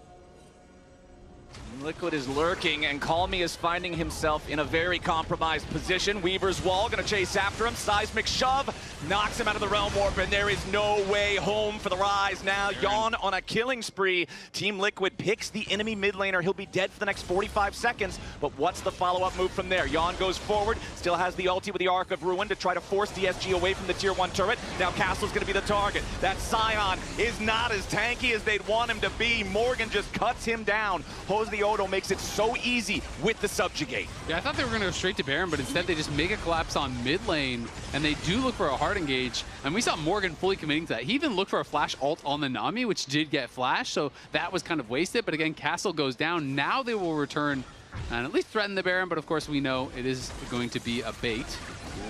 Liquid is lurking, and Calmy is finding himself in a very compromised position. Weaver's Wall going to chase after him. Seismic shove knocks him out of the Realm Warp, and there is no way home for the Rise now. Yon on a killing spree. Team Liquid picks the enemy mid laner. He'll be dead for the next 45 seconds, but what's the follow-up move from there? Yon goes forward, still has the ulti with the Arc of Ruin to try to force DSG away from the tier 1 turret. Now Castle's going to be the target. That Scion is not as tanky as they'd want him to be. Morgan just cuts him down. Jose Diodo makes it so easy with the subjugate. Yeah, I thought they were going to go straight to Baron, but instead they just make a collapse on mid lane, and they do look for a hard engage. And we saw Morgan fully committing to that. He even looked for a flash ult on the Nami, which did get flash, so that was kind of wasted. But again, Castle goes down. Now they will return and at least threaten the Baron, but of course we know it is going to be a bait.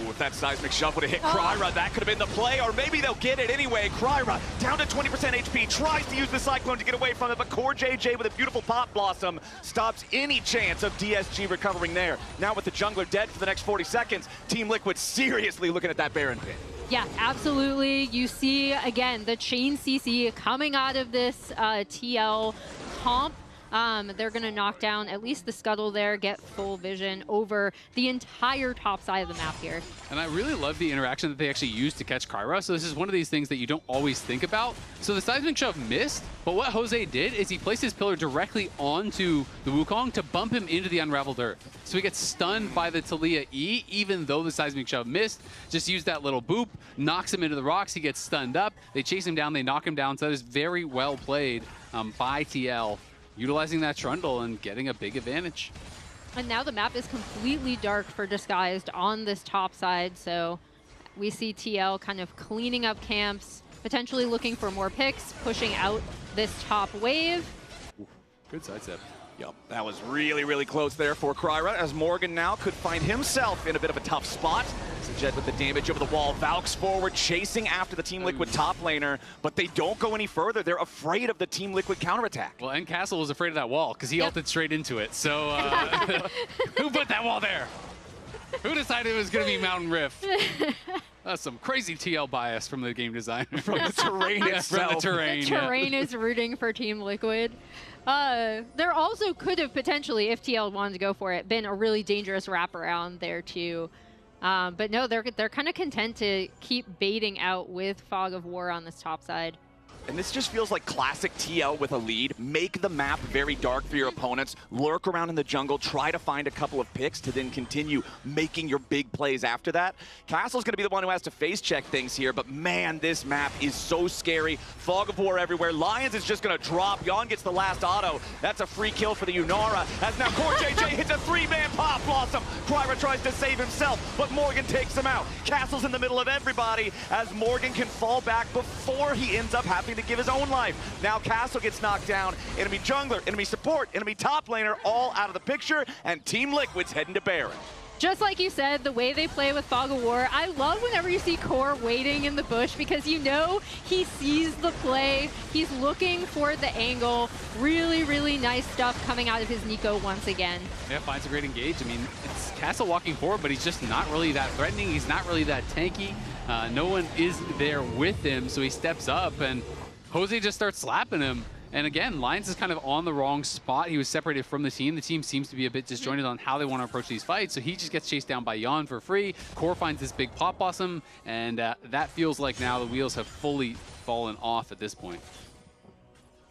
Ooh, if that seismic shove would have hit Kryra, that could have been the play, or maybe they'll get it anyway. Kryra down to 20% HP, tries to use the Cyclone to get away from it, but Core JJ with a beautiful Pop Blossom stops any chance of DSG recovering there. Now with the jungler dead for the next 40 seconds, Team Liquid seriously looking at that Baron pit. Yeah, absolutely. You see, again, the chain CC coming out of this TL comp. They're going to knock down at least the scuttle there, get full vision over the entire top side of the map here. And I really love the interaction that they actually used to catch Kyra. So this is one of these things that you don't always think about. So the seismic shove missed, but what Jose did is he placed his pillar directly onto the Wukong to bump him into the unraveled earth. So he gets stunned by the TLAW E, even though the seismic shove missed. Just used that little boop, knocks him into the rocks, he gets stunned up. They chase him down, they knock him down. So that is very well played by TL. Utilizing that trundle and getting a big advantage. And now the map is completely dark for Disguised on this top side, so we see TL kind of cleaning up camps, potentially looking for more picks, pushing out this top wave. Good sidestep. Yep, that was really, really close there for Kryra, as Morgan now could find himself in a bit of a tough spot. Jet with the damage over the wall, Valk's forward, chasing after the Team Liquid top laner, but they don't go any further. They're afraid of the Team Liquid counterattack. Well, and Castle was afraid of that wall, because he ulted straight into it. So, who put that wall there? Who decided it was going to be Mountain Rift? That's some crazy TL bias from the game designer. From the terrain itself. From the terrain, The terrain is rooting for Team Liquid. There also could have potentially, if TL wanted to go for it, been a really dangerous wraparound there too. But no, they're kind of content to keep baiting out with Fog of War on this top side. And this just feels like classic TL with a lead. Make the map very dark for your opponents. Lurk around in the jungle. Try to find a couple of picks to then continue making your big plays after that. Castle's going to be the one who has to face check things here. But man, this map is so scary. Fog of War everywhere. Lions is just going to drop. Yon gets the last auto. That's a free kill for the Unara. As now CoreJJ hits a 3-man pop blossom. Kryra tries to save himself, but Morgan takes him out. Castle's in the middle of everybody as Morgan can fall back before he ends up having to give his own life. Now Castle gets knocked down. Enemy jungler, enemy support, enemy top laner, all out of the picture, and Team Liquid's heading to Baron. Just like you said, the way they play with Fog of War, I love whenever you see Core waiting in the bush because you know he sees the play. He's looking for the angle. Really, really nice stuff coming out of his Nico once again. Yeah, finds a great engage. I mean, it's Castle walking forward, but he's just not really that threatening. He's not really that tanky. No one is there with him, so he steps up, and Jose just starts slapping him. And again, Lions is kind of on the wrong spot. He was separated from the team. The team seems to be a bit disjointed on how they want to approach these fights. So he just gets chased down by Yon for free. Core finds this big pop blossom, and that feels like now the wheels have fully fallen off at this point.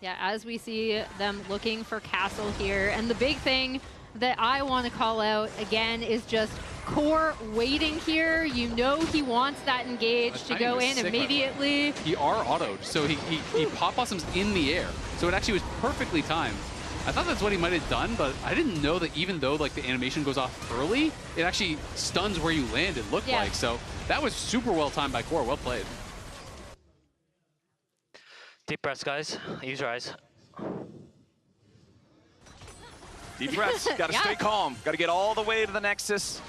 Yeah, as we see them looking for Castle here. And the big thing that I want to call out again is just Core waiting here. You know he wants that engage to go in immediately. He R-autoed, so he pop blossoms in the air. So it actually was perfectly timed. I thought that's what he might have done, but I didn't know that even though like the animation goes off early, it actually stuns where you land, it looked like. So that was super well timed by Core. Well played. Deep breaths, guys. Use your eyes. Deep breaths. Got to stay calm. Got to get all the way to the Nexus.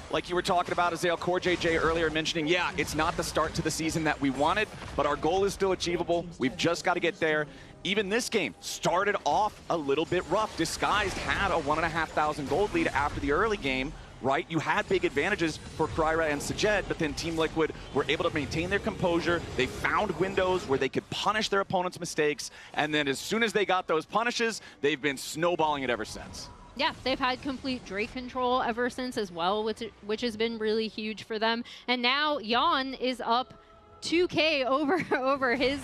Like you were talking about, Azale, CoreJJ earlier mentioning, yeah, it's not the start to the season that we wanted, but our goal is still achievable. We've just got to get there. Even this game started off a little bit rough. Disguised had a 1,500 gold lead after the early game, right? You had big advantages for Kryra and Sajed, but then Team Liquid were able to maintain their composure. They found windows where they could punish their opponent's mistakes, and then as soon as they got those punishes, they've been snowballing it ever since. Yeah, they've had complete Drake control ever since as well, which has been really huge for them. And now Yon is up 2K over his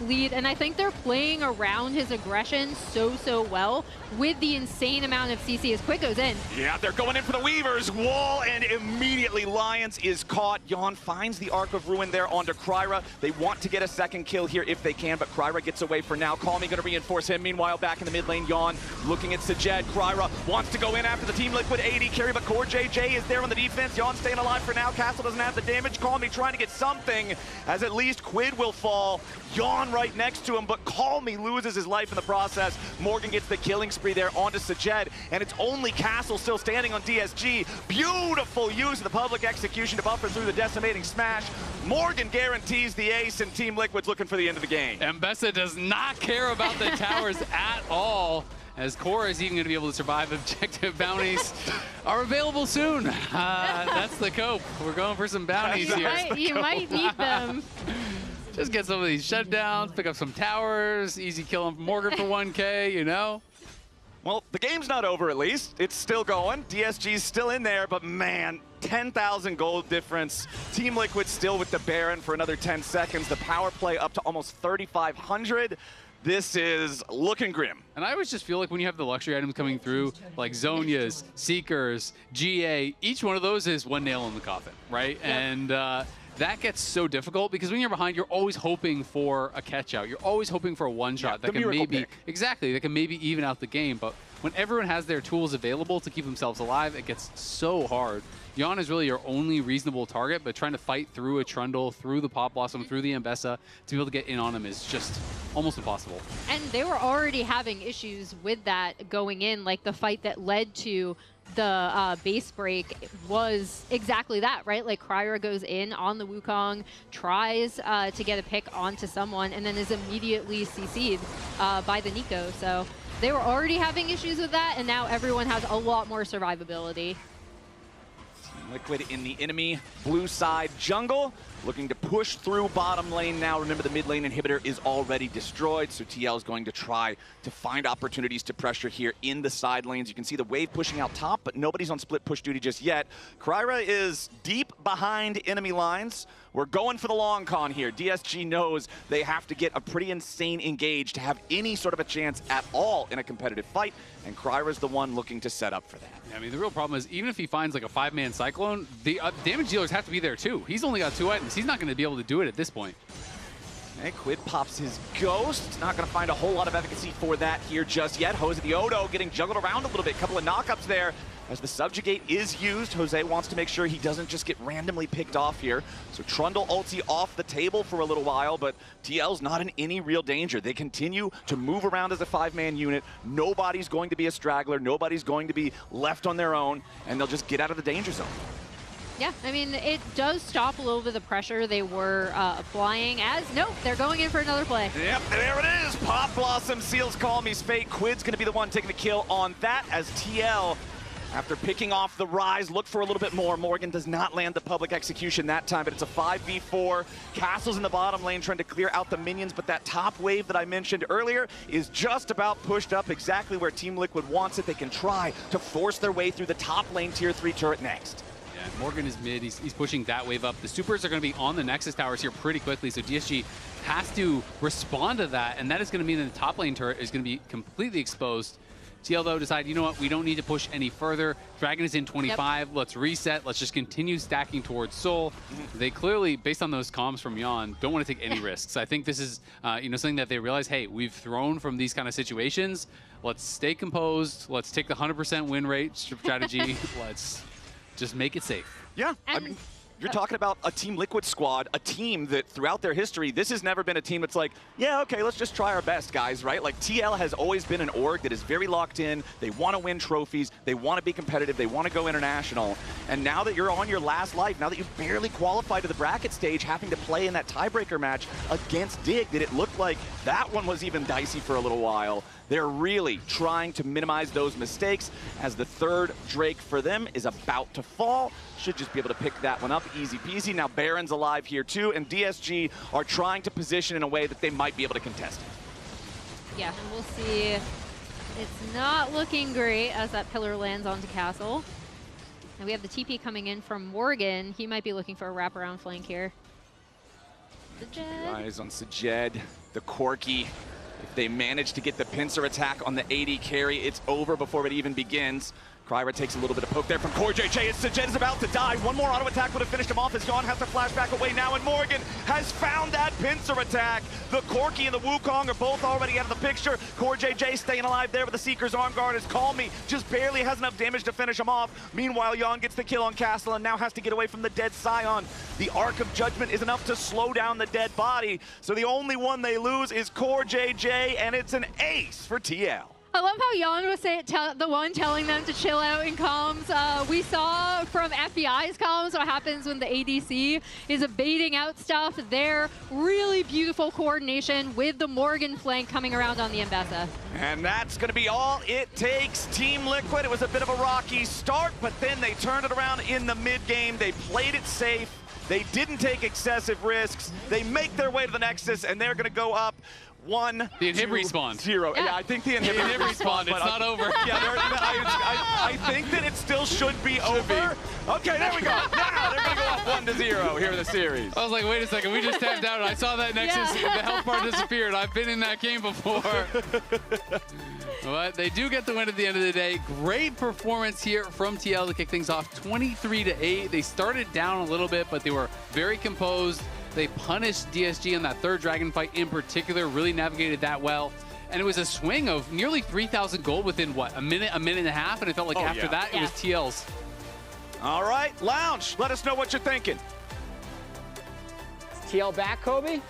lead, and I think they're playing around his aggression so well with the insane amount of CC as Quick goes in. Yeah, they're going in for the Weavers wall, and immediately Lions is caught. Yon finds the Arc of Ruin there onto Kryra. They want to get a second kill here if they can, but Kryra gets away for now. Call Me going to reinforce him. Meanwhile, back in the mid lane, Yon looking at Sajed. Kryra wants to go in after the Team Liquid AD carry, but CoreJJ is there on the defense. Yon staying alive for now. Castle doesn't have the damage. Call Me trying to get something, as at least Quid will fall. Yon right next to him, but Call Me loses his life in the process. Morgan gets the killing spree there onto Sajed, and it's only Castle still standing on DSG. Beautiful use of the public execution to buffer through the decimating smash. Morgan guarantees the ace, and Team Liquid's looking for the end of the game. Mbessa does not care about the towers at all. as Cora is even going to be able to survive. Objective bounties are available soon. That's the cope. We're going for some bounties here. You might need them. Just get some of these shutdowns, pick up some towers, easy kill on Morgan for 1K, you know? Well, the game's not over at least. It's still going. DSG's still in there, but man, 10,000 gold difference. Team Liquid still with the Baron for another 10 seconds. The power play up to almost 3,500. This is looking grim. And I always just feel like when you have the luxury items coming through, like Zhonya's, Seekers, GA, each one of those is one nail in the coffin, right? Yep. And that gets so difficult because when you're behind, you're always hoping for a catch out. You're always hoping for a one shot that can maybe that can maybe even out the game. But when everyone has their tools available to keep themselves alive, it gets so hard. Yon is really your only reasonable target, but trying to fight through a Trundle, through the Pop Blossom, through the Ambessa, to be able to get in on him is just almost impossible. And they were already having issues with that going in, like the fight that led to the base break was exactly that, right? Like Kryra goes in on the Wukong, tries to get a pick onto someone, and then is immediately CC'd by the Nico. So they were already having issues with that, and now everyone has a lot more survivability. Liquid in the enemy blue side jungle, looking to push through bottom lane now. Remember, the mid lane inhibitor is already destroyed, so TL is going to try to find opportunities to pressure here in the side lanes. You can see the wave pushing out top, but nobody's on split push duty just yet. Kryra is deep behind enemy lines. We're going for the long con here. DSG knows they have to get a pretty insane engage to have any sort of a chance at all in a competitive fight, and Kryra's the one looking to set up for that. Yeah, I mean, the real problem is even if he finds like a 5-man Cyclone, the damage dealers have to be there too. He's only got 2 items. He's not going to be able to do it at this point. Okay, Quid pops his Ghost. Not going to find a whole lot of efficacy for that here just yet. Jose the Odo getting juggled around a little bit. Couple of knockups there. As the Subjugate is used, Jose wants to make sure he doesn't just get randomly picked off here. So Trundle ulti off the table for a little while, but TL's not in any real danger. They continue to move around as a 5-man unit. Nobody's going to be a straggler. Nobody's going to be left on their own, and they'll just get out of the danger zone. Yeah, I mean, it does stop a little bit of the pressure they were applying as, nope, they're going in for another play. Yep, there it is. Pop Blossom seals Calmy's fate. Quid's going to be the one taking the kill on that as TL, after picking off the Rise, look for a little bit more. Morgan does not land the public execution that time, but it's a 5v4. Castle's in the bottom lane trying to clear out the minions, but that top wave that I mentioned earlier is just about pushed up exactly where Team Liquid wants it. They can try to force their way through the top lane tier 3 turret next. Yeah, Morgan is mid. He's pushing that wave up. The supers are going to be on the Nexus towers here pretty quickly, so DSG has to respond to that, and that is going to mean that the top lane turret is going to be completely exposed. TL, though, decide, you know what, we don't need to push any further. Dragon is in 25. Yep. Let's reset. Let's just continue stacking towards Soul. They clearly, based on those comms from Yon, don't want to take any risks. I think this is something that they realize, hey, we've thrown from these kind of situations. Let's stay composed. Let's take the 100% win rate strategy. Let's just make it safe. Yeah, I mean, you're talking about a Team Liquid squad, a team that throughout their history, this has never been a team that's like, yeah, okay, let's just try our best, guys, right? Like, TL has always been an org that is very locked in. They want to win trophies. They want to be competitive. They want to go international. And now that you're on your last life, now that you've barely qualified to the bracket stage, having to play in that tiebreaker match against Dig, that it looked like that one was even dicey for a little while. They're really trying to minimize those mistakes as the third Drake for them is about to fall. Should just be able to pick that one up easy peasy. Now Baron's alive here too, and DSG are trying to position in a way that they might be able to contest it. Yeah, and we'll see. It's not looking great as that pillar lands onto Castle. And we have the TP coming in from Morgan. He might be looking for a wraparound flank here. Sajed. Eyes on Sajed, the Corki. If they manage to get the pincer attack on the AD carry, it's over before it even begins. Kryra takes a little bit of poke there from CoreJJ. Sajed is about to die. One more auto attack would have finished him off as Yon has to flash back away now, and Morgan has found that pincer attack. The Corki and the Wukong are both already out of the picture. CoreJJ staying alive there with the Seeker's arm guard as Calmy just barely has enough damage to finish him off. Meanwhile, Yon gets the kill on Castle and now has to get away from the dead Scion. The Arc of Judgment is enough to slow down the dead body, so the only one they lose is CoreJJ, and it's an ace for TL. I love how Jan was the one telling them to chill out in comms. We saw from FBI's comms what happens when the ADC is baiting out stuff. Their really beautiful coordination with the Morgan flank coming around on the Mbessa. And that's going to be all it takes. Team Liquid, it was a bit of a rocky start, but then they turned it around in the mid-game. They played it safe. They didn't take excessive risks. They make their way to the Nexus, and they're going to go up 1-0. The inhib respawn. Yeah, I think the inhib respawn. It's not over. Yeah, I think that it still should be over. Okay, there we go. Now they're going to go up 1-0 here in the series. I was like, wait a second, we just tapped out. I saw that Nexus, the health bar disappeared. I've been in that game before. But they do get the win at the end of the day. Great performance here from TL to kick things off 23-8. They started down a little bit, but they were very composed. They punished DSG on that third dragon fight in particular, really navigated that well. And it was a swing of nearly 3,000 gold within, what, a minute and a half? And it felt like after that, it was TL's. All right, Lounge, let us know what you're thinking. Is TL back, Kobe?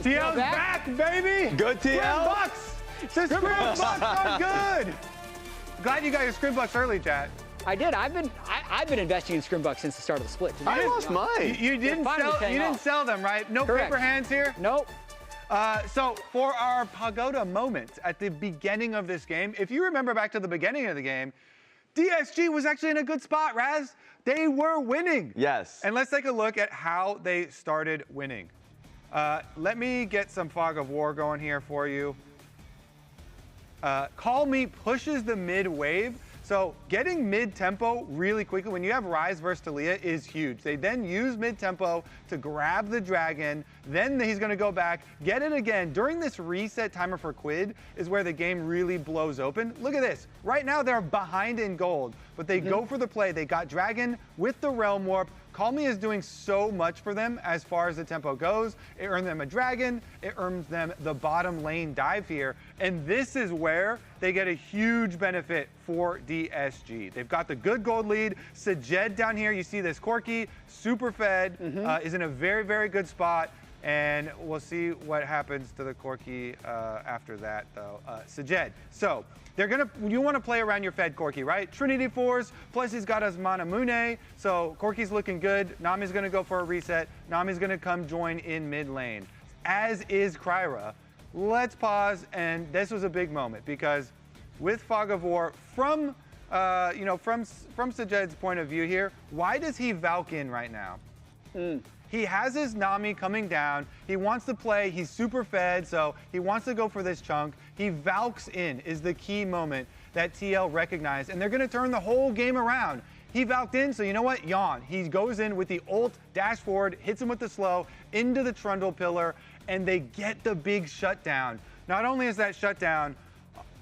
TL's back, baby! Good TL! Scrimbucks! The Scrimbucks are good! Glad you got your Scrimbucks early, chat. I did. I've been investing in Scrimbucks since the start of the split. I lost mine. You didn't sell them, right? No Correct. paper hands here? Nope. So for our Pagoda moment at the beginning of this game, if you remember back to the beginning of the game, DSG was actually in a good spot, Raz. They were winning. Yes. And let's take a look at how they started winning. Let me get some Fog of War going here for you. Call Me pushes the mid wave. So getting mid-tempo really quickly, when you have Ryze versus Talia, is huge. They then use mid-tempo to grab the dragon, then he's gonna go back, get it again. During this reset timer for Quid is where the game really blows open. Look at this. Right now they're behind in gold, but they go for the play. They got Dragon with the Realm Warp. Call Me is doing so much for them as far as the tempo goes. It earned them a dragon, it earns them the bottom lane dive here, and this is where they get a huge benefit for DSG. They've got the good gold lead. Sajed down here, you see this Corki, super fed, is in a very, very good spot, and we'll see what happens to the Corki after that, though. Sajed, so you want to play around your fed Corki, right? Trinity Force, plus he's got his Manamune, so Corki's looking good. Nami's going to go for a reset. Nami's going to come join in mid lane, as is Kryra. Let's pause, and this was a big moment because with Fog of War, from Sajed's point of view here, why does he Valk in right now? He has his Nami coming down. He wants to play. He's super fed, so he wants to go for this chunk. He Valks in is the key moment that TL recognized, and they're going to turn the whole game around. He Valked in, so you know what? Yawn. He goes in with the ult, dash forward, hits him with the slow, into the Trundle pillar, and they get the big shutdown. Not only is that shutdown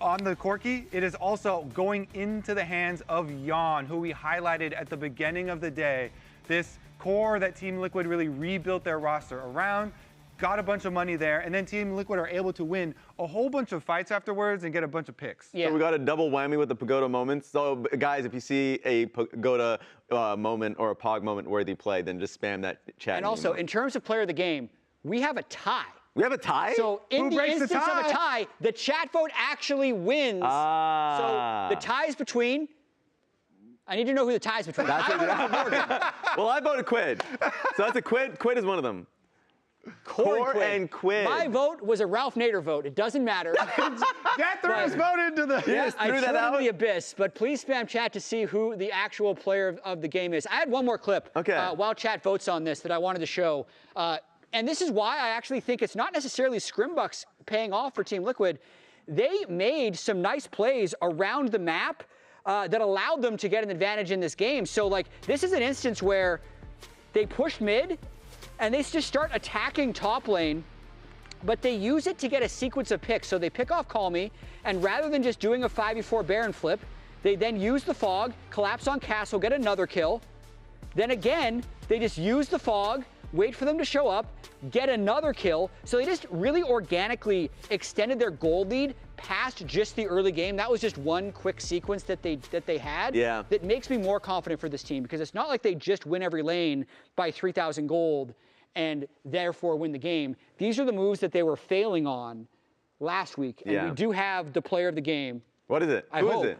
on the Corki, it is also going into the hands of Yawn, who we highlighted at the beginning of the day. This core that Team Liquid really rebuilt their roster around, got a bunch of money there, and then Team Liquid are able to win a whole bunch of fights afterwards and get a bunch of picks. Yeah. So we got a double whammy with the Pagoda moments. So guys, if you see a Pagoda moment or a Pog moment worthy play, then just spam that chat. And also, in terms of player of the game, we have a tie. We have a tie? So in the instance of a tie, the chat vote actually wins. So the tie is between... I need to know who the tie is between. Well, I voted Quid. So that's a Quid. Quid is one of them. Core and Quid. My vote was a Ralph Nader vote. It doesn't matter. That threw his vote into the... I threw that out. The abyss, but please spam chat to see who the actual player of the game is. I had one more clip while chat votes on this that I wanted to show. And this is why I actually think it's not necessarily Scrimbucks paying off for Team Liquid. They made some nice plays around the map that allowed them to get an advantage in this game. So, like, this is an instance where they push mid, and they just start attacking top lane, but they use it to get a sequence of picks. So they pick off Call Me, and rather than just doing a 5v4 Baron flip, they then use the fog, collapse on castle, get another kill. Then again, they just use the fog, wait for them to show up, get another kill. So they just really organically extended their gold lead past just the early game. That was just one quick sequence that they had that makes me more confident for this team, because it's not like they just win every lane by 3,000 gold and therefore win the game. These are the moves that they were failing on last week, and we do have the player of the game. What is it? Who is it?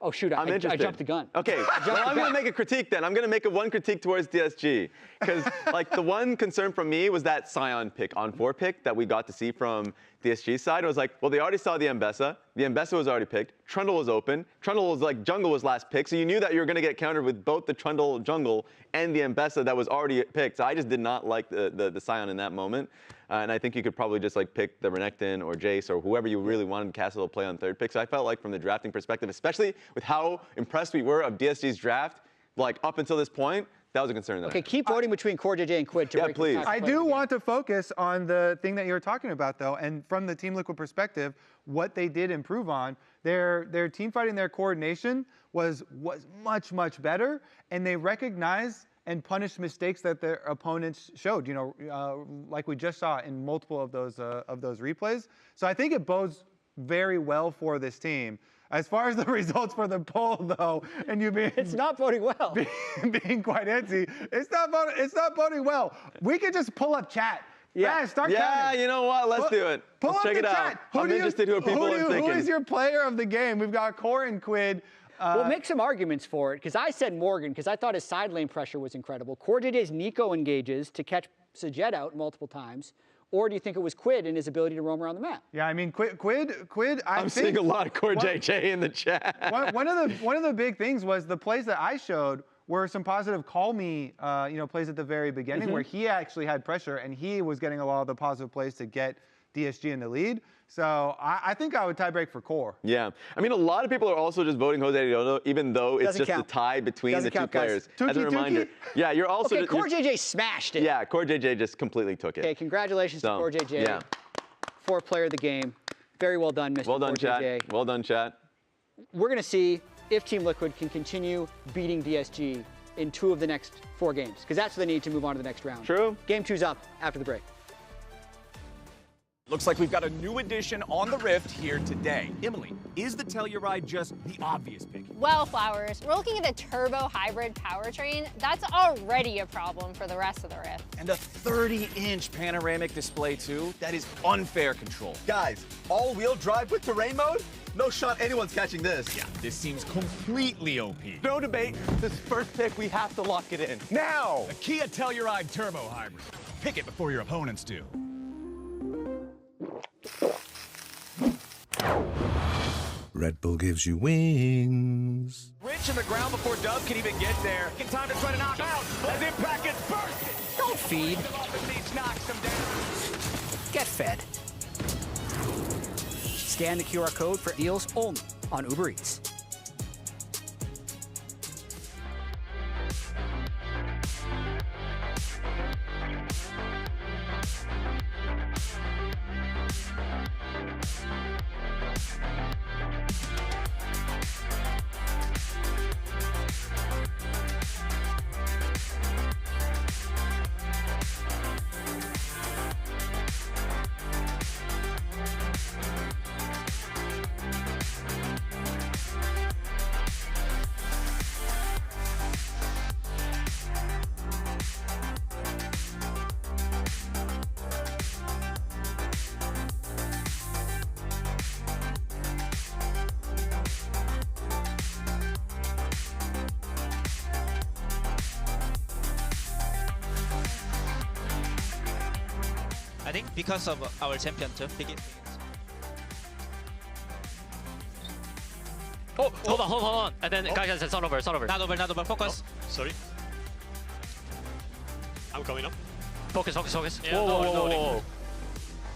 Oh, shoot, I jumped the gun. Okay, well, I'm going to make a critique then. I'm going to make one critique towards DSG. Because, like, the one concern from me was that Scion pick, on-4 pick that we got to see from DSG's side. It was like, well, they already saw the Mbessa. The Mbessa was already picked. Trundle was open. Trundle was like, jungle was last pick. So you knew that you were going to get countered with both the Trundle jungle and the Mbessa that was already picked. So I just did not like the Scion in that moment. And I think you could probably just like pick the Renekton or Jace or whoever you really wanted Castle to play on 3rd pick. So I felt like from the drafting perspective, especially with how impressed we were of DSG's draft, like up until this point, that was a concern. Okay, keep voting between CoreJJ and Quid. Yeah, please. I do want to focus on the thing that you were talking about, though, and from the Team Liquid perspective, what they did improve on. Their team fighting, their coordination was much, much better, and they recognized and punished mistakes that their opponents showed. You know, like we just saw in multiple of those replays. So I think it bodes very well for this team. As far as the results for the poll, though, and you being it's not voting well, being quite antsy, it's not voting well. We could just pull up chat. Yeah, start counting. Yeah, you know what? Let's do it. Let's check it out. I'm interested who people are thinking. Who is your player of the game? We've got Core and Quid. We'll make some arguments for it, because I said Morgan, because I thought his side lane pressure was incredible. CoreJJ's Nico engages to catch Sajet out multiple times. Or do you think it was Quid and his ability to roam around the map? Yeah, I mean, Quid. I'm seeing a lot of CoreJJ in the chat. One of the big things was the plays that I showed were some positive call me, plays at the very beginning where he actually had pressure and he was getting a lot of the positive plays to get DSG in the lead. So I think I would tie break for Core. Yeah. I mean, a lot of people are also just voting Jose Ariono, even though it's just a tie between the two players. As a reminder. Yeah, you're also... Okay, CoreJJ smashed it. Yeah, CoreJJ just completely took it. Okay, congratulations to CoreJJ. Yeah. 4th player of the game. Very well done, Mr. Well done, CoreJJ. chat. Well done, chat. We're going to see if Team Liquid can continue beating DSG in 2 of the next 4 games, because that's what they need to move on to the next round. True. Game 2's up after the break. Looks like we've got a new addition on the Rift here today. Emily, is the Telluride just the obvious pick? Well, Flowers, we're looking at the turbo hybrid powertrain. That's already a problem for the rest of the Rift. And a 30-inch panoramic display, too? That is unfair control. Guys, all-wheel drive with terrain mode? No shot anyone's catching this. Yeah, this seems completely OP. No debate. This first pick, we have to lock it in. Now! The Kia Telluride Turbo Hybrid. Pick it before your opponents do. Red Bull gives you wings. Rich in the ground before Dub can even get there. In time to try to knock out as Impact gets bursted. Don't feed. Knocks him down. Get fed. Scan the QR code for deals only on Uber Eats. I think because of our champion too. Oh, hold on. And then guys, it's not over. Not over. Focus. Oh, sorry. I'm coming up. Focus. Yeah, Whoa.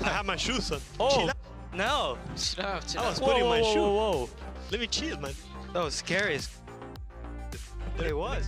I have my shoes on. Oh, Chill out. no. Chill out. I was putting my shoe. Whoa. Let me chill, man. That was scary. There it was.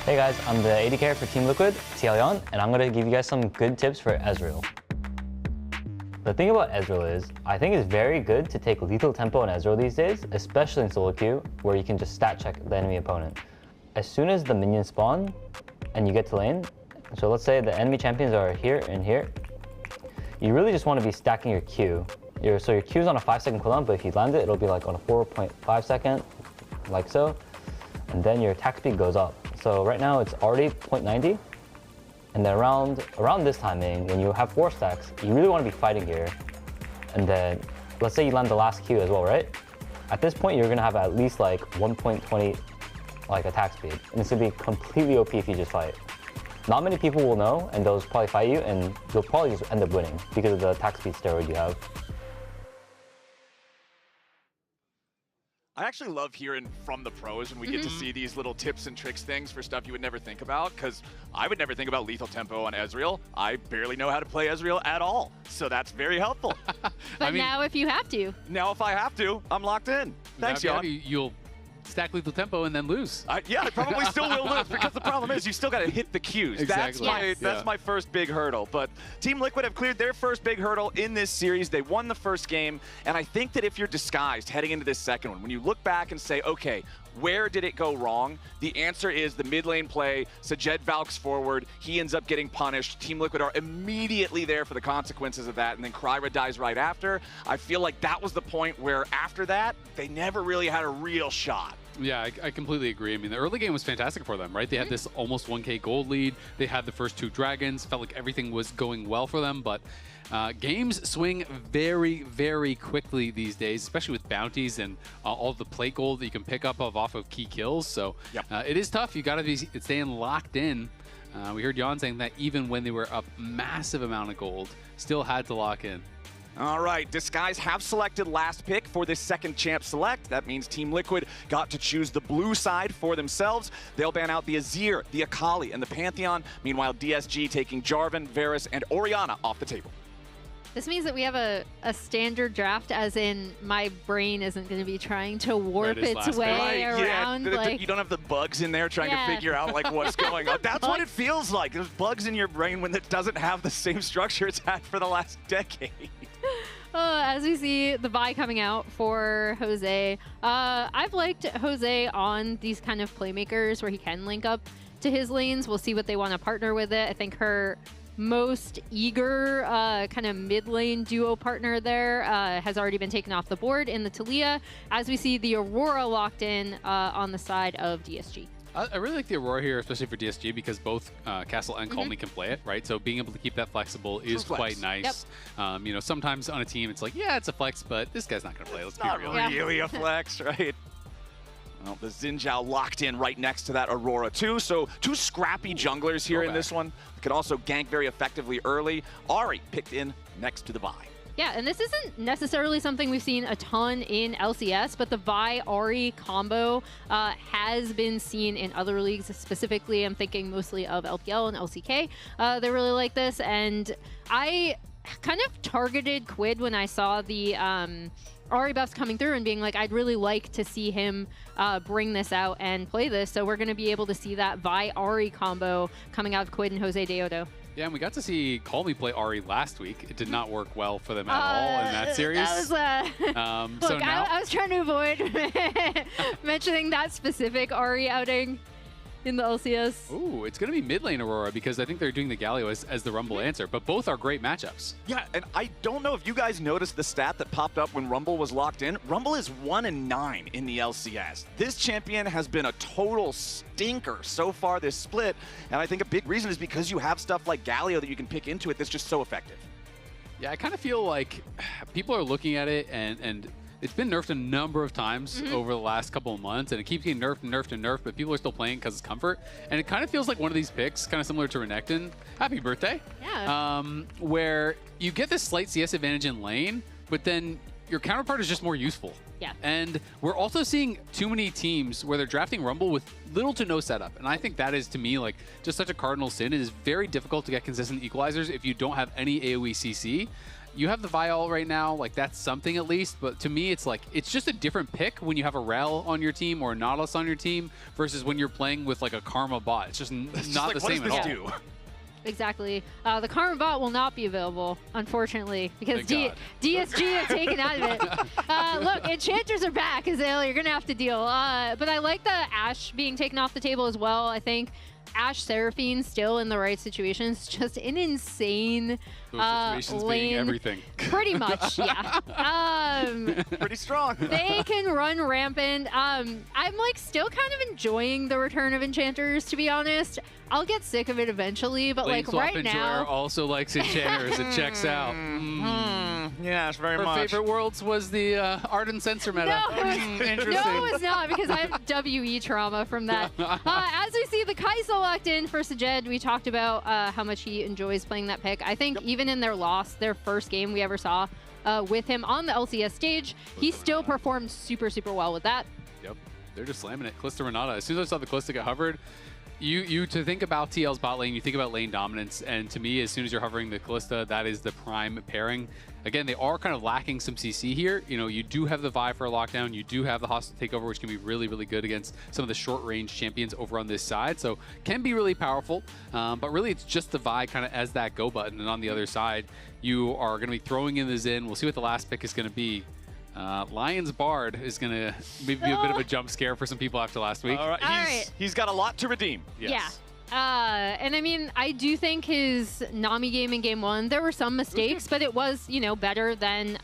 Hey guys, I'm the AD carry for Team Liquid, Lyon, and I'm gonna give you guys some good tips for Ezreal. The thing about Ezreal is, I think it's very good to take lethal tempo on Ezreal these days, especially in solo queue, where you can just stat check the enemy opponent. As soon as the minions spawn, and you get to lane, so let's say the enemy champions are here and here, you really just want to be stacking your Q. So your Q is on a 5-second cooldown, but if you land it, it'll be like on a 4.5 second, like so, and then your attack speed goes up. So right now it's already 0.90, and then around this timing, when you have 4 stacks, you really want to be fighting here. And then, let's say you land the last Q as well, right? At this point, you're gonna have at least like 1.20 like attack speed, and it's gonna be completely OP if you just fight. Not many people will know, and they'll just probably fight you, and you'll probably just end up winning because of the attack speed steroid you have. I actually love hearing from the pros when we get to see these little tips and tricks things for stuff you would never think about, because I would never think about lethal tempo on Ezreal. I barely know how to play Ezreal at all, so that's very helpful. But now if you have to. Now if I have to, I'm locked in. Thanks, Jan. You'll stack lethal tempo and then lose. Yeah, I probably still will lose, because the problem is you still got to hit the Qs. Exactly. That's my first big hurdle. But Team Liquid have cleared their first big hurdle in this series. They won the first game, and I think that if you're disguised heading into this second one, when you look back and say, okay, where did it go wrong? The answer is the mid lane play. Sajed Valks forward. He ends up getting punished. Team Liquid are immediately there for the consequences of that, and then Kryra dies right after. I feel like that was the point where after that, they never really had a real shot. Yeah, I completely agree. I mean, the early game was fantastic for them, right? They had this almost 1K gold lead. They had the first 2 dragons. Felt like everything was going well for them, but games swing very, very quickly these days, especially with bounties and all the plate gold that you can pick up off of key kills. So it is tough. You got to be staying locked in. We heard Jan saying that even when they were up massive amount of gold, still had to lock in. All right, Disguise have selected last pick for this second champ select. That means Team Liquid got to choose the blue side for themselves. They'll ban out the Azir, the Akali, and the Pantheon. Meanwhile, DSG taking Jarvan, Varus, and Orianna off the table. This means that we have a standard draft, as in my brain isn't going to be trying to warp its way around. Yeah, like, you don't have the bugs in there trying to figure out like what's going on. That's what it feels like. There's bugs in your brain when it doesn't have the same structure it's had for the last decade. As we see the buy coming out for Jose, I've liked Jose on these kind of playmakers where he can link up to his lanes. We'll see what they want to partner with it. I think her most eager kind of mid lane duo partner there has already been taken off the board in the TLAW, as we see the Aurora locked in on the side of DSG. I really like the Aurora here, especially for DSG, because both Castle and Calmy can play it, right? So being able to keep that flexible is quite nice. Yep. You know, sometimes on a team, it's like, yeah, it's a flex, but this guy's not going to play. Let's be real. Not really a flex, right? Well, the Xin Zhao locked in right next to that Aurora too. So 2 scrappy junglers here in this one. Could also gank very effectively early. Ahri picked in next to the Vi. Yeah, and this isn't necessarily something we've seen a ton in LCS, but the Vi-Ahri combo has been seen in other leagues. Specifically, I'm thinking mostly of LPL and LCK. They really like this, and I kind of targeted Quid when I saw the Ahri buffs coming through and being like, I'd really like to see him bring this out and play this. So we're going to be able to see that Vi-Ahri combo coming out of Quid and Jose Deodo. Yeah, and we got to see Calmy play Ahri last week. It did not work well for them at all in that series. That was, so look, now I was trying to avoid mentioning that specific Ahri outing in the LCS. Ooh, it's going to be mid lane Aurora, because I think they're doing the Galio as the Rumble answer, but both are great matchups. Yeah, and I don't know if you guys noticed the stat that popped up when Rumble was locked in. Rumble is 1-9 in the LCS. This champion has been a total stinker so far this split, and I think a big reason is because you have stuff like Galio that you can pick into it that's just so effective. Yeah, I kind of feel like people are looking at it, and it's been nerfed a number of times over the last couple of months, and it keeps getting nerfed and nerfed and nerfed, but people are still playing because it's comfort. And it kind of feels like one of these picks, kind of similar to Renekton. Happy birthday. Yeah. Where you get this slight CS advantage in lane, but then your counterpart is just more useful. Yeah. And we're also seeing too many teams where they're drafting Rumble with little to no setup. And I think that is, to me, like just such a cardinal sin. It is very difficult to get consistent equalizers if you don't have any AoE CC. you have the Viol right now, like that's something at least, but to me it's like, it's just a different pick when you have a Rel on your team or a Nautilus on your team versus when you're playing with like a Karma bot. It's just not the same at all. Do? Exactly. The Karma bot will not be available, unfortunately, because DSG have taken out of it. Look, Enchanters are back, Azale. You're going to have to deal. But I like the Ashe being taken off the table as well. I think Ashe Seraphine still in the right situations. Just an insane situations lane. Being everything. Pretty much, yeah. Pretty strong. They can run rampant. I'm like still kind of enjoying the return of Enchanters, to be honest. I'll get sick of it eventually, but Lane like right now. also likes Enchanters. It checks out. Yes, very Her much. Her favorite worlds was the Ardent Sensor meta. Interesting. No, it's not, because I have WE trauma from that. As we see the Kaisa locked in for Sajed, we talked about how much he enjoys playing that pick. I think even in their loss, their first game we ever saw with him on the LCS stage, he still performed super, super well with that. Yep, they're just slamming it. Kalista Renata, as soon as I saw the Kalista get hovered, you to think about TL's bot lane, you think about lane dominance, and to me, as soon as you're hovering the Kalista, that is the prime pairing. Again, they are kind of lacking some CC here. You know, you do have the Vi for a lockdown, you do have the hostile takeover, which can be really, really good against some of the short-range champions over on this side, so can be really powerful, but really it's just the Vi kind of as that go button, and on the other side, you are going to be throwing in the Xin. We'll see what the last pick is going to be. Lion's Bard is going to maybe be a bit of a jump scare for some people after last week. All right, he's got a lot to redeem. Yes. Yeah. And I mean, I do think his Nami game in game 1, there were some mistakes, but it was, you know, better than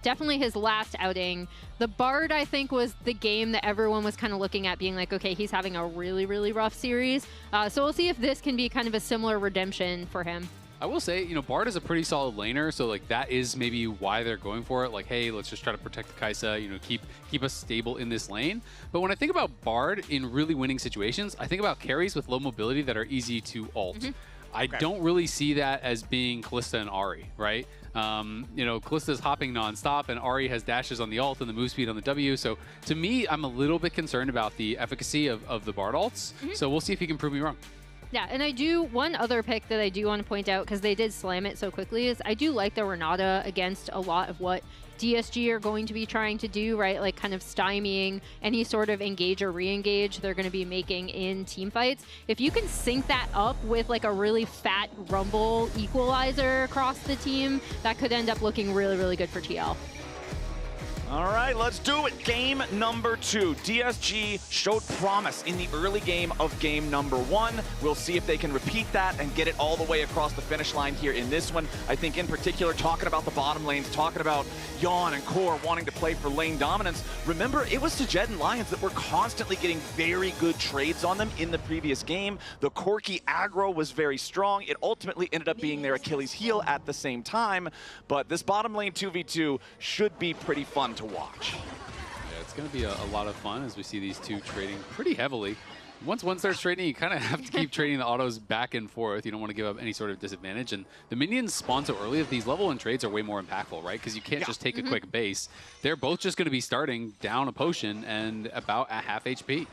definitely his last outing. The Bard, I think, was the game that everyone was kind of looking at being like, okay, he's having a really, really rough series. So we'll see if this can be kind of a similar redemption for him. I will say, you know, Bard is a pretty solid laner, so like that is maybe why they're going for it. Like, hey, let's just try to protect the Kaisa, you know, keep us stable in this lane. But when I think about Bard in really winning situations, I think about carries with low mobility that are easy to ult. I don't really see that as being Kalista and Ahri, right? You know, Kalista's hopping nonstop, and Ahri has dashes on the ult and the move speed on the W. So to me, I'm a little bit concerned about the efficacy of the Bard ults. So we'll see if he can prove me wrong. Yeah, and I do, one other pick that I do want to point out, because they did slam it so quickly, is I do like the Renata against a lot of what DSG are going to be trying to do, right? Like kind of stymieing any sort of engage or re-engage they're going to be making in team fights. If you can sync that up with like a really fat rumble equalizer across the team, that could end up looking really, really good for TL. All right, let's do it. Game number 2. DSG showed promise in the early game of game number 1. We'll see if they can repeat that and get it all the way across the finish line here in this one. I think in particular, talking about the bottom lanes, talking about Yawn and Core wanting to play for lane dominance. Remember, it was Sajed and Lions that were constantly getting very good trades on them in the previous game. The Corki aggro was very strong. It ultimately ended up being their Achilles heel at the same time. But this bottom lane 2v2 should be pretty fun to watch. Yeah, it's going to be a lot of fun as we see these two trading pretty heavily. Once one starts trading, you kind of have to keep trading the autos back and forth. You don't want to give up any sort of disadvantage. And the minions spawn so early that these level 1 trades are way more impactful, right? Because you can't just take a quick base. They're both just going to be starting down a potion and about at half HP.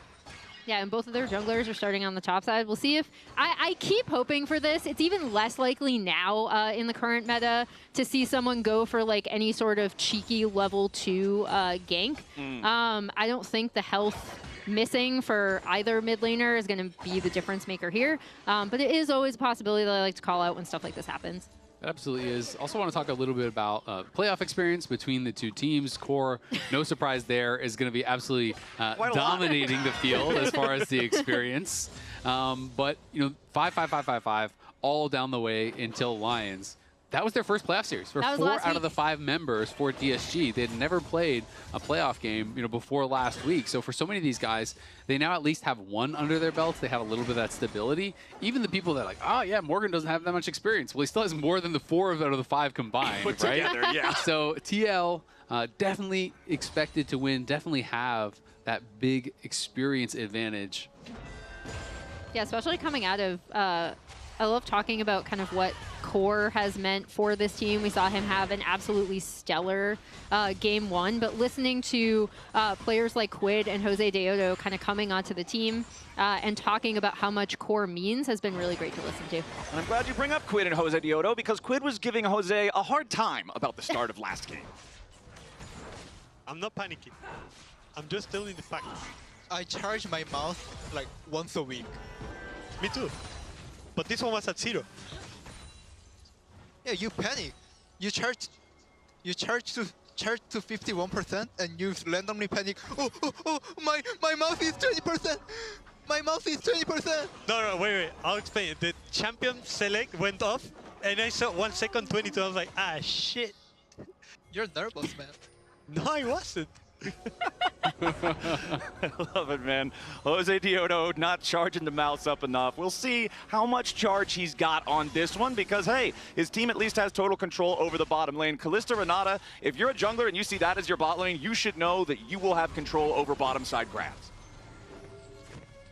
Yeah, and both of their junglers are starting on the top side. We'll see if... I keep hoping for this. It's even less likely now in the current meta to see someone go for like any sort of cheeky level 2 gank. I don't think the health missing for either mid laner is going to be the difference maker here. But it is always a possibility that I like to call out when stuff like this happens. It absolutely is. Also want to talk a little bit about playoff experience between the two teams. Core, no surprise there, is going to be absolutely dominating the field as far as the experience. But, you know, 5-5-5-5-5 all down the way until Lions. That was their first playoff series for 4 out of the 5 members for DSG. They had never played a playoff game, you know, before last week. So for so many of these guys, they now at least have one under their belts. They have a little bit of that stability. Even the people that are like, oh yeah, Morgan doesn't have that much experience. Well, he still has more than the 4 out of the 5 combined, Put right? together, yeah. So TL definitely expected to win, definitely have that big experience advantage. Yeah, especially coming out of, I love talking about kind of what Core has meant for this team. We saw him have an absolutely stellar game 1, but listening to players like Quid and Jose Deodo kind of coming onto the team and talking about how much Core means has been really great to listen to. And I'm glad you bring up Quid and Jose Deodo, because Quid was giving Jose a hard time about the start of last game. I'm not panicking. I'm just telling the facts. I charge my mouse like once a week. Me too. But this one was at 0. Yeah, you panic. You charge to 51% and you randomly panic. Oh, my mouse is 20%. My mouse is 20%. No, wait. I'll explain it. The champion select went off, and I saw 1 second 22. I was like, ah, shit. You're nervous, man. No, I wasn't. I love it, man. Jose Deodo not charging the mouse up enough. We'll see how much charge he's got on this one, because, hey, his team at least has total control over the bottom lane. Kalista Renata, if you're a jungler and you see that as your bot lane, you should know that you will have control over bottom side grabs.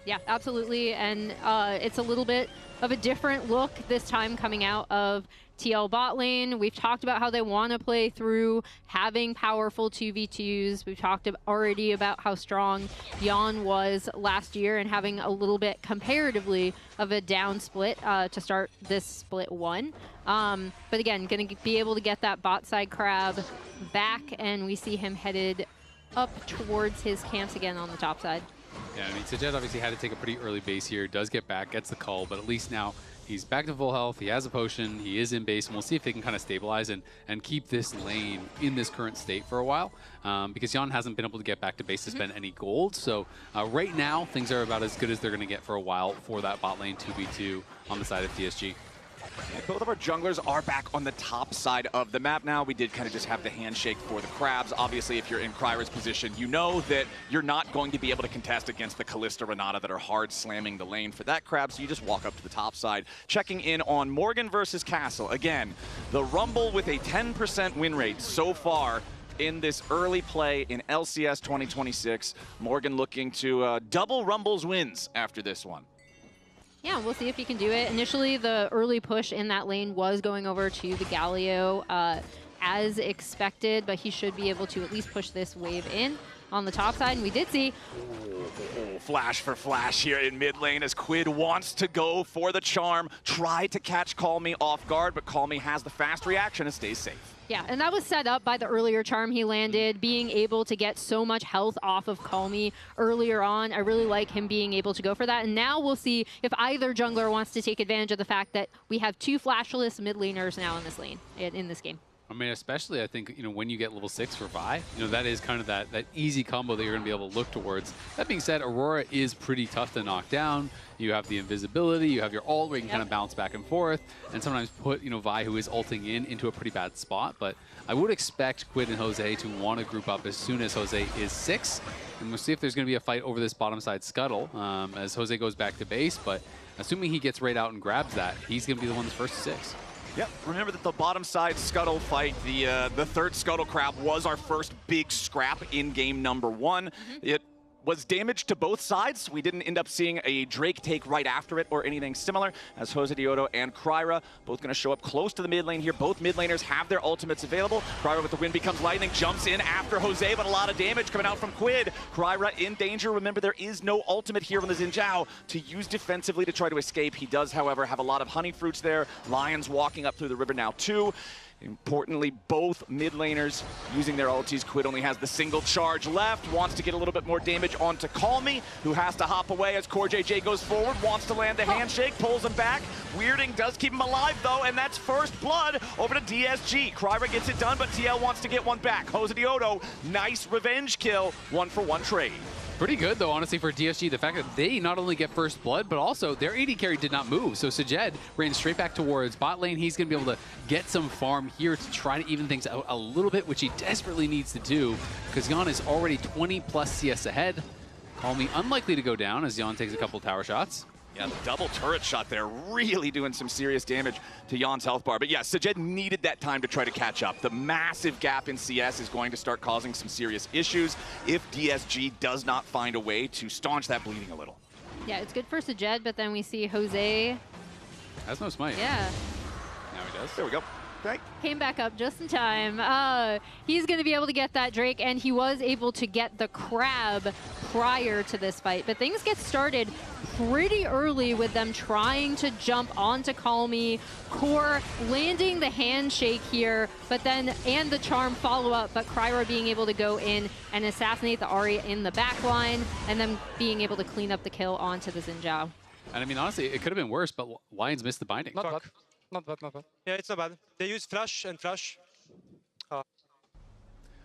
Yeah, absolutely. And it's a little bit of a different look this time coming out of TL bot lane. We've talked about how they want to play through having powerful 2v2s. We've talked already about how strong Yon was last year and having a little bit comparatively of a down split to start this split 1. But again, going to be able to get that bot side crab back, and we see him headed up towards his camps again on the top side. Yeah, I mean, Sajed obviously had to take a pretty early base here, does get back, gets the cull, but at least now he's back to full health, he has a potion, he is in base, and we'll see if they can kind of stabilize and keep this lane in this current state for a while, because Jan hasn't been able to get back to base to spend any gold. So right now, things are about as good as they're going to get for a while for that bot lane 2v2 on the side of DSG. And both of our junglers are back on the top side of the map now. We did kind of just have the handshake for the crabs. Obviously, if you're in Kryra's position, you know that you're not going to be able to contest against the Kalista Renata that are hard slamming the lane for that crab, so you just walk up to the top side. Checking in on Morgan versus Castle. Again, the Rumble with a 10% win rate so far in this early play in LCS 2026. Morgan looking to double Rumble's wins after this one. Yeah, we'll see if he can do it. Initially, the early push in that lane was going over to the Galio as expected, but he should be able to at least push this wave in on the top side. And we did see flash for flash here in mid lane as Quid wants to go for the charm, try to catch Call Me off guard, but Call Me has the fast reaction and stays safe. Yeah, and that was set up by the earlier charm he landed, being able to get so much health off of Call Me earlier on. I really like him being able to go for that. And now we'll see if either jungler wants to take advantage of the fact that we have 2 flashless mid laners now in this lane, in this game. I mean, especially I think, you know, when you get level 6 for Vi, you know, that is kind of that easy combo that you're going to be able to look towards. That being said, Aurora is pretty tough to knock down. You have the invisibility, you have your ult where you can kind of bounce back and forth, and sometimes put, you know, Vi, who is ulting into a pretty bad spot. But I would expect Quid and Jose to want to group up as soon as Jose is 6. And we'll see if there's going to be a fight over this bottom side scuttle as Jose goes back to base. But assuming he gets right out and grabs that, he's going to be the one that's first to 6. Yep, remember that the bottom side scuttle fight, the third scuttle crab was our first big scrap in game number 1. It was damage to both sides. We didn't end up seeing a Drake take right after it or anything similar, as Jose Deodo and Kryra both going to show up close to the mid lane here. Both mid laners have their ultimates available. Kryra with the win becomes lightning, jumps in after Jose, but a lot of damage coming out from Quid. Kryra in danger. Remember, there is no ultimate here on the Xin Zhao to use defensively to try to escape. He does, however, have a lot of honey fruits there. Lions walking up through the river now too. Importantly, both mid laners using their ultis. Quid only has the single charge left, wants to get a little bit more damage onto Call Me, who has to hop away as Core JJ goes forward, wants to land the handshake, pulls him back. Weirding does keep him alive though, and that's first blood over to DSG. Kryra gets it done, but TL wants to get one back. Jose Deodo, nice revenge kill, 1-for-1 trade. Pretty good, though, honestly, for DSG. The fact that they not only get first blood, but also their AD carry did not move. So Sajed ran straight back towards bot lane. He's going to be able to get some farm here to try to even things out a little bit, which he desperately needs to do, because Jan is already 20+ CS ahead. Call Me unlikely to go down as Jan takes a couple tower shots. Yeah, the double turret shot there really doing some serious damage to Jan's health bar. But yeah, Sajed needed that time to try to catch up. The massive gap in CS is going to start causing some serious issues if DSG does not find a way to staunch that bleeding a little. Yeah, it's good for Sajed, but then we see Jose has no smite. Yeah. Now does. There we go. Okay. Came back up just in time. He's going to be able to get that Drake, and he was able to get the Crab prior to this fight. But things get started pretty early with them trying to jump onto Call Me. Core landing the handshake here, but then, and the charm follow-up, but Kryra being able to go in and assassinate the Ahri in the back line, and then being able to clean up the kill onto the Xin Zhao. And I mean, honestly, it could have been worse, but Lions missed the binding. Not bad. Not bad, not bad. Yeah, it's not bad. They use flash and flash. I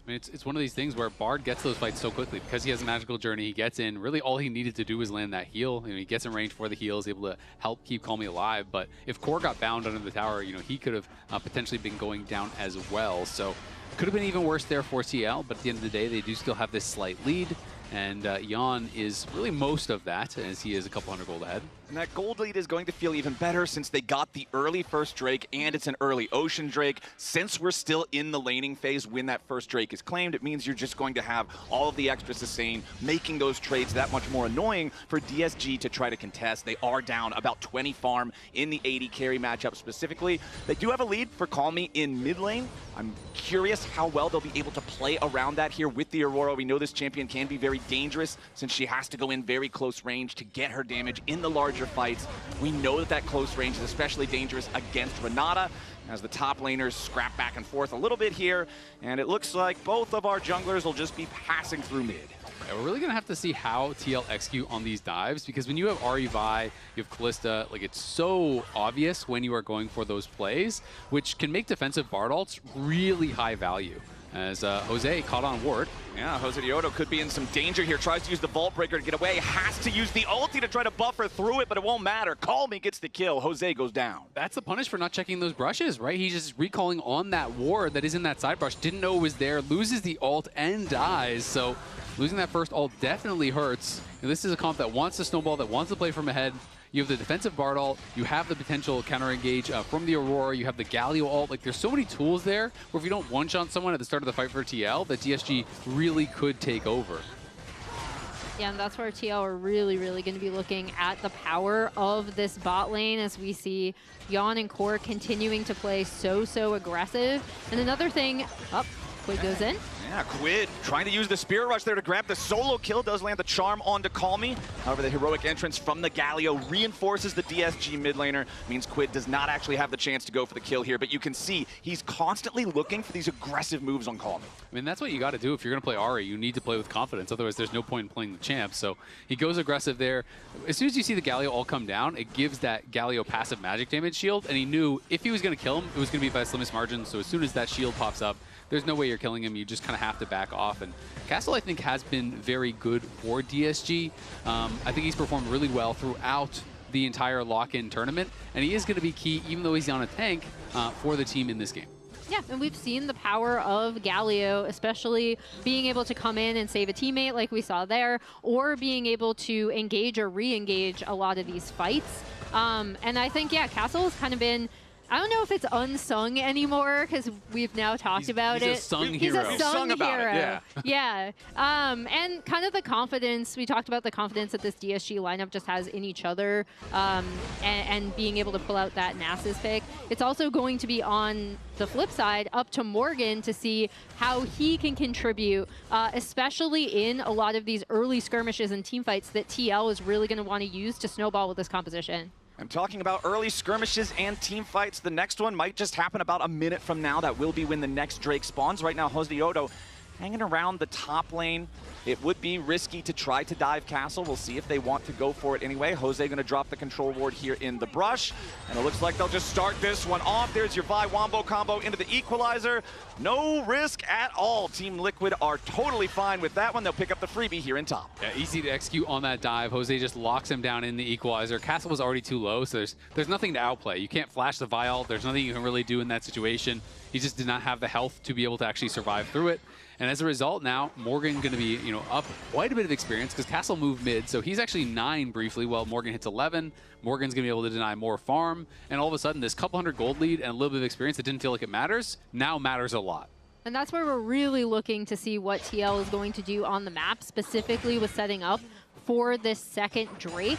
mean, it's one of these things where Bard gets those fights so quickly because he has a magical journey. He gets in. Really, all he needed to do was land that heal. You know, he gets in range for the heal, is able to help keep Call Me alive. But if Core got bound under the tower, you know, he could have potentially been going down as well. So could have been even worse there for TL. But at the end of the day, they do still have this slight lead. And Jan is really most of that, as he is a couple hundred gold ahead. And that gold lead is going to feel even better since they got the early first Drake, and it's an early Ocean Drake. Since we're still in the laning phase when that first Drake is claimed, it means you're just going to have all of the extra sustain, making those trades that much more annoying for DSG to try to contest. They are down about 20 farm in the 80 carry matchup specifically. They do have a lead for Call Me in mid lane. I'm curious how well they'll be able to play around that here with the Aurora. We know this champion can be very dangerous since she has to go in very close range to get her damage in the larger fights. We know that that close range is especially dangerous against Renata as the top laners scrap back and forth a little bit here, and it looks like both of our junglers will just be passing through mid. Yeah, we're really going to have to see how TL execute on these dives, because when you have Ahri Vi, you have Kalista, like, it's so obvious when you are going for those plays, which can make defensive Bard ults really high value. As Jose caught on ward. Yeah, Jose Diodo could be in some danger here. Tries to use the Vault Breaker to get away. Has to use the ulti to try to buffer through it, but it won't matter. Call Me gets the kill. Jose goes down. That's the punish for not checking those brushes, right? He's just recalling on that ward that is in that side brush. Didn't know it was there. Loses the ult and dies. So losing that first ult definitely hurts. And this is a comp that wants to snowball, that wants to play from ahead. You have the defensive Bard ult, you have the potential counter engage from the Aurora, you have the Galio ult. Like, there's so many tools there where if you don't one-shot someone at the start of the fight for TL, that DSG really could take over. Yeah, and that's where TL are really, really going to be looking at the power of this bot lane as we see Jan and Core continuing to play so aggressive. And another thing, Quid goes in. Yeah, Quid trying to use the Spirit Rush there to grab the solo kill. Does land the charm onto Call Me. However, the heroic entrance from the Galio reinforces the DSG mid laner. Means Quid does not actually have the chance to go for the kill here, but you can see he's constantly looking for these aggressive moves on Call Me. I mean, that's what you got to do if you're going to play Ahri. You need to play with confidence. Otherwise, there's no point in playing the champ. So he goes aggressive there. As soon as you see the Galio all come down, it gives that Galio passive magic damage shield, and he knew if he was going to kill him, it was going to be by the slimmest margin. So as soon as that shield pops up, there's no way you're killing him. You just kind of have to back off. And Castle, I think, has been very good for DSG. I think he's performed really well throughout the entire lock-in tournament, and he is going to be key, even though he's on a tank, for the team in this game. Yeah, and we've seen the power of Galio, especially being able to come in and save a teammate like we saw there, or being able to engage or re-engage a lot of these fights. And I think, yeah, Castle has kind of been, I don't know if it's unsung anymore because we've now talked about it. He's a sung hero. He's a sung hero. Yeah. Yeah. And kind of the confidence, we talked about the confidence that this DSG lineup just has in each other, and being able to pull out that Nasus pick. It's also going to be on the flip side up to Morgan to see how he can contribute, especially in a lot of these early skirmishes and team fights that TL is really going to want to use to snowball with this composition. I'm talking about early skirmishes and team fights. The next one might just happen about a minute from now. That will be when the next Drake spawns. Right now, Jose Diodo hanging around the top lane. It would be risky to try to dive Castle. We'll see if they want to go for it anyway. Jose going to drop the control ward here in the brush. And it looks like they'll just start this one off. There's your Vi Wombo combo into the equalizer. No risk at all. Team Liquid are totally fine with that one. They'll pick up the freebie here in top. Yeah, easy to execute on that dive. Jose just locks him down in the equalizer. Castle was already too low, so there's nothing to outplay. You can't flash the Vi. There's nothing you can really do in that situation. He just did not have the health to be able to actually survive through it. And as a result, now Morgan going to be, up quite a bit of experience because Castle moved mid, so he's actually 9 briefly while Morgan hits 11. Morgan's going to be able to deny more farm, and all of a sudden, this couple hundred gold lead and a little bit of experience that didn't feel like it matters, now matters a lot. And that's where we're really looking to see what TL is going to do on the map, specifically with setting up for this second Drake,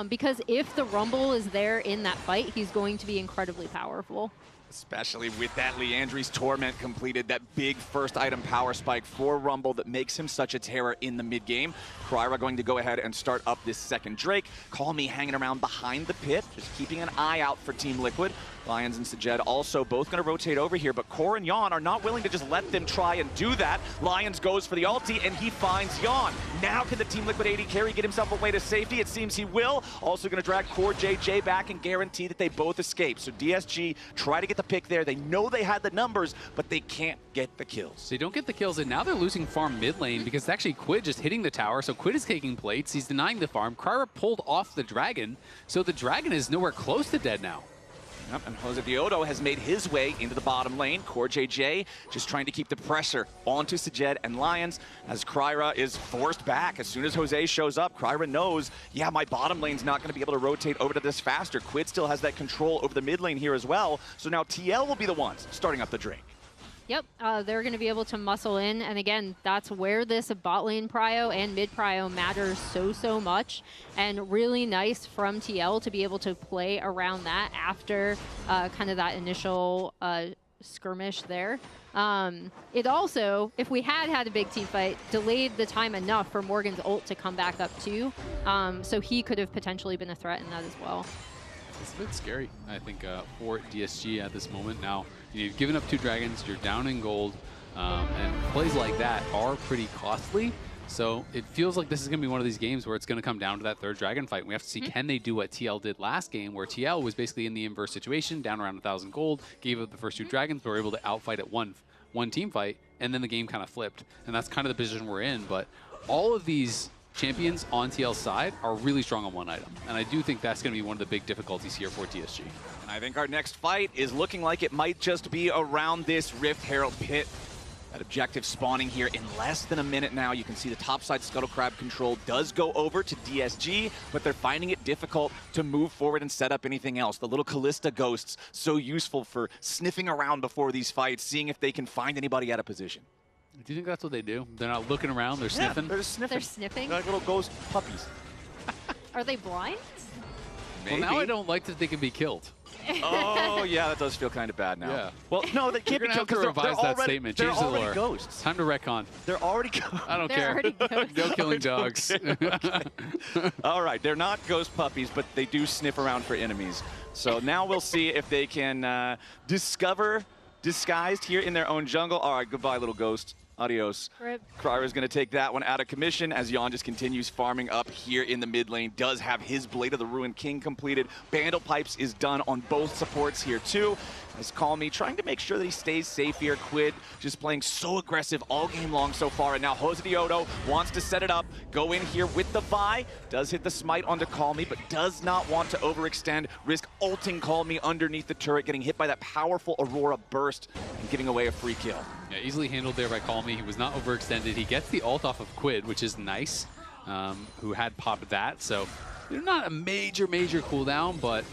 because if the Rumble is there in that fight, he's going to be incredibly powerful. Especially with that Leandri's Torment completed, that big first item power spike for Rumble that makes him such a terror in the mid game. Kryra going to go ahead and start up this second Drake. Call Me hanging around behind the pit, just keeping an eye out for Team Liquid. Lions and Sajed also both going to rotate over here, but Core and Yawn are not willing to just let them try and do that. Lions goes for the ulti, and he finds Yawn. Now can the Team Liquid AD carry get himself away to safety? It seems he will. Also going to drag Core JJ back and guarantee that they both escape. So DSG try to get the pick there. They know they had the numbers, but they can't get the kills. They don't get the kills, and now they're losing farm mid lane because it's actually Quid just hitting the tower. So Quid is taking plates. He's denying the farm. Kryra pulled off the dragon, so the dragon is nowhere close to dead now. Yep, and Jose Diodo has made his way into the bottom lane. Core JJ just trying to keep the pressure onto Sajed and Lions as Kryra is forced back. As soon as Jose shows up, Kryra knows, yeah, my bottom lane's not going to be able to rotate over to this faster. Quid still has that control over the mid lane here as well. So now TL will be the ones starting up the Drake. Yep, they're going to be able to muscle in, and again, that's where this bot lane prio and mid prio matters so much, and really nice from TL to be able to play around that after kind of that initial skirmish there. It also, if we had a big team fight, delayed the time enough for Morgan's ult to come back up too, so he could have potentially been a threat in that as well. It's a bit scary, I think, for DSG at this moment. Now, you've given up 2 dragons, you're down in gold, and plays like that are pretty costly. So it feels like this is going to be one of these games where it's going to come down to that 3rd dragon fight. We have to see, can they do what TL did last game, where TL was basically in the inverse situation, down around 1,000 gold, gave up the first 2 dragons, but were able to outfight at one team fight, and then the game kind of flipped. And that's kind of the position we're in. But all of these champions on TL's side are really strong on one item. And I do think that's going to be one of the big difficulties here for DSG. And I think our next fight is looking like it might just be around this Rift Herald pit. That objective spawning here in less than a minute now. You can see the topside Scuttle Crab control does go over to DSG, but they're finding it difficult to move forward and set up anything else. The little Callista ghosts, so useful for sniffing around before these fights, seeing if they can find anybody out of position. Do you think that's what they do? They're not looking around, they're sniffing? They're just sniffing. They're sniffing? They're like little ghost puppies. Are they blind? Maybe. Well, now I don't like that they can be killed. Oh, yeah, that does feel kind of bad now. Yeah. Well, no, they can't be killed because revise that statement. They're Change the already lore. ghosts. Time to retcon. They're already ghosts. I don't care. No killing dogs. Okay. All right, they're not ghost puppies, but they do sniff around for enemies. So now we'll see if they can discover disguised here in their own jungle. All right, goodbye, little ghost. Adios. Kryra's going to take that one out of commission as Yawn just continues farming up here in the mid lane. Does have his Blade of the Ruined King completed. Bandle Pipes is done on both supports here too. As Call Me trying to make sure that he stays safe here. Quid just playing so aggressive all game long so far. And now Jose Diodo wants to set it up. Go in here with the Vi. Does hit the smite onto Call Me, but does not want to overextend. Risk ulting Call Me underneath the turret, getting hit by that powerful Aurora burst and giving away a free kill. Yeah, easily handled there by Call Me. He was not overextended. He gets the ult off of Quid, which is nice, who had popped that. So they're not a major cooldown, but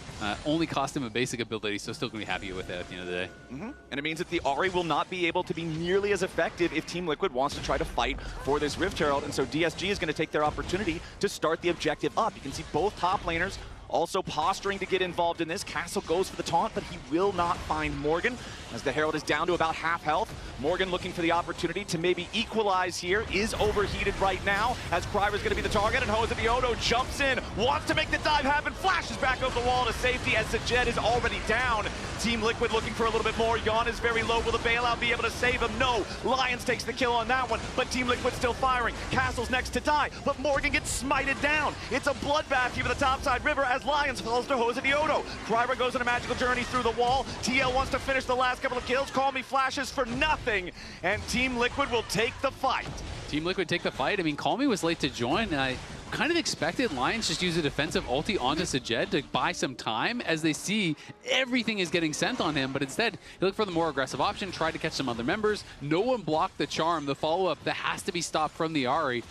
only cost him a basic ability, so still going to be happy with it at the end of the day. And it means that the Ahri will not be able to be nearly as effective if Team Liquid wants to try to fight for this Rift Herald, and so DSG is going to take their opportunity to start the objective up. You can see both top laners also posturing to get involved in this. Castle goes for the taunt, but he will not find Morgan as the Herald is down to about half health. Morgan looking for the opportunity to maybe equalize here, is overheated right now as Kryra's going to be the target, and Jose Diodo jumps in, wants to make the dive happen, flashes back over the wall to safety as Sajed is already down. Team Liquid looking for a little bit more. Yawn is very low. Will the bailout be able to save him? No. Lions takes the kill on that one, but Team Liquid still firing. Castle's next to die, but Morgan gets smited down. It's a bloodbath here for the topside river as Lions falls to Jose Diodo. Kryra goes on a magical journey through the wall. TL wants to finish the last couple of kills. Call Me flashes for nothing, and Team Liquid will take the fight. Team Liquid take the fight. I mean, Call Me was late to join, and I kind of expected Lions just use a defensive ulti onto Sajed to buy some time as they see everything is getting sent on him, but instead he looked for the more aggressive option, tried to catch some other members. No one blocked the charm, the follow-up that has to be stopped from the Ahri,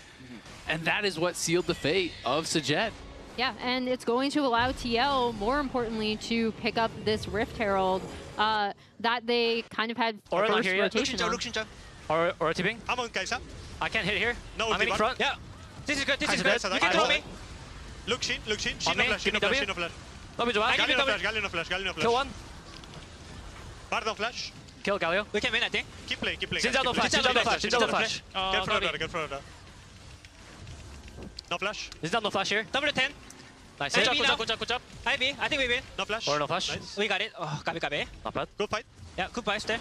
and that is what sealed the fate of Sajed. Yeah, and it's going to allow TL, more importantly, to pick up this Rift Herald that they kind of had first rotation on. Or tipping. I'm on Kai'Sa. I can't hit here. No, I'm in front. Yeah. This is good. This is good. You can throw me. Look, Shin. She no flash. Lobby to back. Galio no flash. Kill one. Pardon, flash. Kill Galio. We can win, I think. Keep playing, keep playing. Xin Zhao no flash, Xin Zhao no flash, Xin Zhao no flash. Get further, get further. No flash. Xin Zhao no flash here. W10. Nice. Good Good job, job, good good job. IB, I think we win. No flash. Or no flash. Nice. We got it. Oh, Gabi. Not bad. Good fight. Yeah, good fight there.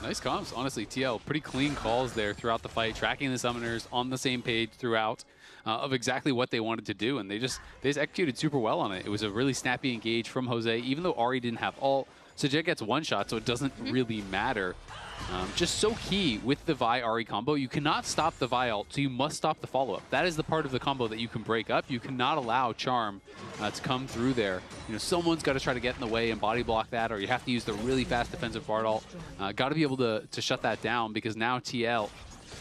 Nice comms, honestly. TL, pretty clean calls there throughout the fight, tracking the summoners on the same page throughout of exactly what they wanted to do, and they just executed super well on it. It was a really snappy engage from Jose, even though Ahri didn't have ult. Sajed gets one shot, so it doesn't really matter. Just so key with the Vi Ahri combo. You cannot stop the Vi ult, so you must stop the follow-up. That is the part of the combo that you can break up. You cannot allow Charm to come through there. You know, someone's got to try to get in the way and body block that, or you have to use the really fast defensive Bard ult. Got to be able to shut that down, because now TL,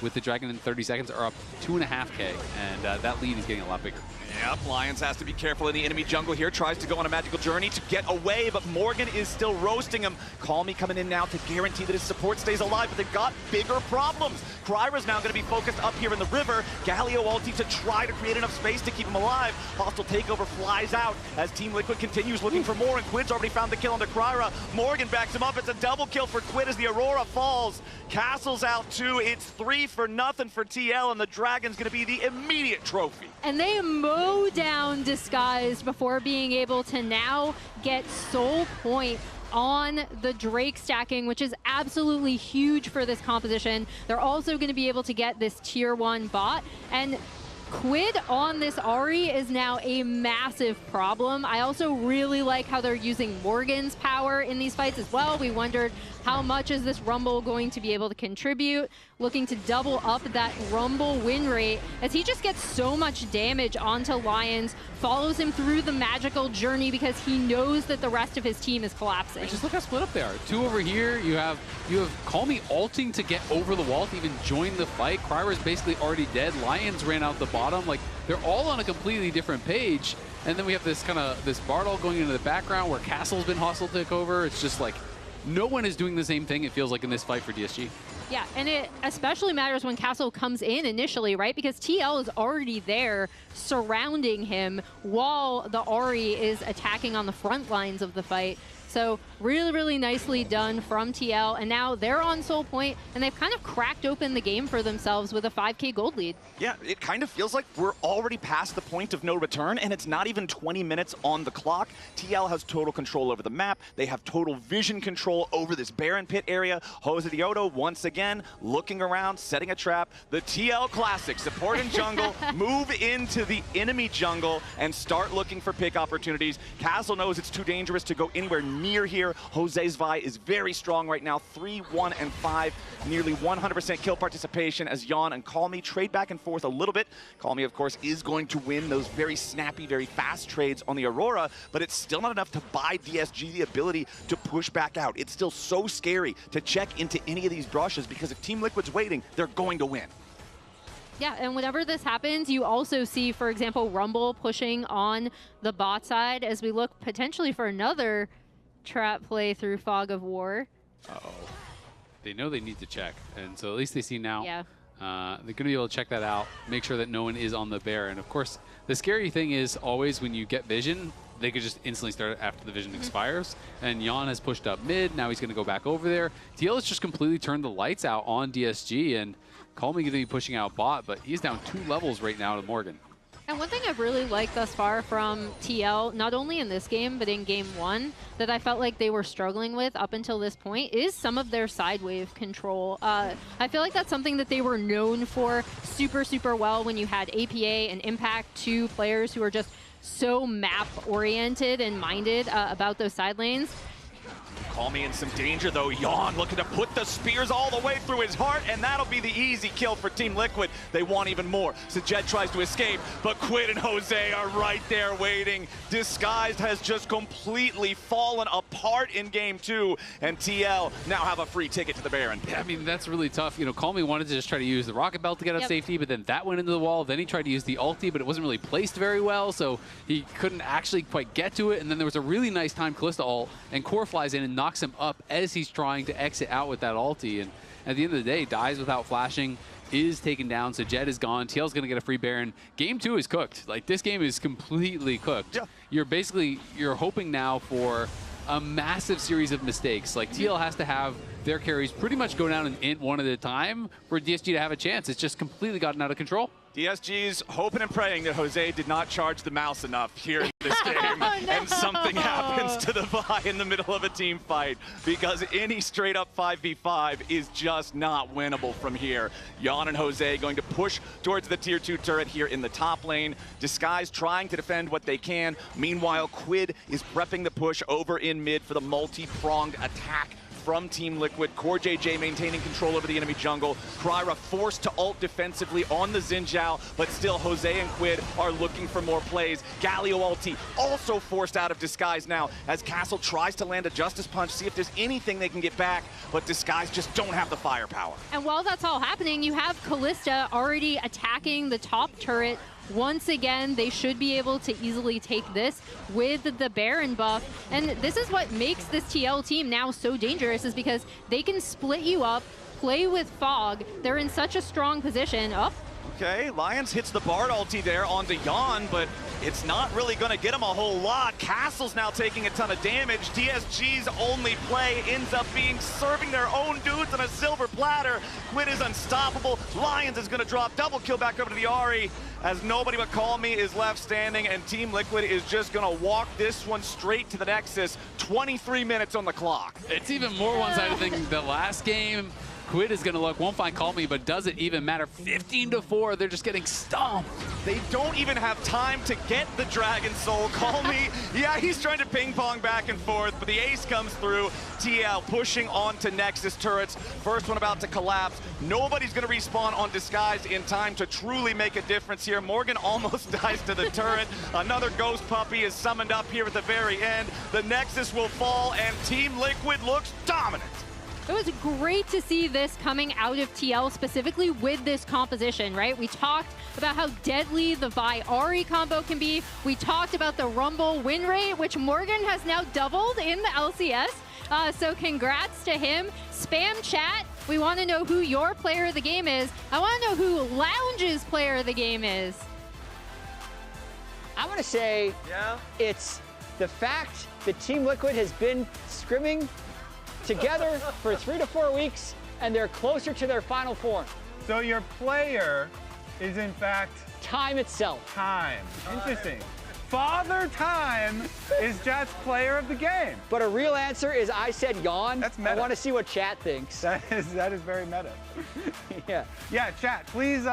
with the Dragon in 30 seconds, are up 2.5K, and that lead is getting a lot bigger. Yep, Lions has to be careful in the enemy jungle here. Tries to go on a magical journey to get away, but Morgan is still roasting him. Call Me coming in now to guarantee that his support stays alive, but they've got bigger problems. Kryra's now going to be focused up here in the river. Galio ulti to try to create enough space to keep him alive. Hostile takeover flies out as Team Liquid continues looking for more, and Quid's already found the kill onto Kryra. Morgan backs him up. It's a double kill for Quid as the Aurora falls. Castle's out too. It's 3-0 for TL, and the Dragon's going to be the immediate trophy. And they mow down Disguised before being able to now get Soul Point on the Drake stacking, which is absolutely huge for this composition. They're also going to be able to get this tier 1 bot, and Quid on this Ahri is now a massive problem. I also really like how they're using Morgan's power in these fights as well. We wondered how much is this Rumble going to be able to contribute, looking to double up that Rumble win rate as he just gets so much damage onto Lions, follows him through the magical journey because he knows that the rest of his team is collapsing. Just look how split up they are. Two over here, you have Call Me ulting to get over the wall to even join the fight. Kryra's basically already dead. Lions ran out the bottom. Like, they're all on a completely different page. And then we have this this Bard ult going into the background where Castle's been hostile takeover. It's just like, no one is doing the same thing, it feels like, in this fight for DSG. Yeah, and it especially matters when Castle comes in initially, right? Because TL is already there surrounding him while the Ahri is attacking on the front lines of the fight. So really, really nicely done from TL. And now they're on Soul Point, and they've kind of cracked open the game for themselves with a 5K gold lead. Yeah, it kind of feels like we're already past the point of no return, and it's not even 20 minutes on the clock. TL has total control over the map. They have total vision control over this Baron Pit area. Jose Dioto, once again, looking around, setting a trap. The TL Classic, support in jungle, move into the enemy jungle, and start looking for pick opportunities. Castle knows it's too dangerous to go anywhere near here. Jose's Vi is very strong right now, 3-1-5, nearly 100% kill participation as Yon and Call Me trade back and forth a little bit. Call Me, of course, is going to win those very snappy, very fast trades on the Aurora, but it's still not enough to buy DSG the ability to push back out. It's still so scary to check into any of these brushes because if Team Liquid's waiting, they're going to win. Yeah, and whenever this happens, you also see, for example, Rumble pushing on the bot side as we look potentially for another trap play through Fog of War. Uh-oh. They know they need to check, and so at least they see now. Yeah. They're going to be able to check that out, make sure that no one is on the bear. And of course, the scary thing is always when you get vision, they could just instantly start after the vision expires. And Yon has pushed up mid. Now he's going to go back over there. TL has just completely turned the lights out on DSG, and Call Me going to be pushing out bot, but he's down 2 levels right now to Morgan. And one thing I've really liked thus far from TL, not only in this game, but in game 1, that I felt like they were struggling with up until this point, is some of their side wave control. I feel like that's something that they were known for super, super well when you had APA and Impact, 2 players who were just so map-oriented and minded about those side lanes. Call Me in some danger, though. Yon looking to put the spears all the way through his heart, and that'll be the easy kill for Team Liquid. They want even more. Sajed tries to escape, but Quid and Jose are right there waiting. Disguised has just completely fallen apart in game 2, and TL now have a free ticket to the Baron. Yeah, I mean, that's really tough. You know, Call Me wanted to just try to use the Rocket Belt to get up safety, but then that went into the wall. Then he tried to use the ulti, but it wasn't really placed very well, so he couldn't actually quite get to it. And then there was a really nice time Kalista ult, and Core flies in and knocks him up as he's trying to exit out with that ulti. And at the end of the day, dies without flashing, is taken down, so Jett is gone. TL's going to get a free Baron. Game 2 is cooked. Like, this game is completely cooked. Yeah. You're hoping now for a massive series of mistakes. Like TL has to have their carries pretty much go down and int one at a time for DSG to have a chance. It's just completely gotten out of control. DSG's hoping and praying that Jose did not charge the mouse enough here in this game, and something happens to the Vi in the middle of a team fight, because any straight up 5v5 is just not winnable from here. Jan and Jose going to push towards the tier 2 turret here in the top lane. Disguise trying to defend what they can. Meanwhile, Quid is prepping the push over in mid for the multi-pronged attack from Team Liquid. Core JJ maintaining control over the enemy jungle. Kryra forced to ult defensively on the Xin Zhao, but still Jose and Quid are looking for more plays. Galio ulti also forced out of Disguise now as Castle tries to land a Justice Punch, see if there's anything they can get back, but Disguise just don't have the firepower. And while that's all happening, you have Kalista already attacking the top turret. Once again, they should be able to easily take this with the Baron buff. And this is what makes this TL team now so dangerous, is because they can split you up, play with Fog. They're in such a strong position. Up. Okay, Lions hits the Bard ulti there onto Jan, but it's not really going to get him a whole lot. Castle's now taking a ton of damage. DSG's only play ends up being serving their own dudes on a silver platter. Quid is unstoppable. Lions is going to drop double kill back over to the Ahri, as nobody but Call Me is left standing, and Team Liquid is just going to walk this one straight to the Nexus. 23 minutes on the clock. It's even more one-sided than the last game. Quid is going to look, won't find Call Me, but does it even matter? 15-4, they're just getting stomped. They don't even have time to get the Dragon Soul. Call Me, yeah, he's trying to ping pong back and forth, but the ace comes through. TL pushing onto Nexus turrets. First one about to collapse. Nobody's going to respawn on Disguise in time to truly make a difference here. Morgan almost dies to the turret. Another Ghost Puppy is summoned up here at the very end. The Nexus will fall, and Team Liquid looks dominant. It was great to see this coming out of TL, specifically with this composition, right? We talked about how deadly the Vi Ahri combo can be. We talked about the Rumble win rate, which Morgan has now doubled in the LCS. So congrats to him. Spam chat. We want to know who your player of the game is. I want to know who Lounge's player of the game is. I want to say it's the fact that Team Liquid has been scrimming together for 3 to 4 weeks, and they're closer to their final form. So your player is in fact Time itself. Time. Interesting. Father Time is Jat's player of the game. But a real answer is I said Yawn. That's meta. I want to see what chat thinks. That is very meta. Yeah. Yeah, chat. Please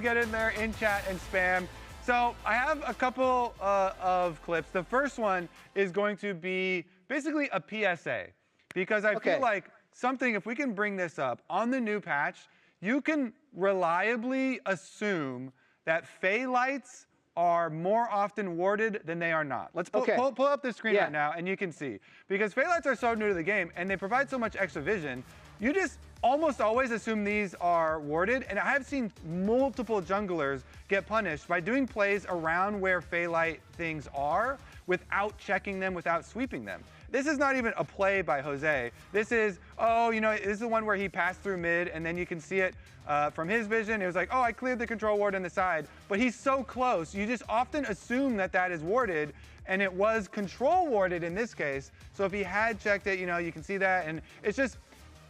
get in there in chat and spam. So I have a couple of clips. The first one is going to be basically a PSA. Because I feel like something, if we can bring this up, on the new patch, you can reliably assume that Fey Lights are more often warded than they are not. Let's pull up the screen right now, and you can see. Because Fey Lights are so new to the game, and they provide so much extra vision, you just almost always assume these are warded, and I have seen multiple junglers get punished by doing plays around where Fey Light things are without checking them, without sweeping them. This is not even a play by Jose. This is, this is the one where he passed through mid, and then you can see it from his vision. It was like, I cleared the control ward on the side. But he's so close, you just often assume that that is warded, and it was control warded in this case. So if he had checked it, you can see that. And it's just,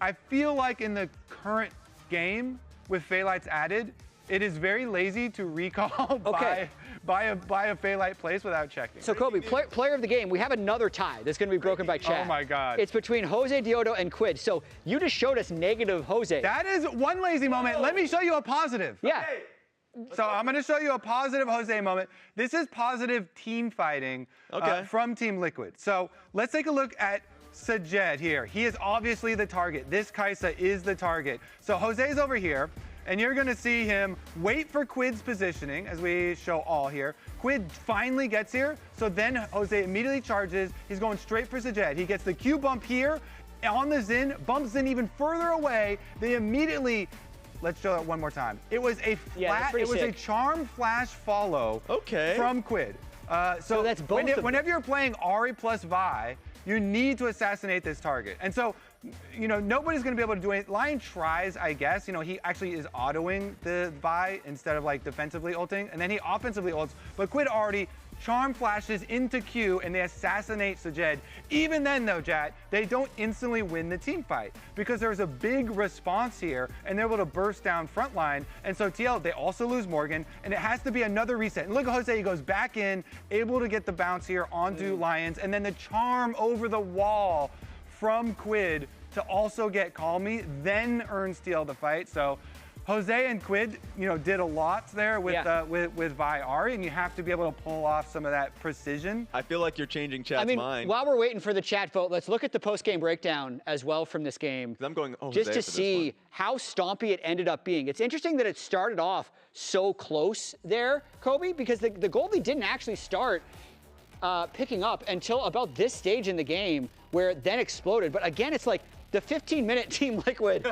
I feel like in the current game, with Fey Lights added, it is very lazy to recall by a Fey Light place without checking. So Kobe, player of the game, we have another tie that's going to be broken by chat. Oh my God. It's between Jose Diodo and Quid. So you just showed us negative Jose. That is one lazy moment. Let me show you a positive. Yeah. Okay. So I'm going to show you a positive Jose moment. This is positive team fighting from Team Liquid. So let's take a look at Sajed here. He is obviously the target. This Kaisa is the target. So Jose's over here. And you're going to see him wait for Quid's positioning, as we show all here. Quid finally gets here, so then Jose immediately charges. He's going straight for Sajed. He gets the Q bump here on the Xin, bumps Xin even further away. They immediately, let's show that one more time. It was a a charm flash follow from Quid. So that's both whenever you're playing Ahri plus Vi, you need to assassinate this target. And so, nobody's going to be able to do it. Lion tries, I guess. He actually is autoing the Vi instead of defensively ulting, and then he offensively ults. But Quid already, Charm flashes into Q and they assassinate Sajed. Even then though, chat, they don't instantly win the team fight because there's a big response here and they're able to burst down front line. And so TL, they also lose Morgan and it has to be another reset. And look at Jose, he goes back in, able to get the bounce here onto Lions, and then the charm over the wall from Quid to also get Calm Me, then earns TL the fight. So Jose and Quid, did a lot there with Vi Ari, and you have to be able to pull off some of that precision. I feel like you're changing chat's mind. While we're waiting for the chat vote, let's look at the post-game breakdown as well from this game. I'm going just to see how stompy it ended up being. It's interesting that it started off so close there, Kobe, because the goalie didn't actually start picking up until about this stage in the game, where it then exploded. But again, it's like the 15-minute Team Liquid.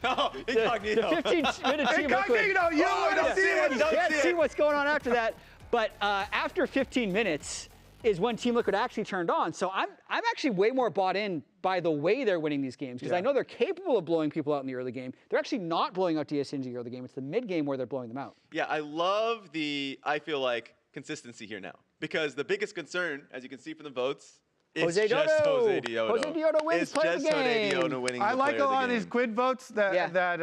No, incognito. The 15-minute Team Liquid. You can't see what's going on after that. But after 15 minutes is when Team Liquid actually turned on. So I'm actually way more bought in by the way they're winning these games, because I know they're capable of blowing people out in the early game. They're actually not blowing out DSG in the early game. It's the mid game where they're blowing them out. Yeah, I love I feel like, consistency here now. Because the biggest concern, as you can see from the votes, it's just Jose Diodo. Jose Diodo wins player of the game. Jose Diodo winning I like the player a lot of of the these Quid votes that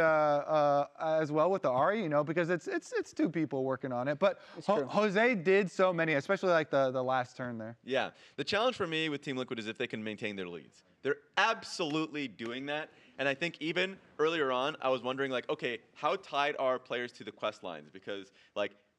as well with the Ari, because it's two people working on it. But Jose did so many, especially like the last turn there. Yeah, the challenge for me with Team Liquid is if they can maintain their leads. They're absolutely doing that. And I think even earlier on, I was wondering okay, how tied are players to the quest lines? Because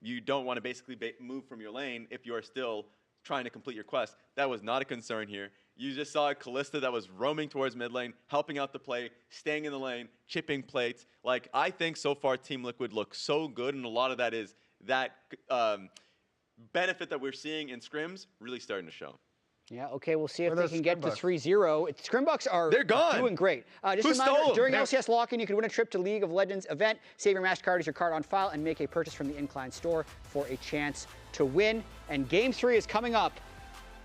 you don't want to basically move from your lane if you are still trying to complete your quest. That was not a concern here. You just saw a Kalista that was roaming towards mid lane, helping out the play, staying in the lane, chipping plates. I think so far Team Liquid looks so good, and a lot of that is that benefit that we're seeing in scrims really starting to show. Yeah, okay, we'll see if they can get to 3-0. Scrimbucks are doing great. Just a reminder, during LCS Lock-In, you can win a trip to League of Legends event. Save your MasterCard as your card on file and make a purchase from the Incline store for a chance to win. And Game 3 is coming up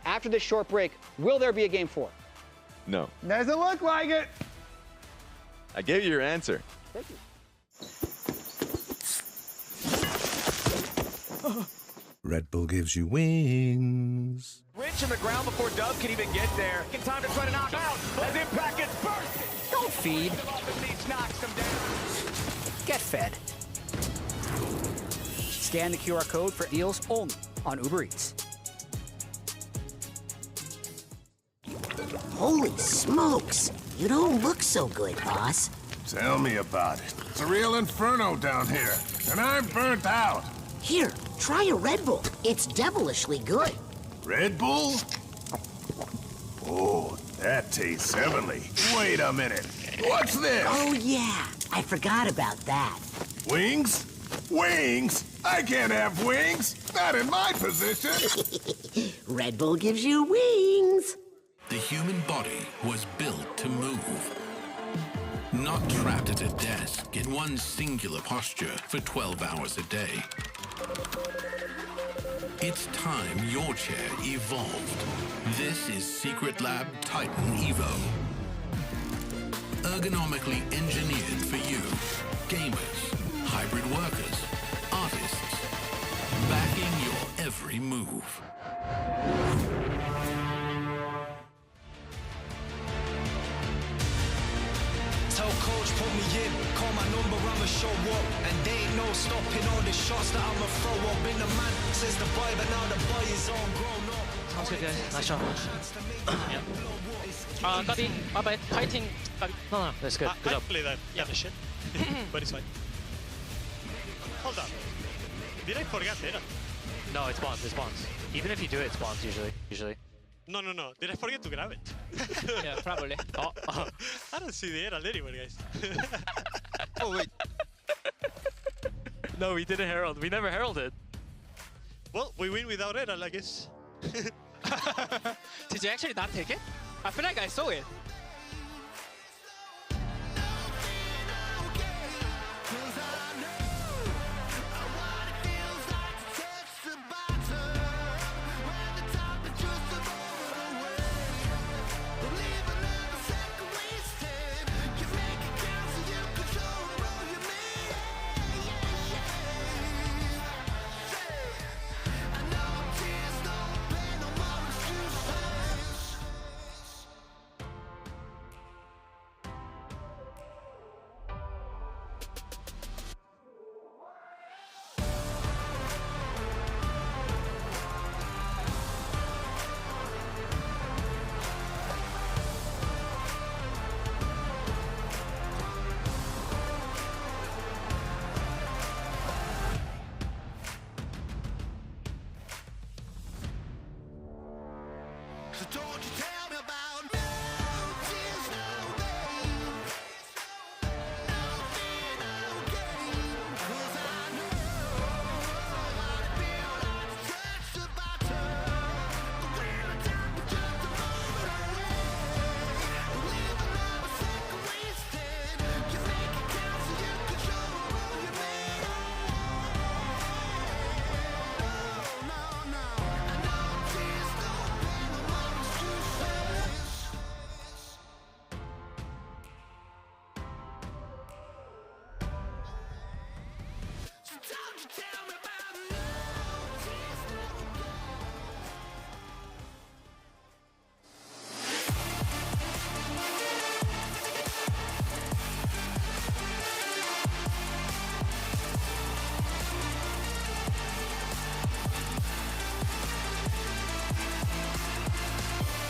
after this short break. Will there be a Game 4? No. Doesn't look like it. I gave you your answer. Thank you. Red Bull gives you wings. Rich in the ground before Dub can even get there. In time to try to knock out as Impact gets bursted. Don't feed. Get fed. Scan the QR code for deals only on Uber Eats. Holy smokes! You don't look so good, boss. Tell me about it. It's a real inferno down here, and I'm burnt out. Here, try a Red Bull. It's devilishly good. Red Bull? Oh, that tastes heavenly. Wait a minute. What's this? Oh, yeah. I forgot about that. Wings? Wings? I can't have wings. Not in my position. Red Bull gives you wings. The human body was built to move. Not trapped at a desk in one singular posture for 12 hours a day. It's time your chair evolved. This is Secret Lab Titan Evo. Ergonomically engineered for you. Gamers, hybrid workers, artists. Backing your every move. Tell coach put me in, call my number, I'ma show up. And they ain't no stopping all the shots that I'ma throw up. Been a man since the boy, but now the boy is all grown up. Sounds good, guys. Nice shot. Gabi, my bad. Kiting. Gabi. No, that's good. Good I job. play that kind of shit, but it's fine. Hold on. Did I forget data? No, it spawns. It spawns. Even if you do it, it spawns usually. No. Did I forget to grab it? Yeah, probably. I don't see the Herald anywhere, guys. Oh, wait. No, we didn't herald. We never heralded. Well, we win without Herald, I guess. Did you actually not take it? I feel like I saw it.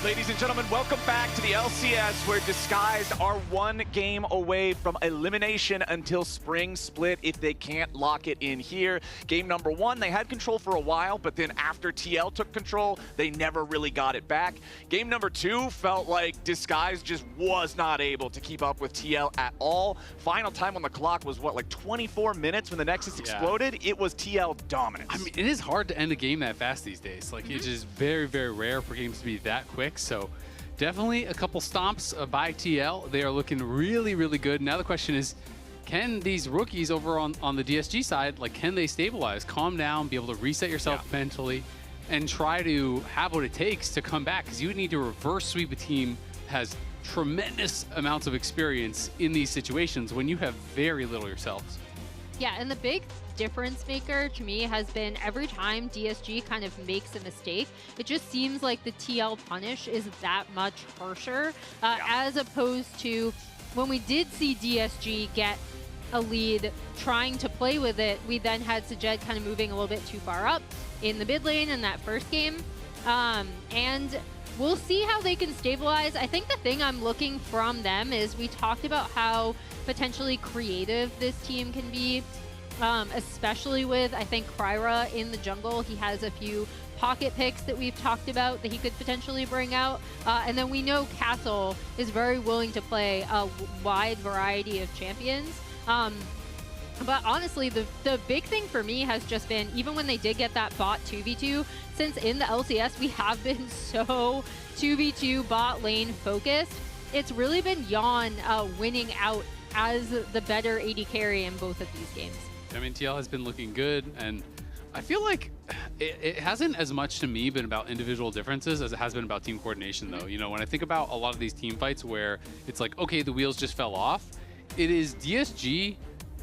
Ladies and gentlemen, welcome back to the LCS, where Disguised are 1 game away from elimination until Spring Split if they can't lock it in here. Game number 1, they had control for a while, but then after TL took control, they never really got it back. Game number 2 felt like Disguised just was not able to keep up with TL at all. Final time on the clock was, what, like 24 minutes when the Nexus exploded? It was TL dominance. I mean, it is hard to end a game that fast these days. Like, it's just very, very rare for games to be that quick. So definitely a couple stomps by TL. They are looking really, really good. Now the question is, can these rookies over on the DSG side, like, can they stabilize, calm down, be able to reset yourself mentally, and try to have what it takes to come back? Because you need to reverse sweep a team has tremendous amounts of experience in these situations when you have very little yourselves. Yeah, and the big difference maker to me has been every time DSG kind of makes a mistake, it just seems like the TL punish is that much harsher, as opposed to when we did see DSG get a lead trying to play with it, we then had Sajed kind of moving a little bit too far up in the mid lane in that first game. And we'll see how they can stabilize. I think the thing I'm looking from them is we talked about how potentially creative this team can be. Especially with, I think, Kryra in the jungle. He has a few pocket picks that we've talked about that he could potentially bring out. And then we know Castle is very willing to play a wide variety of champions. But honestly, the big thing for me has just been, even when they did get that bot 2v2, since in the LCS we have been so 2v2 bot lane focused, it's really been Yon winning out as the better AD carry in both of these games. I mean, TL has been looking good, and I feel like it hasn't as much to me been about individual differences as it has been about team coordination, though. You know, when I think about a lot of these team fights where it's like, okay, the wheels just fell off, it is DSG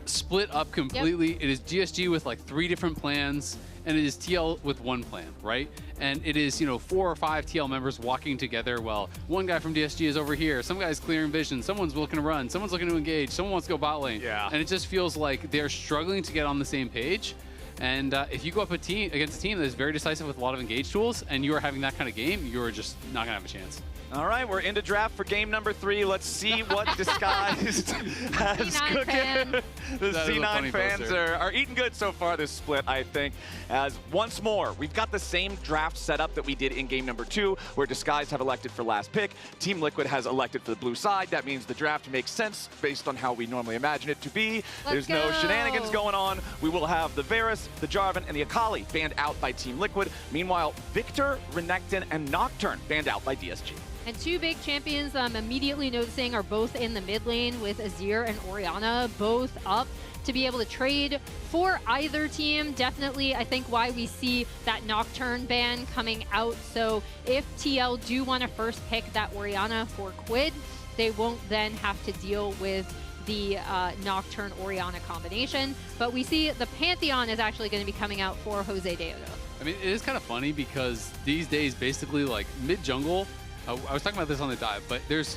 split up completely. It is DSG with like 3 different plans, and it is TL with 1 plan, right? And it is, you know, 4 or 5 TL members walking together. Well, one guy from DSG is over here, some guy's clearing vision, someone's looking to run, someone's looking to engage, someone wants to go bot lane. And it just feels like they're struggling to get on the same page. And if you go up against a team that is very decisive with a lot of engage tools, and you are having that kind of game, you're just not gonna have a chance. All right, we're into draft for game number 3. Let's see what Disguised has cooking. The C9 fans are eating good so far this split, I think. As once more, we've got the same draft setup that we did in game number 2, where Disguised have elected for last pick. Team Liquid has elected for the blue side. That means the draft makes sense based on how we normally imagine it to be. There's no shenanigans going on. We will have the Varus, the Jarvan, and the Akali banned out by Team Liquid. Meanwhile, Victor, Renekton, and Nocturne banned out by DSG. And 2 big champions I'm immediately noticing are both in the mid lane with Azir and Orianna, both up to be able to trade for either team. Definitely, I think, why we see that Nocturne ban coming out. So if TL do want to first pick that Orianna for Quid, they won't then have to deal with the Nocturne Orianna combination. But we see the Pantheon is actually going to be coming out for Jose Deodo. I mean, it is kind of funny because these days, basically, like mid-jungle, I was talking about this on the dive, but there's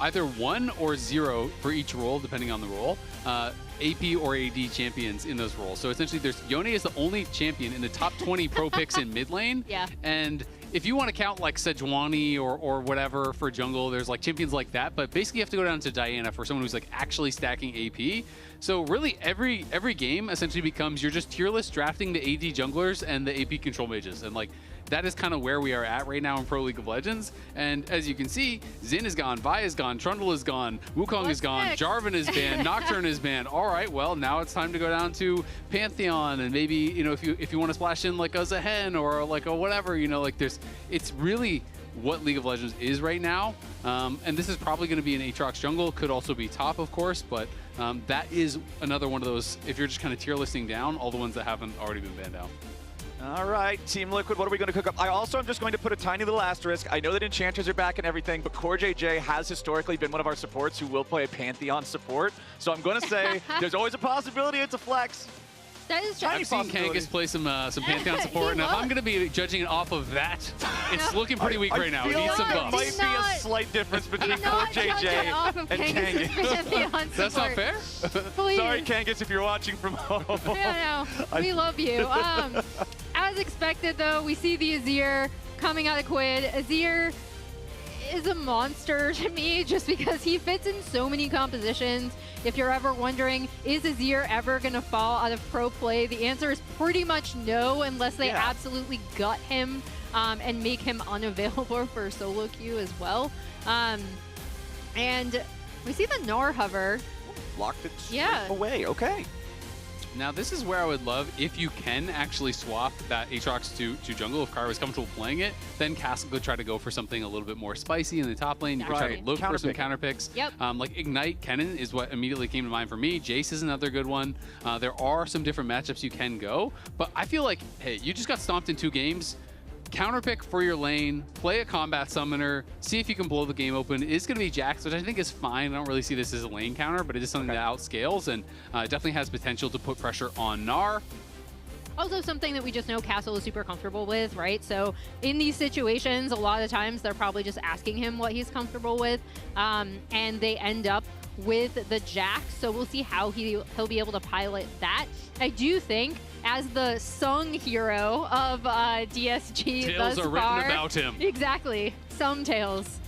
either 1 or 0 for each role, depending on the role, AP or AD champions in those roles. So essentially, Yone is the only champion in the top 20 pro picks in mid lane. And if you want to count like Sejuani or whatever for jungle, there's like champions like that. But basically, you have to go down to Diana for someone who's like actually stacking AP. So really, every game essentially becomes you're just tier list drafting the AD junglers and the AP control mages, and like that is kind of where we are at right now in Pro League of Legends. And as you can see, Xin is gone, Vi is gone, Trundle is gone, Wukong is gone, Jarvan is banned, Nocturne is banned. All right, well now it's time to go down to Pantheon, and maybe, you know, if you want to splash in like a Zehen or like a whatever, you know, like it's really what League of Legends is right now. And this is probably going to be an Aatrox jungle, could also be top, of course, but that is another one of those, if you're just kind of tier listing down all the ones that haven't already been banned out. All right, Team Liquid, what are we going to cook up? I also am just going to put a tiny little asterisk. I know that Enchanters are back and everything, but Core JJ has historically been one of our supports who will play a Pantheon support. So I'm going to say there's always a possibility it's a flex. That is I've seen Kangas play some Pantheon support, and if I'm going to be judging it off of that, it's looking pretty weak right now. It needs some buffs. There might be a slight difference between Core JJ and Kangas. That's not fair? Sorry, Kangas, if you're watching from home. No, we love you. As expected, though, we see the Azir coming out of Quid. Azir is a monster to me just because he fits in so many compositions. If you're ever wondering, is Azir ever going to fall out of pro play? The answer is pretty much no, unless they absolutely gut him and make him unavailable for solo queue as well. And we see the Gnar hover. Locked it straight away. Okay. Now this is where I would love if you can actually swap that Aatrox to jungle. If Kyra is comfortable playing it, then Castle could try to go for something a little bit more spicy in the top lane. You could try to look for some counter picks. Yep. Like Ignite Kennen is what immediately came to mind for me. Jace is another good one. There are some different matchups you can go, but I feel like, hey, you just got stomped in 2 games. Counterpick for your lane, play a combat summoner, see if you can blow the game open. It's going to be Jax, which I think is fine. I don't really see this as a lane counter, but it is something that outscales and definitely has potential to put pressure on Gnar. Also something that we just know Castle is super comfortable with, right? So in these situations, a lot of times they're probably just asking him what he's comfortable with, and they end up with the Jax. So we'll see how he'll be able to pilot that. I do think, as the sung hero of DSG Tales are written about him. Exactly. Some tales.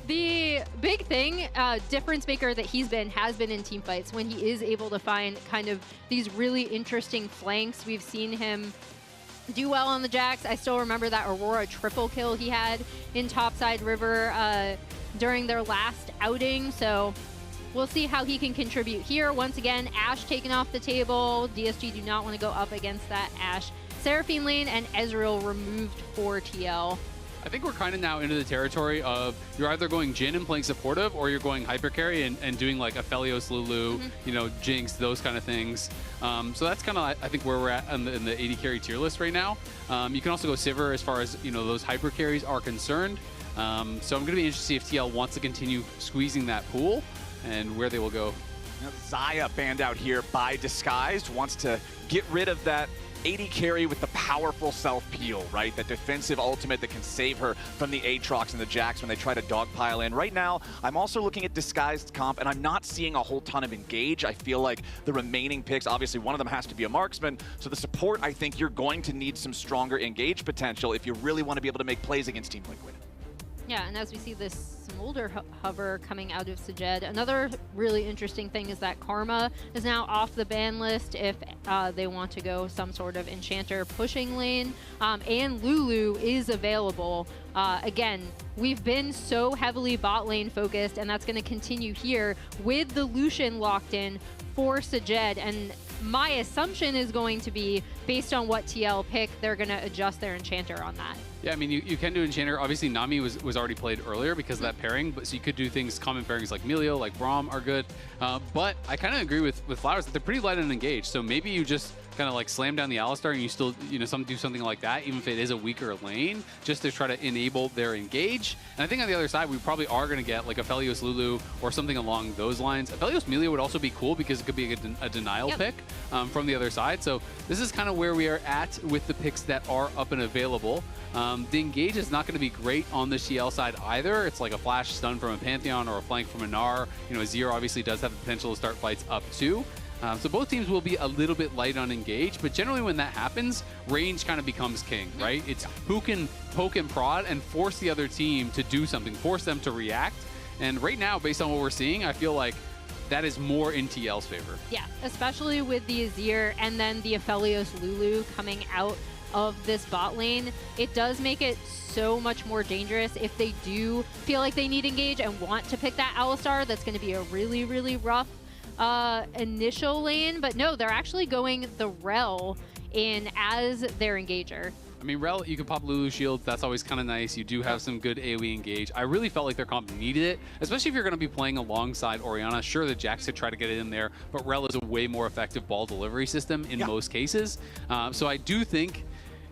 The big thing, difference maker that has been in team fights when he is able to find kind of these really interesting flanks. We've seen him do well on the Jax. I still remember that Aurora triple kill he had in Topside River during their last outing. So we'll see how he can contribute here. Once again, Ashe taken off the table. DSG do not want to go up against that Ashe Seraphine lane, and Ezreal removed for TL. I think we're kind of now into the territory of you're either going Jhin and playing supportive, or you're going hyper carry and doing like Aphelios, Lulu, you know, Jinx, those kind of things. So that's kind of, I think, where we're at in the AD carry tier list right now. You can also go Sivir as far as, you know, those hyper carries are concerned. So I'm going to be interested to see if TL wants to continue squeezing that pool and where they will go. Now, Xayah banned out here by Disguised, wants to get rid of that AD carry with the powerful self-peel, right? That defensive ultimate that can save her from the Aatrox and the Jax when they try to dogpile in. Right now, I'm also looking at Disguised comp, and I'm not seeing a whole ton of engage. I feel like the remaining picks, obviously one of them has to be a marksman, so the support, I think you're going to need some stronger engage potential if you really want to be able to make plays against Team Liquid. Yeah, and as we see this Smolder hover coming out of Sajed, another really interesting thing is that Karma is now off the ban list if they want to go some sort of Enchanter pushing lane, and Lulu is available. Again, we've been so heavily bot lane focused, and that's going to continue here with the Lucian locked in for Sajed, and my assumption is going to be, based on what TL pick, they're going to adjust their Enchanter on that. Yeah, I mean, you can do Enchanter. Obviously, Nami was already played earlier because of that pairing, but so you could do things, common pairings like Melio, like Braum are good. But I kind of agree with Flowers that they're pretty light and engaged. So maybe you just kind of like slam down the Alistar and you still, you know, do something like that, even if it is a weaker lane, just to try to enable their engage. And I think on the other side, we probably are going to get like Aphelios Lulu or something along those lines. Aphelios Melio would also be cool because it could be a denial pick from the other side. So this is kind of where we are at with the picks that are up and available. The engage is not going to be great on the CL side either. It's like a flash stun from a Pantheon or a flank from a Gnar. You know, Azir obviously does have the potential to start fights up too. So both teams will be a little bit light on engage, but generally when that happens, range kind of becomes king, right? It's who can poke and prod and force the other team to do something, force them to react. And right now, based on what we're seeing, I feel like that is more in TL's favor. Yeah, especially with the Azir and then the Aphelios Lulu coming out of this bot lane. It does make it so much more dangerous if they do feel like they need engage and want to pick that Alistar. That's going to be a really, really rough initial lane. But no, they're actually going the Rel in as their engager. I mean, Rel, you can pop Lulu shield. That's always kind of nice. You do have some good AoE engage. I really felt like their comp needed it, especially if you're going to be playing alongside Orianna. Sure, the Jax could try to get it in there, but Rel is a way more effective ball delivery system in most cases. So I do think,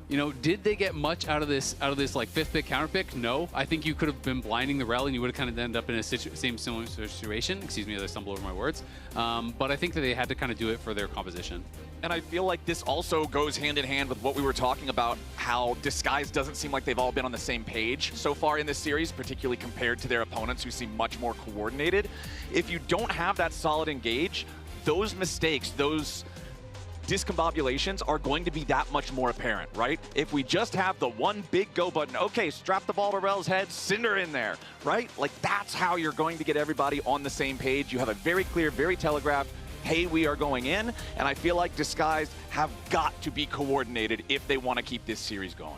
you know, did they get much out of this like 5th pick counter pick? No. I think you could have been blinding the Rel and you would have kind of ended up in a similar situation. Excuse me as I stumble over my words. But I think that they had to kind of do it for their composition. And I feel like this also goes hand in hand with what we were talking about, how Disguise doesn't seem like they've all been on the same page so far in this series, particularly compared to their opponents who seem much more coordinated. If you don't have that solid engage, those mistakes, those discombobulations are going to be that much more apparent, right? If we just have the one big go button, okay, strap the ball to Rel's head, Cinder in there, right? Like, that's how you're going to get everybody on the same page. You have a very clear, very telegraphed, hey, we are going in, and I feel like Disguised have got to be coordinated if they want to keep this series going.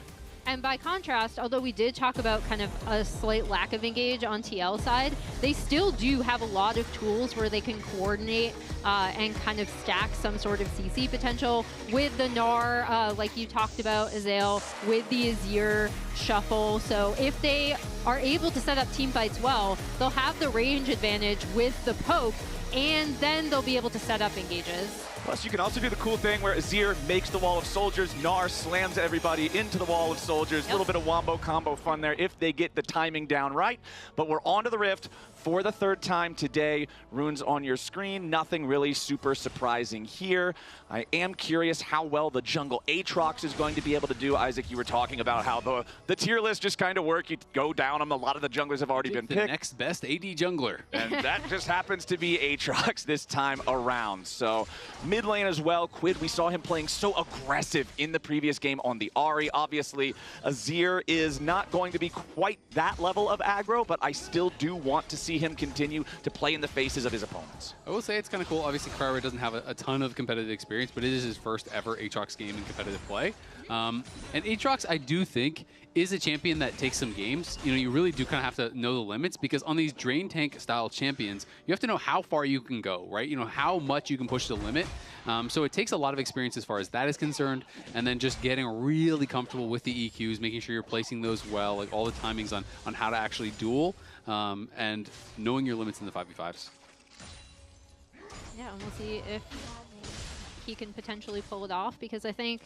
And by contrast, although we did talk about kind of a slight lack of engage on TL side, they still do have a lot of tools where they can coordinate and kind of stack some sort of CC potential with the Gnar, like you talked about, Azael, with the Azir shuffle. So if they are able to set up team fights well, they'll have the range advantage with the poke, and then they'll be able to set up engages. Plus, you can also do the cool thing where Azir makes the wall of soldiers, Gnar slams everybody into the wall of soldiers. A little bit of wombo combo fun there if they get the timing down right. But we're on to the Rift for the third time today. Runes on your screen. Nothing really super surprising here. I am curious how well the jungle Aatrox is going to be able to do. Isaac, you were talking about how the tier list just kind of work. You go down them. A lot of the junglers have already been picked. The next best AD jungler. And that just happens to be Aatrox this time around. So mid lane as well. Quid, we saw him playing so aggressive in the previous game on the Ahri. Obviously, Azir is not going to be quite that level of aggro, but I still do want to see him continue to play in the faces of his opponents. I will say it's kind of cool. Obviously, Cryer doesn't have a ton of competitive experience, but it is his first ever Aatrox game in competitive play. And Aatrox, I do think, is a champion that takes some games. You know, you really do kind of have to know the limits, because on these drain tank style champions, you have to know how far you can go, right? You know, how much you can push the limit. So it takes a lot of experience as far as that is concerned, and then just getting really comfortable with the EQs, making sure you're placing those well, like all the timings on how to actually duel, and knowing your limits in the 5v5s. Yeah, and we'll see if he can potentially pull it off, because I think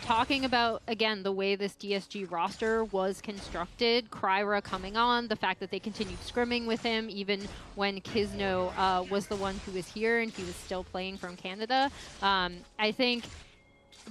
talking about, again, the way this DSG roster was constructed, Kryra coming on, the fact that they continued scrimming with him even when Kizno was the one who was here and he was still playing from Canada, I think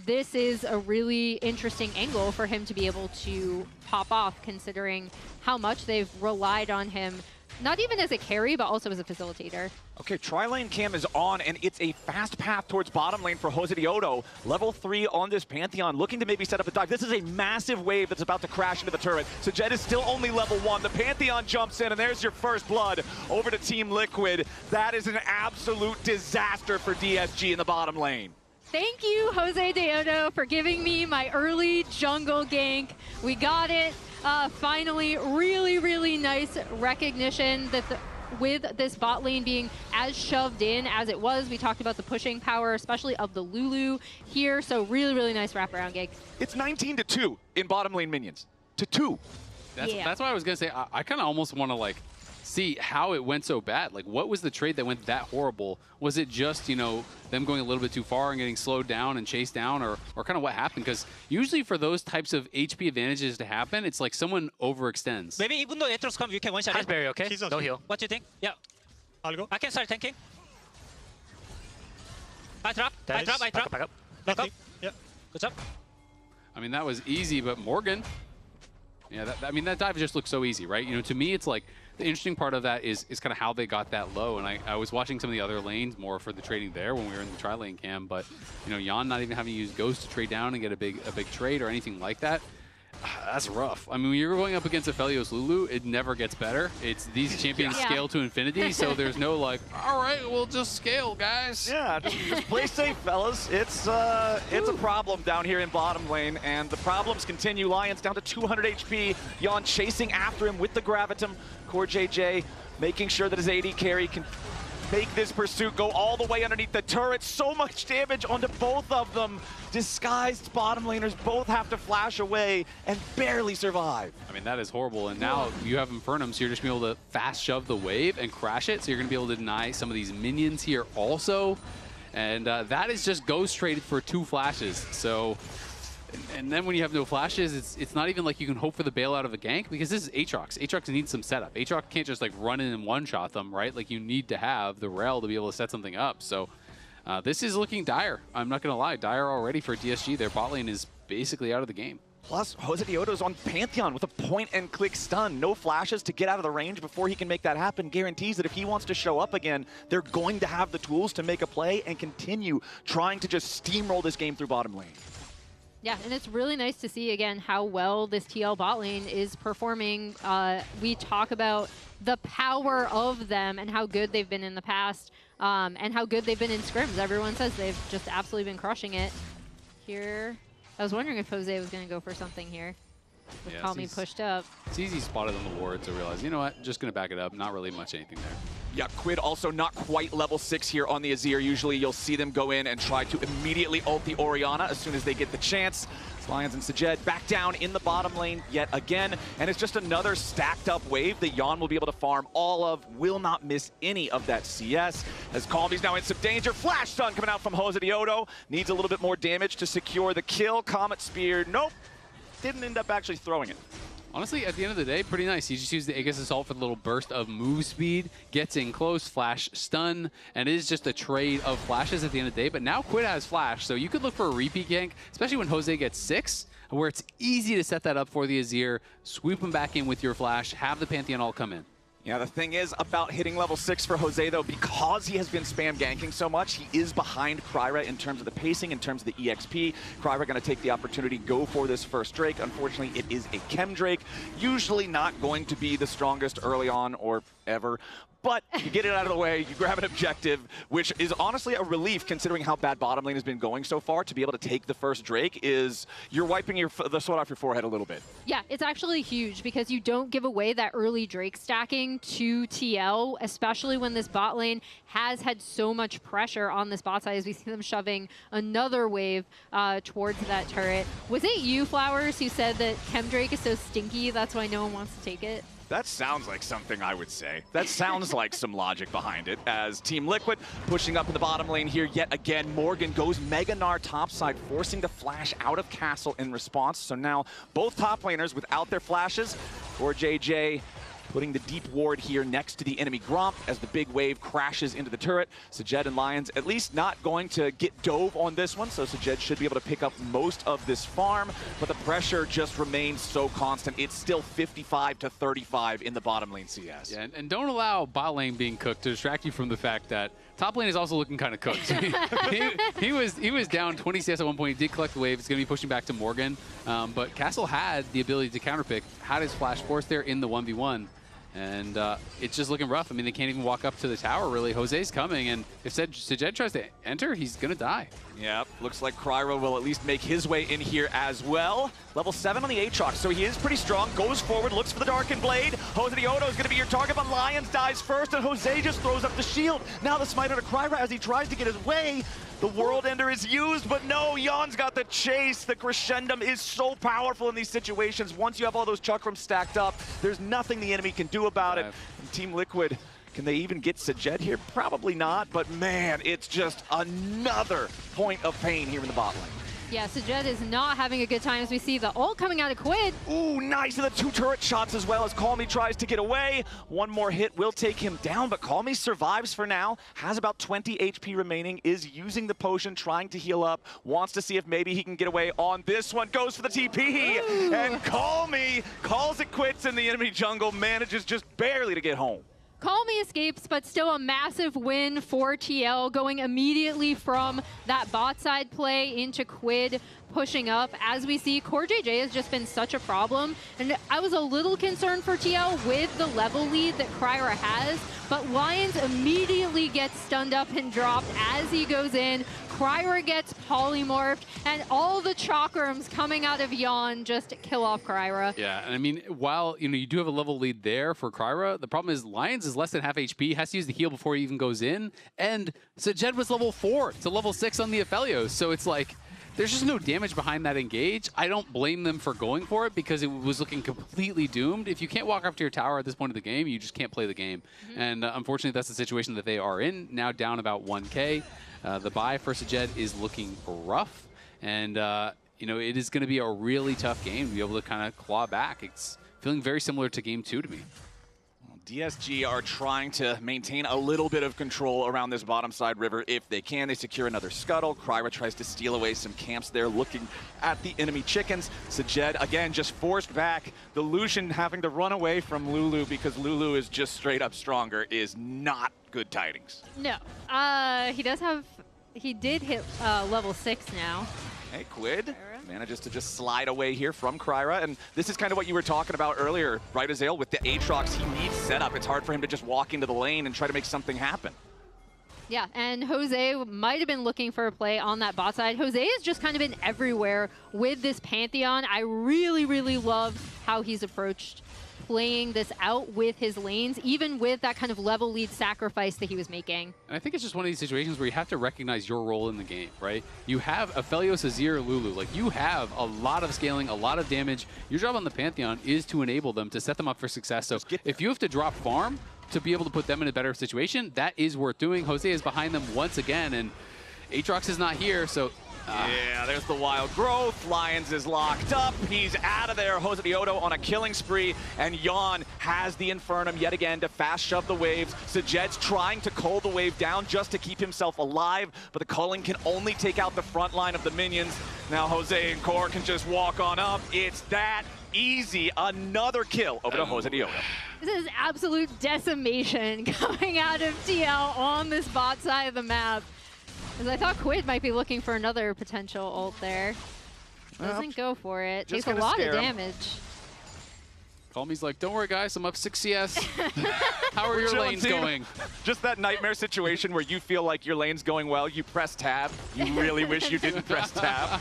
this is a really interesting angle for him to be able to pop off, considering how much they've relied on him, not even as a carry, but also as a facilitator. Okay, tri-lane cam is on, and it's a fast path towards bottom lane for Jose Diodo. Level 3 on this Pantheon, looking to maybe set up a dive. This is a massive wave that's about to crash into the turret. So Jett is still only level 1. The Pantheon jumps in, and there's your first blood over to Team Liquid. That is an absolute disaster for DSG in the bottom lane. Thank you, Jose Diodo, for giving me my early jungle gank. We got it. Finally, really, really nice recognition that with this bot lane being as shoved in as it was. We talked about the pushing power, especially of the Lulu here. So really, really nice wraparound gank. It's 19-2 in bottom lane minions. To 2. That's why I was going to say, I kind of almost want to, like, see how it went so bad. Like, what was the trade that went that horrible? Was it just, you know, them going a little bit too far and getting slowed down and chased down, or kind of what happened? Because usually for those types of HP advantages to happen, it's like someone overextends. Maybe even though Aatrox come, you can one-shot it. Berry, okay? No heal. What do you think? Yeah. I'll go. I can start tanking. I trap. Back up. Back up. Yeah. Good job. I mean, that was easy, but Morgan... Yeah, I mean, that dive just looks so easy, right? You know, to me, it's like, the interesting part of that is kind of how they got that low. And I was watching some of the other lanes more for the trading there when we were in the tri-lane cam, but, you know, Jan not even having to use Ghost to trade down and get a big trade or anything like that. That's rough. I mean, when you're going up against Aphelios Lulu, it never gets better. It's these champions scale to infinity, so there's no like, all right, we'll just scale, guys. Yeah, just play safe, fellas. It's a problem down here in bottom lane, and the problems continue. Lion's down to 200 HP. Jan chasing after him with the Gravitum. Core JJ making sure that his AD carry can make this pursuit go all the way underneath the turret. So much damage onto both of them. Disguised bottom laners both have to flash away and barely survive. I mean, that is horrible. And now you have Infernum, so you're just going to be able to fast shove the wave and crash it. So you're going to be able to deny some of these minions here also. And that is just ghost traded for 2 flashes. So, and then when you have no flashes, it's not even like you can hope for the bailout of a gank, because this is Aatrox. Aatrox needs some setup. Aatrox can't just like run in and one-shot them, right? Like, you need to have the rel to be able to set something up. So this is looking dire. I'm not going to lie. Dire already for DSG. Their bot lane is basically out of the game. Plus, Jose Dioto's on Pantheon with a point-and-click stun. No flashes to get out of the range before he can make that happen. Guarantees that if he wants to show up again, they're going to have the tools to make a play and continue trying to just steamroll this game through bottom lane. Yeah, and it's really nice to see, again, how well this TL bot lane is performing. We talk about the power of them and how good they've been in the past and how good they've been in scrims. Everyone says they've just absolutely been crushing it. Here, I was wondering if Jose was going to go for something here. With Yeah, Calmy pushed up. It's easy spotted on the ward to realize, you know what, just going to back it up. Not really much anything there. Yeah, Quid also not quite level 6 here on the Azir. Usually you'll see them go in and try to immediately ult the Orianna as soon as they get the chance. It's Lions and Sajed back down in the bottom lane yet again. And it's just another stacked up wave that Yon will be able to farm all of. Will not miss any of that CS. As Calmy's now in some danger. Flash stun coming out from Jose Dioto. Needs a little bit more damage to secure the kill. Comet Spear, nope. Didn't end up actually throwing it. Honestly, at the end of the day, pretty nice. He just used the Aegis Assault for the little burst of move speed, gets in close, flash, stun, and it is just a trade of flashes at the end of the day. But now Quid has flash, so you could look for a repeat gank, especially when Jose gets 6, where it's easy to set that up for the Azir, sweep him back in with your flash, have the Pantheon all come in. Yeah, the thing is about hitting level 6 for Jose, though, because he has been spam ganking so much, he is behind Kryra in terms of the pacing, in terms of the EXP. Kryra going to take the opportunity, go for this first Drake. Unfortunately, it is a Chem Drake. Usually not going to be the strongest early on or ever. But you get it out of the way, you grab an objective, which is honestly a relief considering how bad bottom lane has been going so far. To be able to take the first Drake is, you're wiping the sweat off your forehead a little bit. Yeah, it's actually huge because you don't give away that early Drake stacking to TL, especially when this bot lane has had so much pressure on this bot side as we see them shoving another wave towards that turret. Was it you, Flowers, who said that Chem Drake is so stinky, that's why no one wants to take it? That sounds like something I would say. That sounds like some logic behind it. As Team Liquid pushing up in the bottom lane here yet again. Morgan goes Mega Gnar topside, forcing the flash out of castle in response. So now both top laners without their flashes. For JJ, putting the deep ward here next to the enemy Gromp as the big wave crashes into the turret. Sajed and Lions at least not going to get dove on this one, so Sajed should be able to pick up most of this farm, but the pressure just remains so constant. It's still 55-35 in the bottom lane CS. Yeah, and don't allow bot lane being cooked to distract you from the fact that top lane is also looking kind of cooked. he was down 20 CS at one point. He did collect the wave. He's going to be pushing back to Morgan, but Castle had the ability to counterpick, had his flash force there in the 1v1. And it's just looking rough. I mean, they can't even walk up to the tower, really. Jose's coming, and if Sajed tries to enter, he's going to die. Yep, looks like Kryra will at least make his way in here as well. Level 7 on the Aatrox, so he is pretty strong. Goes forward, looks for the Darkened Blade. Jose Dioto is going to be your target, but Lions dies first, and Jose just throws up the shield. Now the smite to Kryra as he tries to get his way. The World Ender is used, but no, Yon's got the chase. The Crescendum is so powerful in these situations. Once you have all those Chakrams stacked up, there's nothing the enemy can do about it. And Team Liquid, can they even get Sajed here? Probably not, but man, it's just another point of pain here in the bot lane. Yeah, Sajed is not having a good time as we see the ult coming out of Quid. Ooh, nice, and the 2 turret shots as well as Calmy tries to get away. One more hit will take him down, but Calmy survives for now, has about 20 HP remaining, is using the potion, trying to heal up, wants to see if maybe he can get away on this one, goes for the TP, and Calmy calls it quits in the enemy jungle, manages just barely to get home. Calmy escapes, but still a massive win for TL, going immediately from that bot side play into Quid pushing up. As we see, Core JJ has just been such a problem, and I was a little concerned for TL with the level lead that Kryra has, but Lions immediately gets stunned up and dropped as he goes in. Kryra gets polymorphed, and all the chakrams coming out of Yon just kill off Kryra. Yeah, and I mean, while you do have a level lead there for Kryra, the problem is Lions is less than half HP, has to use the heal before he even goes in, and Sajed was level 4 to level 6 on the Aphelios, so it's like, there's just no damage behind that engage. I don't blame them for going for it because it was looking completely doomed. If you can't walk up to your tower at this point of the game, you just can't play the game. And unfortunately, that's the situation that they are in, now down about 1K. The buy for Sajed is looking rough, and it is going to be a really tough game to be able to kind of claw back. It's feeling very similar to Game 2 to me. DSG are trying to maintain a little bit of control around this bottom side river if they can. They secure another scuttle. Kryra tries to steal away some camps there, looking at the enemy chickens. Sajed, again, just forced back. The Lucian having to run away from Lulu because Lulu is just straight up stronger is not good tidings. No. He did hit level 6 now. Hey, Quid manages to just slide away here from Kryra, and this is kind of what you were talking about earlier, right, Azael? With the Aatrox, he needs setup. It's hard for him to just walk into the lane and try to make something happen. Yeah, and Jose might have been looking for a play on that bot side. Jose has just kind of been everywhere with this Pantheon. I really, really love how he's approached playing this out with his lanes, even with that kind of level lead sacrifice that he was making. And I think it's just one of these situations where you have to recognize your role in the game, right? You have Aphelios, Azir, Lulu. Like, you have a lot of scaling, a lot of damage. Your job on the Pantheon is to enable them, to set them up for success. So if you have to drop farm to be able to put them in a better situation, that is worth doing. Jose is behind them once again, and Aatrox is not here, so... Yeah, there's the wild growth. Lions is locked up. He's out of there. Jose Diodo on a killing spree, and Yon has the Infernum yet again to fast shove the waves. Sajed's trying to cull the wave down just to keep himself alive, but the culling can only take out the front line of the minions. Now Jose and Core can just walk on up. It's that easy. Another kill over to Jose Diodo. This is absolute decimation coming out of TL on this bot side of the map. Because I thought Quid might be looking for another potential ult there. Doesn't go for it. Takes a lot of damage. Calmy's like, don't worry, guys, I'm up 6 CS. How are your lanes going? Just that nightmare situation where you feel like your lane's going well, you press tab. You really wish you didn't press tab.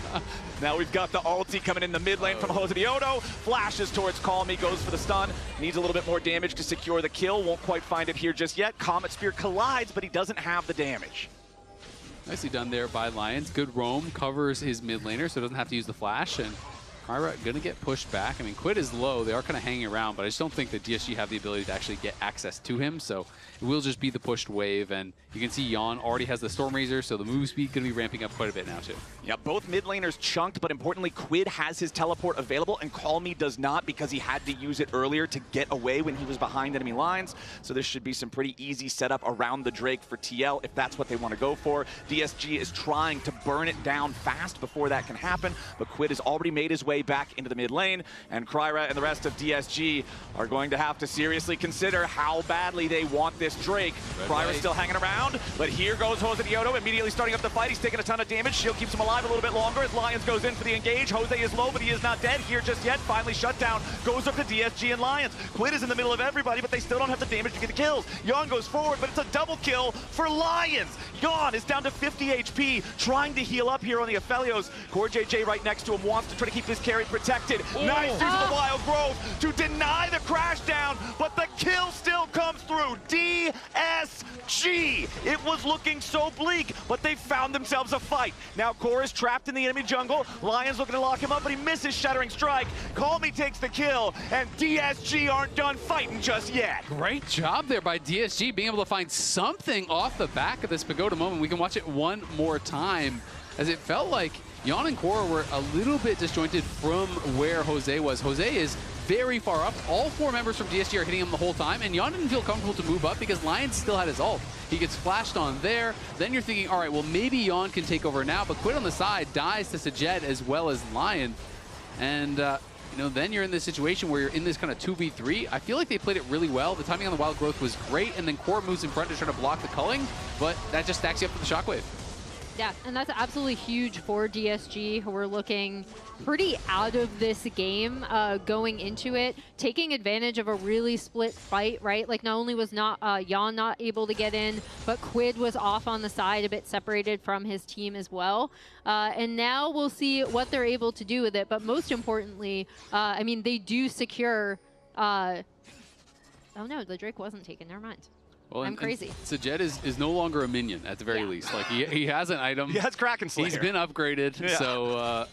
Now we've got the ulti coming in the mid lane from Jose Diodo. Flashes towards Calmy, goes for the stun. Needs a little bit more damage to secure the kill. Won't quite find it here just yet. Comet Spear collides, but he doesn't have the damage. Nicely done there by Lions. Good roam, covers his mid laner, so doesn't have to use the flash. And Kryra gonna get pushed back. I mean, Quid is low. They are kind of hanging around, but I just don't think that DSG have the ability to actually get access to him. So it will just be the pushed wave. And you can see Yon already has the Storm Razor, so the move speed gonna be ramping up quite a bit now too. Yeah, both mid laners chunked, but importantly, Quid has his teleport available, and Calmy does not because he had to use it earlier to get away when he was behind enemy lines. So this should be some pretty easy setup around the Drake for TL if that's what they want to go for. DSG is trying to burn it down fast before that can happen, but Quid has already made his way back into the mid lane, and Kryra and the rest of DSG are going to have to seriously consider how badly they want this Drake. Kryra's still hanging around, but here goes Jose Diodo, immediately starting up the fight. He's taking a ton of damage. Shield keeps him alive a little bit longer as Lions goes in for the engage. Jose is low, but he is not dead here just yet. Finally shut down, goes up to DSG and Lions. Quid is in the middle of everybody, but they still don't have the damage to get the kills. Yon goes forward, but it's a double kill for Lions. Yon is down to 50 HP, trying to heal up here on the Aphelios. Core JJ right next to him wants to try to keep this carry protected. Nice use of the wild growth to deny the crash down, but the kill still comes through. DSG. It was looking so bleak, but they found themselves a fight. Now Core is trapped in the enemy jungle. Lions looking to lock him up, but he misses Shattering Strike. Calmy takes the kill, and DSG aren't done fighting just yet. Great job there by DSG, being able to find something off the back of this Pagoda moment. We can watch it one more time, as it felt like Yon and Core were a little bit disjointed from where Jose was. Jose is very far up. All 4 members from DSG are hitting him the whole time, and Yon didn't feel comfortable to move up because Lions still had his ult. He gets flashed on there. Then you're thinking, all right, well, maybe Yon can take over now, but Quid on the side dies to Sajed as well as Lion. And, you know, then you're in this situation where you're in this kind of 2v3. I feel like they played it really well. The timing on the wild growth was great, and then Core moves in front to try to block the culling, but that just stacks you up for the shockwave. Yeah, and that's absolutely huge for DSG, who are looking pretty out of this game going into it, taking advantage of a really split fight, right? Like, not only was Yon not able to get in, but Quid was off on the side, a bit separated from his team as well. And now we'll see what they're able to do with it. But most importantly, I mean, they do secure... oh no, the Drake wasn't taken, never mind. Well, I'm crazy. Sajed is no longer a minion at the very least. Like, he has an item. He has Kraken Slayer. He's been upgraded, so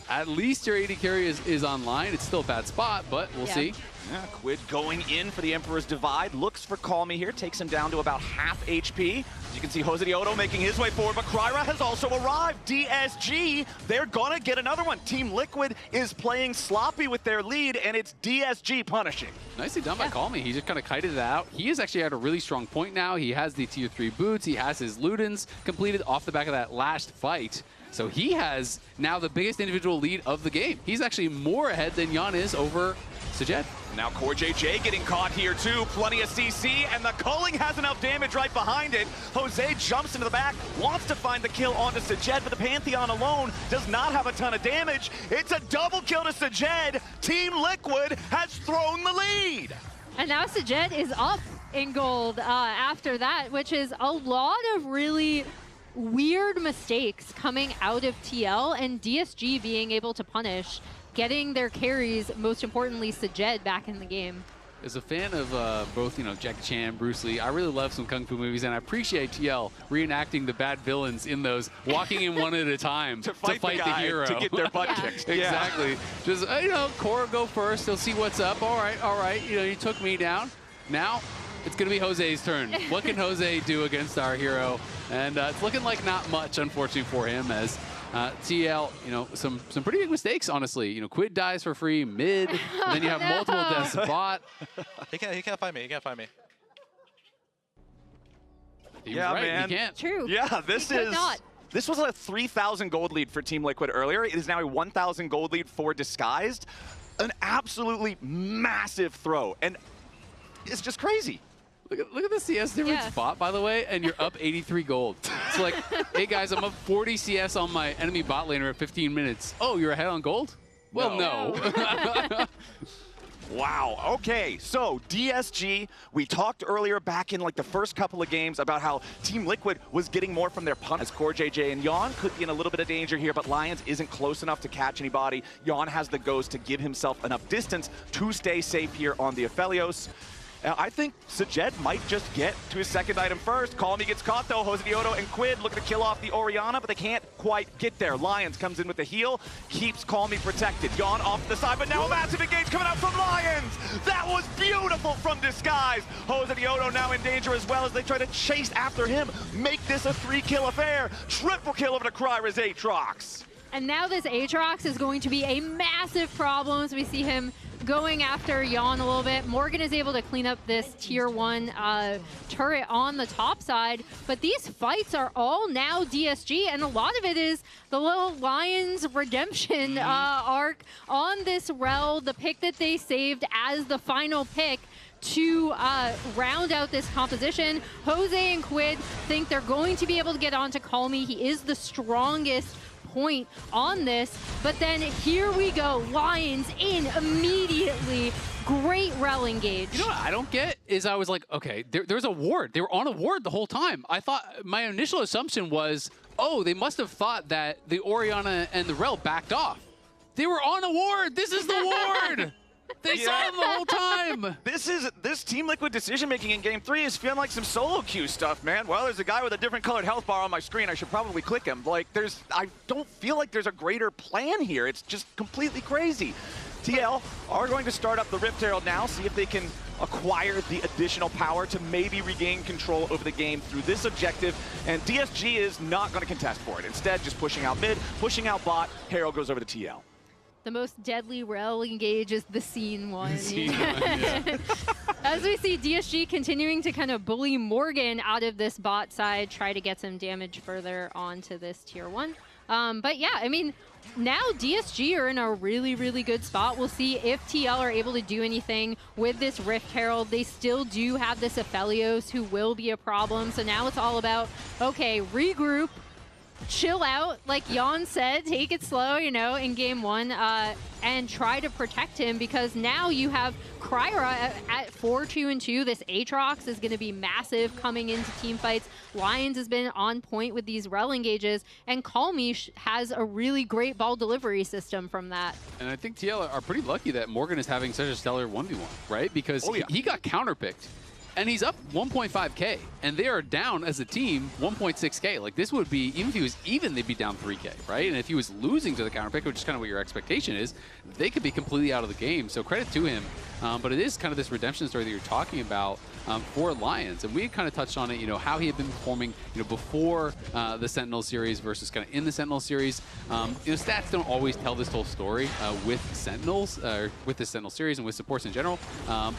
at least your AD carry is online. It's still a bad spot, but we'll see. Yeah, Quid going in for the Emperor's Divide. Looks for Call Me here. Takes him down to about half HP. As you can see, Jose Dioto making his way forward, but Kryra has also arrived. DSG, they're gonna get another one. Team Liquid is playing sloppy with their lead, and it's DSG punishing. Nicely done by Call Me. He just kind of kited it out. He is actually at a really strong point now. He has the tier 3 boots. He has his Ludens completed off the back of that last fight. So he has now the biggest individual lead of the game. He's actually more ahead than Jan is over Sajed. Now Core JJ getting caught here too. Plenty of CC, and the culling has enough damage right behind it. Jose jumps into the back, wants to find the kill onto Sajed, but the Pantheon alone does not have a ton of damage. It's a double kill to Sajed. Team Liquid has thrown the lead. And now Sajed is up in gold after that, which is a lot of really weird mistakes coming out of TL, and DSG being able to punish, getting their carries, most importantly Sajed, back in the game. As a fan of both, Jackie Chan, Bruce Lee, I really love some Kung Fu movies, and I appreciate TL reenacting the bad villains in those, walking in one at a time to fight the hero. To get their butt kicked. Exactly. Just, Core go first, he'll see what's up. All right, you took me down. Now, it's going to be Jose's turn. What can Jose do against our hero? And it's looking like not much, unfortunately, for him, as TL, some pretty big mistakes, honestly. Quid dies for free mid, and then you have multiple deaths bot. He can't find me. He can't find me. Yeah, right, man. He can't. True. Yeah, this was a 3,000 gold lead for Team Liquid earlier. It is now a 1,000 gold lead for Disguised. An absolutely massive throw, and it's just crazy. Look at the CS difference bot, by the way, and you're up 83 gold. It's like, hey guys, I'm up 40 CS on my enemy bot laner at 15 minutes. Oh, you're ahead on gold? Well, no. Wow, okay, so DSG, we talked earlier back in like the first couple of games about how Team Liquid was getting more from their punt. As Core JJ and Jan could be in a little bit of danger here, but Lions isn't close enough to catch anybody. Jan has the ghost to give himself enough distance to stay safe here on the Aphelios. I think Sajed might just get to his second item first. Call Me gets caught though. Jose Dioto and Quid looking to kill off the Orianna, but they can't quite get there. Lions comes in with the heal, keeps Call Me protected. Jan off to the side, but now a massive engage coming out from Lions. That was beautiful from Disguise. Jose Dioto now in danger as well as they try to chase after him. Make this a 3-kill affair. Triple kill over to Kryra's Aatrox. And now this Aatrox is going to be a massive problem. So we see him going after Jan a little bit. Morgan is able to clean up this tier 1 turret on the top side, but these fights are all now DSG, and a lot of it is the little Lions redemption arc on this Rel, the pick that they saved as the final pick to round out this composition. Jose and Quid think they're going to be able to get on to Call Me. He is the strongest point on this, but then here we go. Lions in immediately. Great Rel engage. You know what I don't get is I was like, okay, there's a ward. They were on a ward the whole time. I thought, my initial assumption was, oh, they must have thought that the Orianna and the Rel backed off. They were on a ward. This is the ward. They saw him the whole time. This Team Liquid decision-making in Game 3 is feeling like some solo queue stuff, man. Well, there's a guy with a different colored health bar on my screen. I should probably click him. Like, I don't feel like there's a greater plan here. It's just completely crazy. TL are going to start up the Rift Herald now, see if they can acquire the additional power to maybe regain control over the game through this objective. And DSG is not going to contest for it. Instead, just pushing out mid, pushing out bot. Herald goes over to TL. The most deadly Rel engage is the scene one. As we see DSG continuing to kind of bully Morgan out of this bot side, try to get some damage further onto this tier 1. But yeah, I mean, now DSG are in a really, really good spot. We'll see if TL are able to do anything with this Rift Herald. They still do have this Aphelios, who will be a problem. So now it's all about, okay, regroup, chill out, like Jan said, take it slow, in Game 1, and try to protect him, because now you have Kryra at 4-2-2. This Aatrox is going to be massive coming into team fights. Lions has been on point with these Rel engages, and Call Me has a really great ball delivery system from that. And I think TL are pretty lucky that Morgan is having such a stellar 1v1, right? Because he got counterpicked. And he's up 1.5K, and they are down as a team 1.6K. Like, this would be, even if he was even, they'd be down 3K, right? And if he was losing to the counter pick, which is kind of what your expectation is, they could be completely out of the game. So credit to him. But it is kind of this redemption story that you're talking about for Lions. And we kind of touched on it, how he had been performing, before the Sentinel series versus kind of in the Sentinel series. Stats don't always tell this whole story with Sentinels, with the Sentinel series and with supports in general.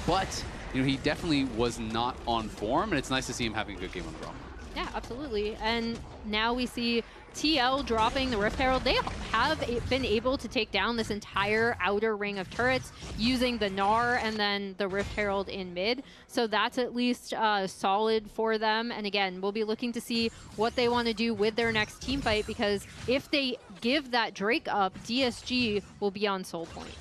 But he definitely was not on form, and it's nice to see him having a good game on the row. Yeah, absolutely. And now we see TL dropping the Rift Herald. They have been able to take down this entire outer ring of turrets using the Gnar and then the Rift Herald in mid. So that's at least solid for them. And again, we'll be looking to see what they want to do with their next team fight, because if they give that Drake up, DSG will be on Soul Point.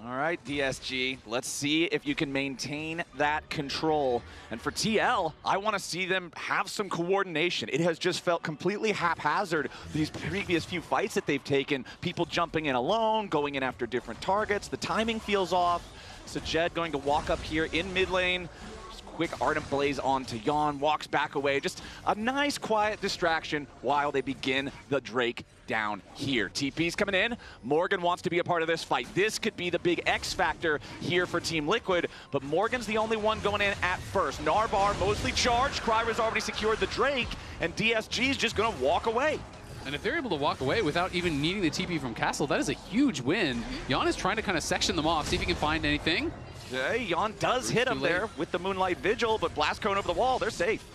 All right, DSG, let's see if you can maintain that control. And for TL, I want to see them have some coordination. It has just felt completely haphazard these previous few fights that they've taken. People jumping in alone, going in after different targets. The timing feels off. So Jed going to walk up here in mid lane. Just quick Ardent Blaze onto Yon, walks back away. Just a nice quiet distraction while they begin the Drake down here. TP's coming in. Morgan wants to be a part of this fight. This could be the big X factor here for Team Liquid, but Morgan's the only one going in at first. Narbar mostly charged. Kryra's already secured the Drake, and DSG's just going to walk away. And if they're able to walk away without even needing the TP from Castle, that is a huge win. Yon is trying to kind of section them off, see if he can find anything. Okay, Yon does hit him there with the Moonlight Vigil, but Blast Cone over the wall, they're safe.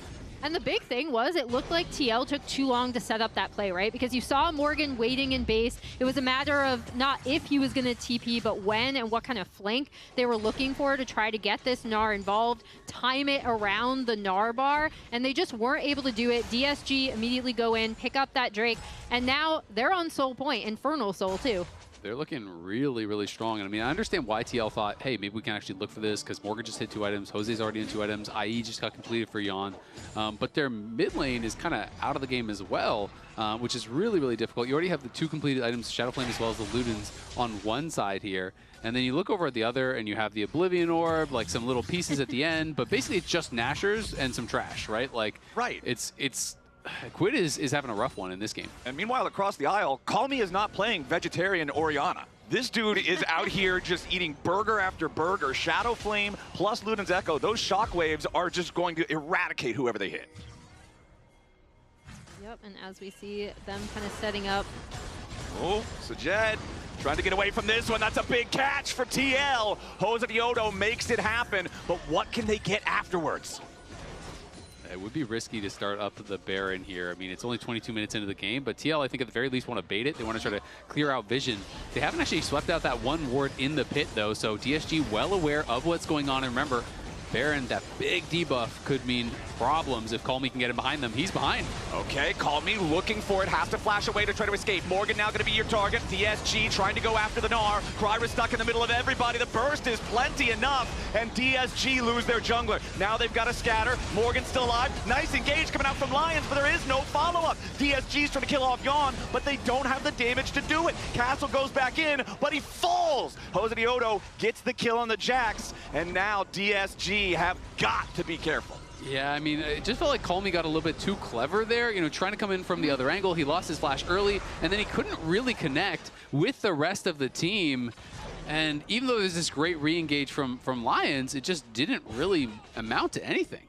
And the big thing was it looked like TL took too long to set up that play, right? Because you saw Morgan waiting in base. It was a matter of not if he was going to TP, but when and what kind of flank they were looking for to try to get this Gnar involved, time it around the Gnar bar, and they just weren't able to do it. DSG immediately go in, pick up that Drake, and now they're on Soul Point, Infernal Soul too. They're looking really, really strong. And I mean, I understand why TL thought, hey, maybe we can actually look for this, because Morgan just hit 2 items, Jose's already in 2 items, IE just got completed for Yon. But their mid lane is kind of out of the game as well, which is really, really difficult. You already have the 2 completed items, Shadow Flame as well as the Ludens on one side here. And then you look over at the other and you have the Oblivion Orb, like some little pieces at the end, but basically it's just Nashers and some trash, right? Like, right. It's Quid is having a rough one in this game. And meanwhile, across the aisle, Call Me is not playing vegetarian Orianna. This dude is out here just eating burger after burger. Shadow Flame plus Luden's Echo, those shockwaves are just going to eradicate whoever they hit. Yep, and as we see them kind of setting up. Oh, so Jed trying to get away from this one. That's a big catch for TL. Jose Diodo makes it happen, but what can they get afterwards? It would be risky to start up the Baron here. I mean, it's only 22 minutes into the game, but TL, I think, at the very least, want to bait it. They want to try to clear out vision. They haven't actually swept out that one ward in the pit, though, so DSG well aware of what's going on. And remember, Baron, that big debuff could mean problems if Call Me can get him behind them. He's behind. Okay, Call Me looking for it, has to flash away to try to escape. Morgan now going to be your target. DSG trying to go after the Gnar. Kryra stuck in the middle of everybody. The burst is plenty enough, and DSG lose their jungler. Now they've got to scatter. Morgan's still alive. Nice engage coming out from Lions, but there is no follow-up. DSG's trying to kill off Yon, but they don't have the damage to do it. Castle goes back in, but he falls. Jose Diodo gets the kill on the Jax, and now DSG have got to be careful. Yeah, I mean, it just felt like Call Me got a little bit too clever there, trying to come in from the other angle. He lost his flash early, and then he couldn't really connect with the rest of the team. And even though there's this great re-engage from Lions, it just didn't really amount to anything.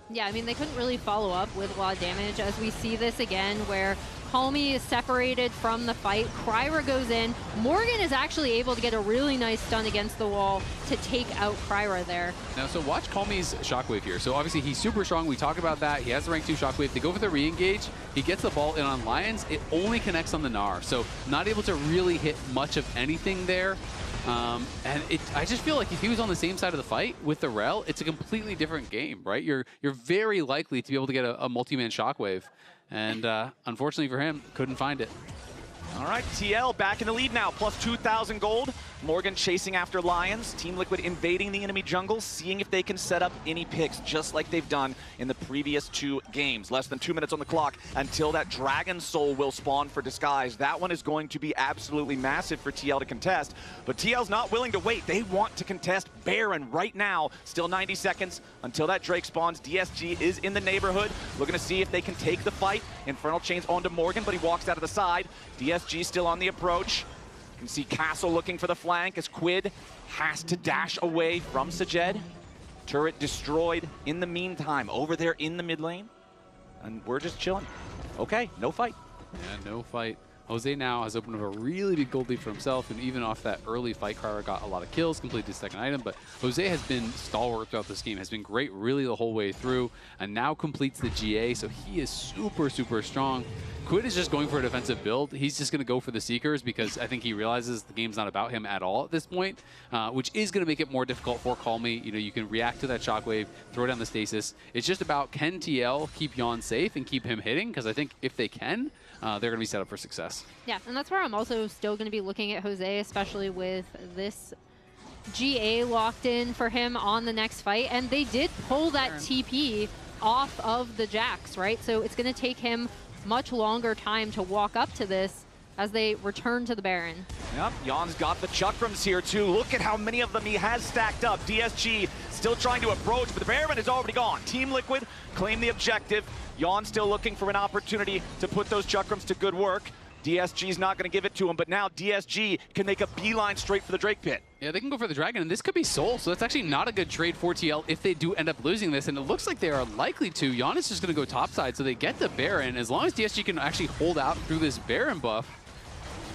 Yeah, I mean, they couldn't really follow up with a lot of damage, as we see this again, where Call Me is separated from the fight. Kryra goes in. Morgan is actually able to get a really nice stun against the wall to take out Kryra there. Now, so watch Call Me's Shockwave here. So obviously he's super strong. We talk about that. He has the rank 2 Shockwave. They go for the re-engage. He gets the ball in on Lions. It only connects on the Gnar. So not able to really hit much of anything there. And I just feel like if he was on the same side of the fight with the Rel, it's a completely different game, right? You're very likely to be able to get a multi-man Shockwave. And unfortunately for him, couldn't find it. All right, TL back in the lead now, plus 2,000 gold. Morgan chasing after Lions. Team Liquid invading the enemy jungle, seeing if they can set up any picks, just like they've done in the previous 2 games. Less than 2 minutes on the clock until that Dragon Soul will spawn for Disguise. That one is going to be absolutely massive for TL to contest, but TL's not willing to wait. They want to contest Baron right now. Still 90 seconds until that Drake spawns. DSG is in the neighborhood, looking to see if they can take the fight. Infernal Chains onto Morgan, but he walks out of the side. DSG still on the approach. You can see Castle looking for the flank as Quid has to dash away from Sajed. Turret destroyed in the meantime over there in the mid lane. And we're just chilling. Okay, no fight. Yeah, no fight. Jose now has opened up a really big gold lead for himself, and even off that early fight, Kara got a lot of kills, completed his second item, but Jose has been stalwart throughout this game, has been great really the whole way through, and now completes the GA, so he is super, super strong. Quid is just going for a defensive build. He's just going to go for the Seekers because I think he realizes the game's not about him at all at this point, which is going to make it more difficult for Call Me. You know, you can react to that shockwave, throw down the stasis. It's just about, can TL keep Yon safe and keep him hitting? Because I think if they can, they're going to be set up for success. Yeah, and that's where I'm also still going to be looking at Jose, especially with this GA locked in for him on the next fight. And they did pull that TP off of the Jax, right? So it's going to take him much longer time to walk up to this as they return to the Baron. Yep, Yon's got the Chakrams here too. Look at how many of them he has stacked up. DSG still trying to approach, but the Baron is already gone. Team Liquid claim the objective. Yon still looking for an opportunity to put those Chakrams to good work. DSG's not going to give it to him, but now DSG can make a beeline straight for the Drake pit. Yeah, they can go for the Dragon, and this could be Soul, so that's actually not a good trade for TL if they do end up losing this, and it looks like they are likely to. Yon is just going to go topside, so they get the Baron. As long as DSG can actually hold out through this Baron buff,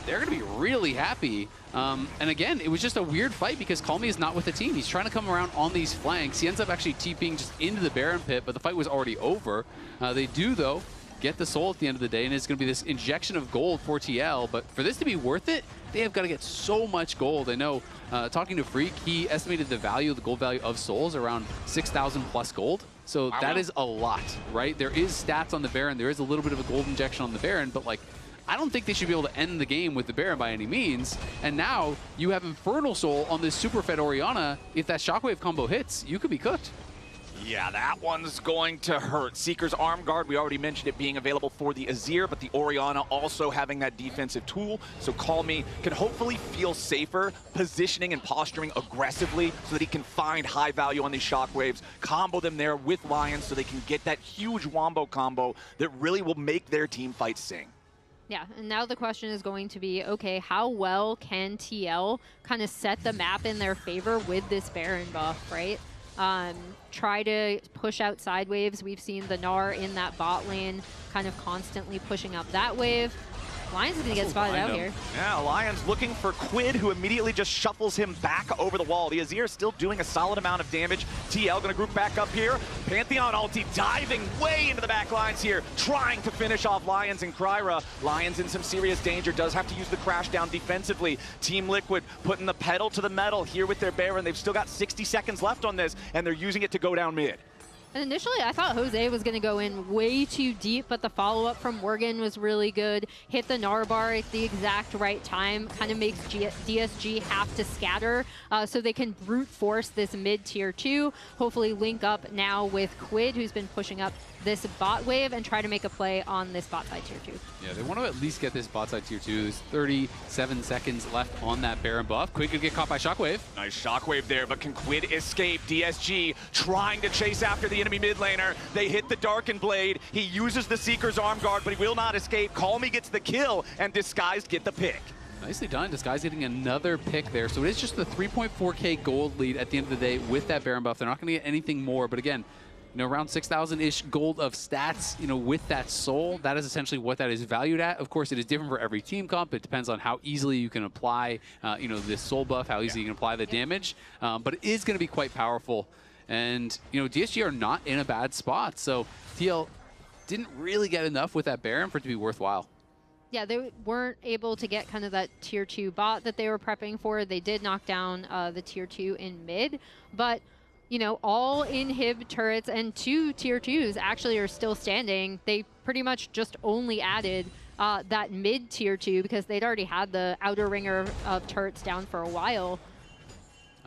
they're going to be really happy. And again, it was just a weird fight because Call Me is not with the team. He's trying to come around on these flanks. He ends up actually TPing just into the Baron pit, but the fight was already over. They do, though, get the Soul at the end of the day, and it's going to be this injection of gold for TL. But for this to be worth it, they have got to get so much gold. I know, talking to Freak, he estimated the value, the gold value of Souls around 6,000 plus gold. So that is a lot, right? There is stats on the Baron. There is a little bit of a gold injection on the Baron, but like, I don't think they should be able to end the game with the Baron by any means. And now you have Infernal Soul on this super fed Orianna. If that Shockwave combo hits, you could be cooked. Yeah, that one's going to hurt. Seeker's Arm Guard, we already mentioned it being available for the Azir, but the Orianna also having that defensive tool. So Call Me can hopefully feel safer positioning and posturing aggressively so that he can find high value on these Shockwaves, combo them there with Lions so they can get that huge wombo combo that really will make their team fight sing. Yeah, and now the question is going to be, okay, how well can TL kind of set the map in their favor with this Baron buff, right? Try to push out side waves. We've seen the Gnar in that bot lane kind of constantly pushing up that wave. Lions is going to get spotted out here. Yeah, Lions looking for Quid, who immediately just shuffles him back over the wall. The Azir still doing a solid amount of damage. TL going to group back up here. Pantheon ulti diving way into the back lines here, trying to finish off Lions and Kryra. Lions in some serious danger, does have to use the crash down defensively. Team Liquid putting the pedal to the metal here with their Baron. They've still got 60 seconds left on this, and they're using it to go down mid. And initially, I thought Jose was going to go in way too deep, but the follow-up from Morgan was really good. Hit the Gnar bar at the exact right time, kind of makes DSG have to scatter so they can brute force this mid-tier 2. Hopefully link up now with Quid, who's been pushing up this bot wave and try to make a play on this bot side tier 2. Yeah, they want to at least get this bot side tier 2. There's 37 seconds left on that Baron buff. Quid could get caught by Shockwave. Nice Shockwave there, but can Quid escape? DSG trying to chase after the enemy mid laner. They hit the Darkened Blade. He uses the Seeker's Arm Guard, but he will not escape. Call Me gets the kill, and Disguised get the pick. Nicely done. Disguise getting another pick there. So it is just the 3.4k gold lead at the end of the day with that Baron buff. They're not going to get anything more, but again, you know, around 6,000-ish gold of stats, you know, with that Soul. That is essentially what that is valued at. Of course, it is different for every team comp. It depends on how easily you can apply, you know, this Soul buff, how easily you can apply the damage. But it is going to be quite powerful. And, you know, DSG are not in a bad spot. So TL didn't really get enough with that Baron for it to be worthwhile. Yeah, they weren't able to get kind of that tier 2 bot that they were prepping for. They did knock down the tier 2 in mid, but you know, all inhib turrets and 2 tier 2s actually are still standing. They pretty much just only added that mid tier 2 because they'd already had the outer ringer of turrets down for a while.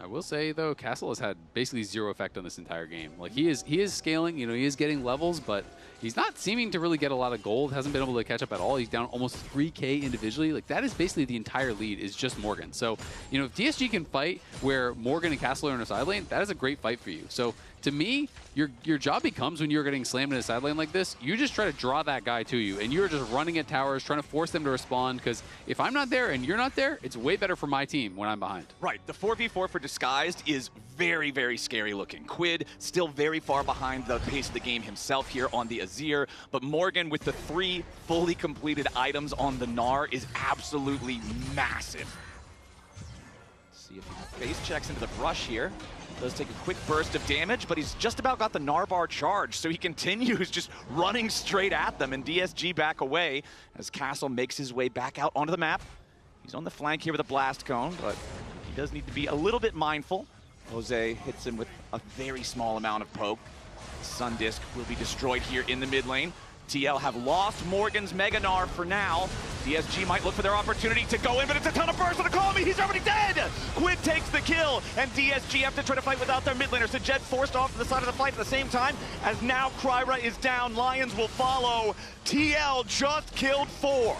I will say, though, Castle has had basically zero effect on this entire game. Like, he is scaling, you know, he is getting levels, but he's not seeming to really get a lot of gold, hasn't been able to catch up at all. He's down almost 3K individually. Like, that is basically the entire lead is just Morgan. So, you know, if DSG can fight where Morgan and Castle are in a side lane, that is a great fight for you. So, to me, your job becomes when you're getting slammed in a side lane like this, you just try to draw that guy to you, and you're just running at towers, trying to force them to respond, because if I'm not there and you're not there, it's way better for my team when I'm behind. Right, the 4v4 for Disguised is very, very scary looking. Quid still very far behind the pace of the game himself here on the Azir, but Morgan with the 3 fully completed items on the Gnar is absolutely massive. See if he face checks into the brush here. Does take a quick burst of damage, but he's just about got the Narvar charged, so he continues just running straight at them, and DSG back away as Castle makes his way back out onto the map. He's on the flank here with a blast cone, but he does need to be a little bit mindful. Jose hits him with a very small amount of poke. Sun Disc will be destroyed here in the mid lane. TL have lost Morgan's Mega Gnar for now. DSG might look for their opportunity to go in, but it's a ton of burst on the call me. He's already dead. Quid takes the kill, and DSG have to try to fight without their mid laner. So Jed forced off to the side of the fight at the same time, as now Kryra is down. Lions will follow. TL just killed 4.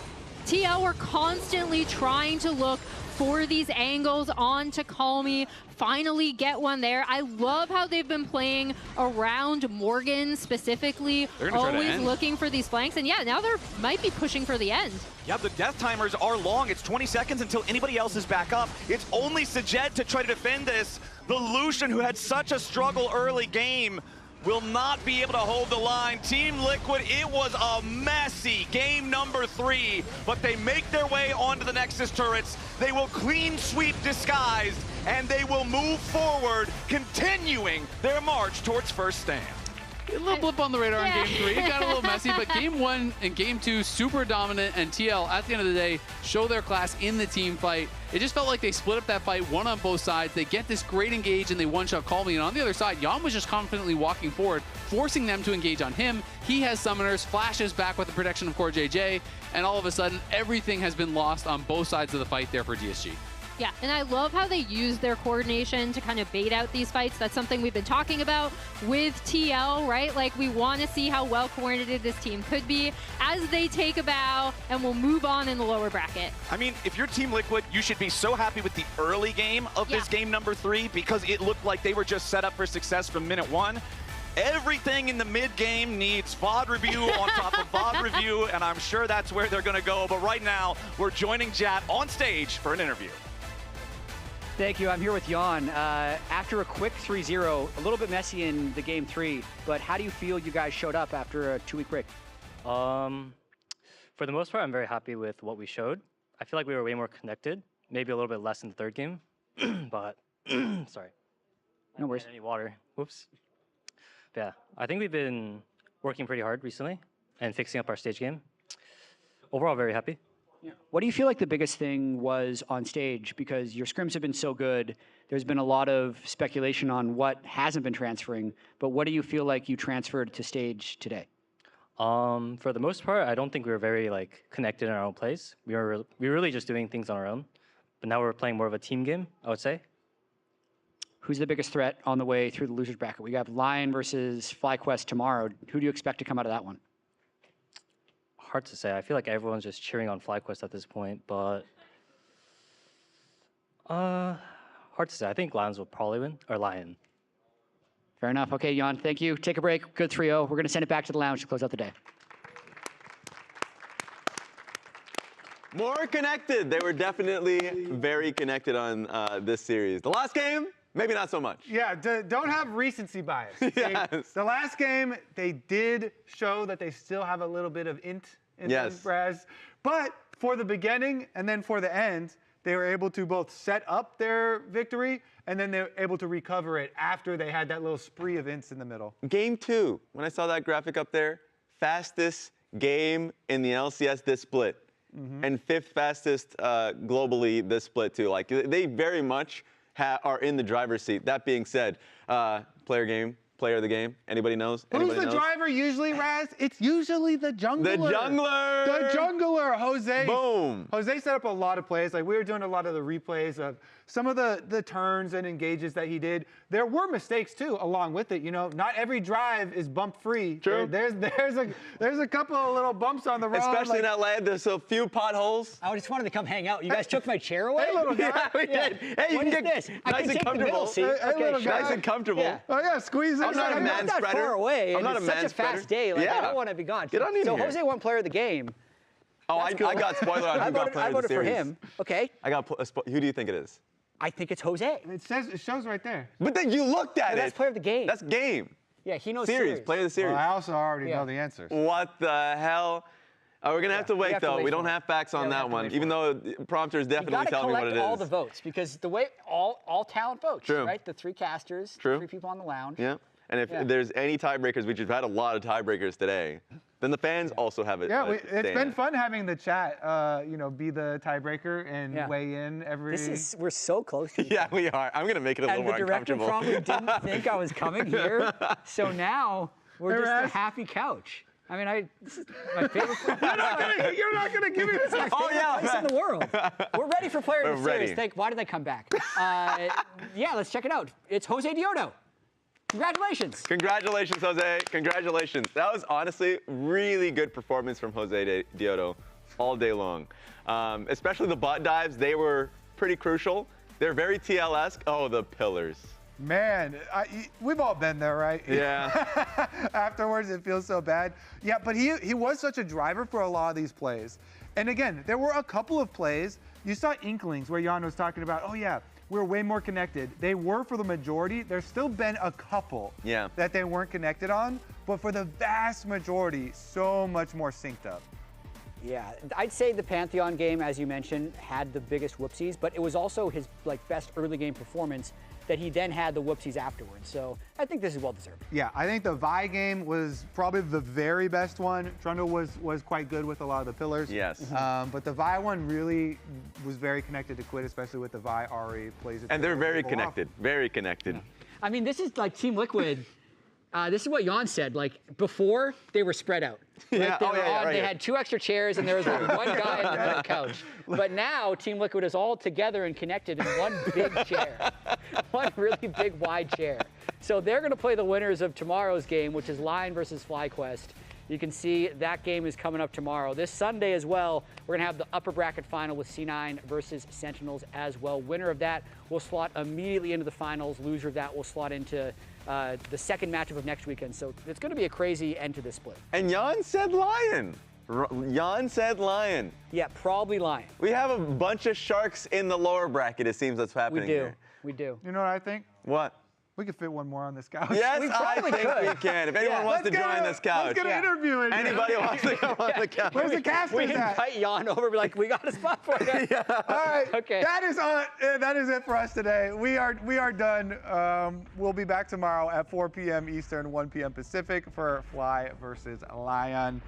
TL were constantly trying to look for these angles on to Call Me, finally get one there. I love how they've been playing around Morgan specifically, always looking for these flanks. And yeah, now they might be pushing for the end. Yeah, the death timers are long. It's 20 seconds until anybody else is back up. It's only Sajed to try to defend this. The Lucian, who had such a struggle early game, will not be able to hold the line. Team Liquid, it was a messy game number 3, but they make their way onto the Nexus turrets. They will clean sweep Disguised, and they will move forward, continuing their march towards first stand. A little blip on the radar in Game 3. It got a little messy, but Game 1 and Game 2, super dominant, and TL, at the end of the day, show their class in the team fight. It just felt like they split up that fight, one on both sides. They get this great engage, and they one-shot Call Me. And on the other side, Jan was just confidently walking forward, forcing them to engage on him. He has summoners, flashes back with the protection of Core JJ, and all of a sudden, everything has been lost on both sides of the fight there for DSG. Yeah, and I love how they use their coordination to kind of bait out these fights. That's something we've been talking about with TL, right? Like, we want to see how well coordinated this team could be as they take a bow and will move on in the lower bracket. I mean, if you're Team Liquid, you should be so happy with the early game of this game number 3, because it looked like they were just set up for success from minute 1. Everything in the mid-game needs VOD review on top of VOD review, and I'm sure that's where they're going to go. But right now, we're joining Jat on stage for an interview. Thank you. I'm here with Jan. After a quick 3-0, a little bit messy in the Game 3, but how do you feel you guys showed up after a 2-week break? For the most part, I'm very happy with what we showed. I feel like we were way more connected, maybe a little bit less in the third game, but sorry. No worries. Any water. Whoops. But yeah, I think we've been working pretty hard recently and fixing up our stage game. Overall, very happy. Yeah. What do you feel like the biggest thing was on stage? Because your scrims have been so good, there's been a lot of speculation on what hasn't been transferring, but what do you feel like you transferred to stage today? For the most part, I don't think we were very connected in our own plays. We were really just doing things on our own, but now we're playing more of a team game, I would say. Who's the biggest threat on the way through the losers bracket? We got Lyon versus FlyQuest tomorrow. Who do you expect to come out of that one? Hard to say. I feel like everyone's just cheering on FlyQuest at this point, but hard to say. I think Lions will probably win, or Lion. Fair enough. Okay, Jan, thank you. Take a break. Good 3-0. We're going to send it back to the lounge to close out the day. More connected. They were definitely very connected on this series. The last game, maybe not so much. Yeah, don't have recency bias. Yes. The last game, they did show that they still have a little bit of int in them, Raz. But for the beginning and then for the end, they were able to both set up their victory and then they were able to recover it after they had that little spree of ints in the middle. Game 2, when I saw that graphic up there, fastest game in the LCS this split. And 5th fastest globally this split too. Like, they very much are in the driver's seat. That being said, player game, player of the game? Anybody knows? Who's the driver usually, Raz? It's usually the jungler. The jungler. The jungler, Jose. Boom. Jose set up a lot of plays. Like we were doing a lot of the replays of some of the turns and engages that he did. There were mistakes too, along with it. You know, not every drive is bump free. True. There's a couple of little bumps on the road. Especially in LA, there's a few potholes. I just wanted to come hang out. You guys took my chair away? Hey, little guy. Yeah, we did. Hey, you What can is get this? nice I can and take comfortable. the middle seat. Hey, Okay, little sure. Nice and comfortable. Yeah. Oh yeah, squeeze it. I'm not a I'm man not that spreader. far away. I'm not it's a such man a fast spreader. day. Like, I Yeah. don't want to be gone. Get on in so here. Jose won player of the game. Oh, That's cool. I got spoiler on who got player I of the voted for series. him. Okay. I got who do you think it is? I think it's Jose. It shows right there. But then you looked at it. That's player of the game. That's game. Yeah, he knows Series, player of the series. Well, I also already know the answers. What the hell? Oh, we're gonna have to wait though. We don't have facts on that one, even though the prompter is definitely telling me what it is. You gotta collect all the votes because the way all talent votes, True. right? The 3 casters, True. 3 people on the lounge. Yeah. And if there's any tiebreakers, which we've had a lot of tiebreakers today, then the fans also have it. Yeah, it's been fun having the chat, you know, be the tiebreaker and weigh in every. We're so close to Yeah, we are. I'm gonna make it a little more And the director uncomfortable. probably didn't think I was coming here, so now we're Hey, just Raz. a happy couch. I mean, this is my favorite. You're not gonna give me this. It's my favorite place in the world. We're ready for player of the series. ready. Why did they come back? Yeah, let's check it out. It's Jose Diodo. Congratulations. Congratulations, Jose. Congratulations. That was honestly really good performance from Jose Diodo all day long. Especially the bot dives, they were pretty crucial. They're very TL-esque. Oh, the pillars. Man, we've all been there, right? Yeah. Afterwards, it feels so bad. Yeah, but he was such a driver for a lot of these plays. And again, there were a couple of plays. You saw inklings where Jan was talking about, oh yeah, we're way more connected. They were for the majority. There's still been a couple that they weren't connected on, but for the vast majority, so much more synced up. Yeah, I'd say the Pantheon game, as you mentioned, had the biggest whoopsies, but it was also his best early game performance that he then had the whoopsies afterwards. So I think this is well deserved. Yeah, I think the Vi game was probably the very best one. Trundle was quite good with a lot of the pillars. Yes. But the Vi one really was very connected to Quid, especially with the Vi Ari plays. And they're very connected. Very connected. Yeah. I mean, this is like Team Liquid. This is what Jan said. Like before, they were spread out. Like, they had 2 extra chairs, and there was like one guy on the couch. But now Team Liquid is all together and connected in one big chair, one really big wide chair. So they're going to play the winners of tomorrow's game, which is Lyon versus FlyQuest. You can see that game is coming up tomorrow. This Sunday as well, we're going to have the upper bracket final with C9 versus Sentinels as well. Winner of that will slot immediately into the finals. Loser of that will slot into the second matchup of next weekend. So it's going to be a crazy end to this split. And Jan said Lyon. Jan said Lyon. Yeah, probably Lyon. We have a bunch of sharks in the lower bracket, it seems that's happening here. We do. You know what I think? What? We could fit one more on this couch. Yes, I think we can. If anyone wants to join this couch. Let's get an interview in here. Anybody wants to come on the couch. Where's the casters We at? invite Jan over, be like, we got a spot for you. All right. Okay. That is it for us today. We are done. We'll be back tomorrow at 4 p.m. Eastern, 1 p.m. Pacific for Fly versus Lyon.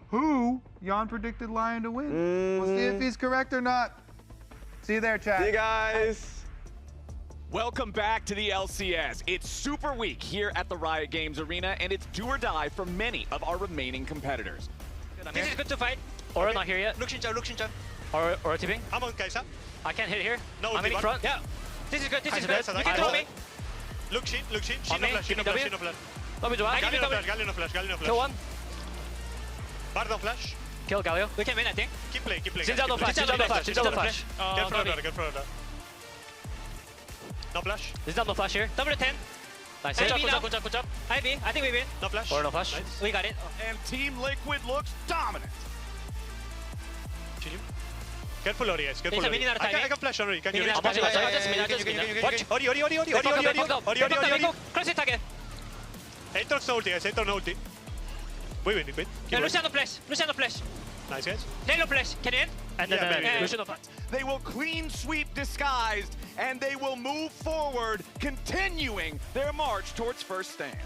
Who Jan predicted Lyon to win? We'll see if he's correct or not. See you there, chat. See you guys. Welcome back to the LCS. It's Super Week here at the Riot Games Arena, and it's do or die for many of our remaining competitors. This is good to fight. Aura not here yet. Look Shinja. Aura tipping. I'm on Kai'Sa. I can't hit here. No, I'm in front. Yeah. This is good. This is good. You can throw me. Look Shin. On me. Give me W. W to I give me W. Galio no flash. Kill one. Bard on flash. Kill Galio. We can win, I think. Keep playing. Sinja no flash. Sinja no flash. Get further. No flash. This is not no flash here. W10. Nice. Good job. IV. I think we win. No flash. Or no flash. Nice. We got it. And Team Liquid looks dominant. Chill him. Careful Ori, guys. Careful Ori. I can flash Ori. Can you reach? Watch. Ori. Cross it target. Aatrox no ulti, guys. Aatrox no ulti. We win. Yeah, Luciano flash. Nice, guys. Nano flash. Can you end? And then Luciano flash. They will clean sweep disguised, and they will move forward, continuing their march towards first stand.